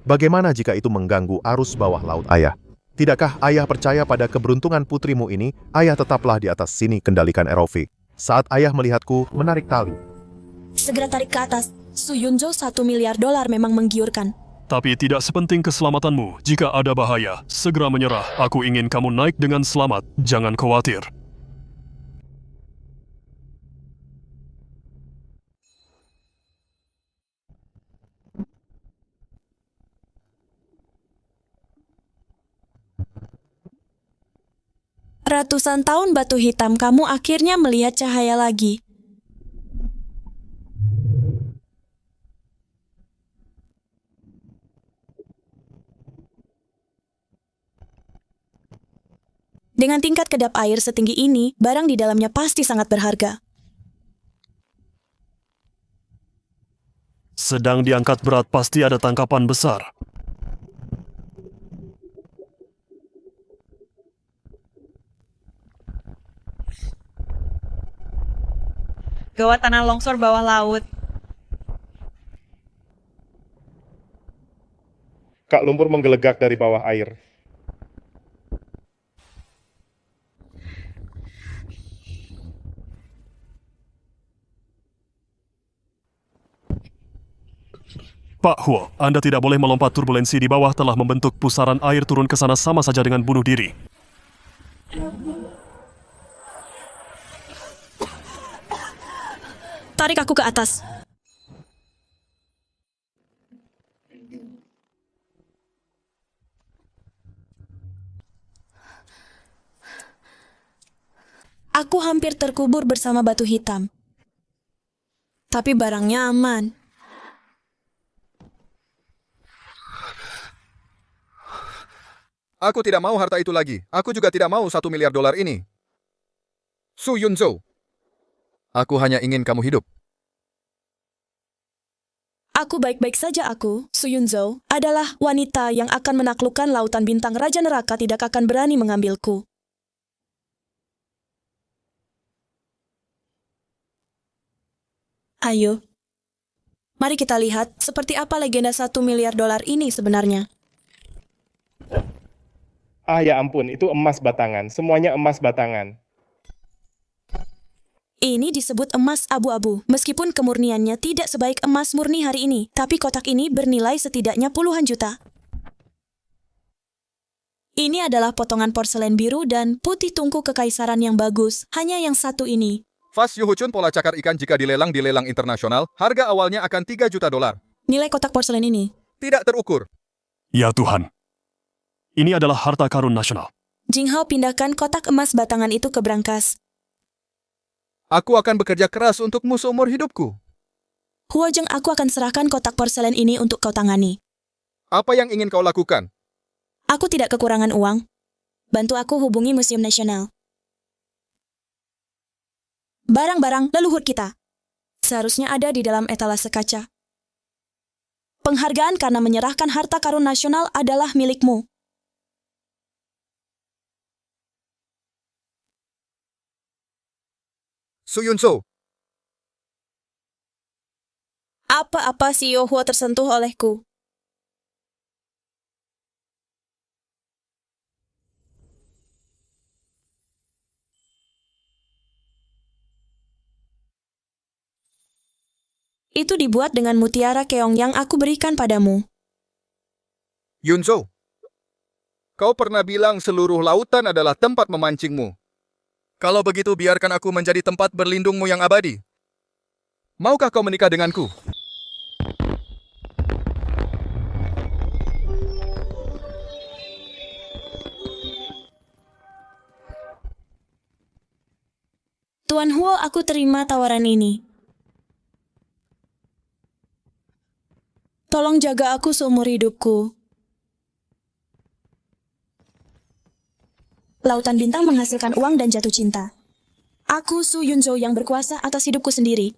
Bagaimana jika itu mengganggu arus bawah laut ayah? Tidakkah ayah percaya pada keberuntungan putrimu ini? Ayah tetaplah di atas sini, kendalikan ROV. Saat ayah melihatku, menarik tali. Segera tarik ke atas. Suyunzhou $1 miliar memang menggiurkan. Tapi tidak sepenting keselamatanmu. Jika ada bahaya, segera menyerah. Aku ingin kamu naik dengan selamat. Jangan khawatir. Ratusan tahun batu hitam, kamu akhirnya melihat cahaya lagi. Dengan tingkat kedap air setinggi ini, barang di dalamnya pasti sangat berharga. Sedang diangkat berat, pasti ada tangkapan besar. Gawat, tanah longsor bawah laut. Kak, lumpur menggelegak dari bawah air. Pak Huo, Anda tidak boleh melompat. Turbulensi di bawah telah membentuk pusaran air turun ke sana, sama saja dengan bunuh diri. Tarik aku ke atas. Aku hampir terkubur bersama batu hitam. Tapi barangnya aman. Aku tidak mau harta itu lagi. Aku juga tidak mau $1 miliar ini. Su Yunzo. Aku hanya ingin kamu hidup. Aku baik-baik saja Su Yunzo, adalah wanita yang akan menaklukkan lautan bintang Raja Neraka tidak akan berani mengambilku. Ayo. Mari kita lihat seperti apa legenda $1 miliar ini sebenarnya. Ah ya ampun, itu emas batangan. Semuanya emas batangan. Ini disebut emas abu-abu, meskipun kemurniannya tidak sebaik emas murni hari ini, tapi kotak ini bernilai setidaknya puluhan juta. Ini adalah potongan porselen biru dan putih tungku kekaisaran yang bagus, hanya yang satu ini. Fast Yuhuchun pola cakar ikan jika dilelang di lelang internasional, harga awalnya akan $3 juta. Nilai kotak porselen ini tidak terukur. Ya Tuhan. Ini adalah harta karun nasional. Jinghao pindahkan kotak emas batangan itu ke brankas. Aku akan bekerja keras untukmu seumur hidupku. Huojeng, aku akan serahkan kotak porselen ini untuk kau tangani. Apa yang ingin kau lakukan? Aku tidak kekurangan uang. Bantu aku hubungi Museum Nasional. Barang-barang leluhur kita seharusnya ada di dalam etalase kaca. Penghargaan karena menyerahkan harta karun nasional adalah milikmu. Su Yunzo. Apa-apa si Yohuo tersentuh olehku. Itu dibuat dengan mutiara keong yang aku berikan padamu. Yunzo, kau pernah bilang seluruh lautan adalah tempat memancingmu. Kalau begitu, biarkan aku menjadi tempat berlindungmu yang abadi. Maukah kau menikah denganku? Tuan Huo, aku terima tawaran ini. Tolong jaga aku seumur hidupku. Lautan bintang menghasilkan uang dan jatuh cinta. Aku Su Yunzo yang berkuasa atas hidupku sendiri.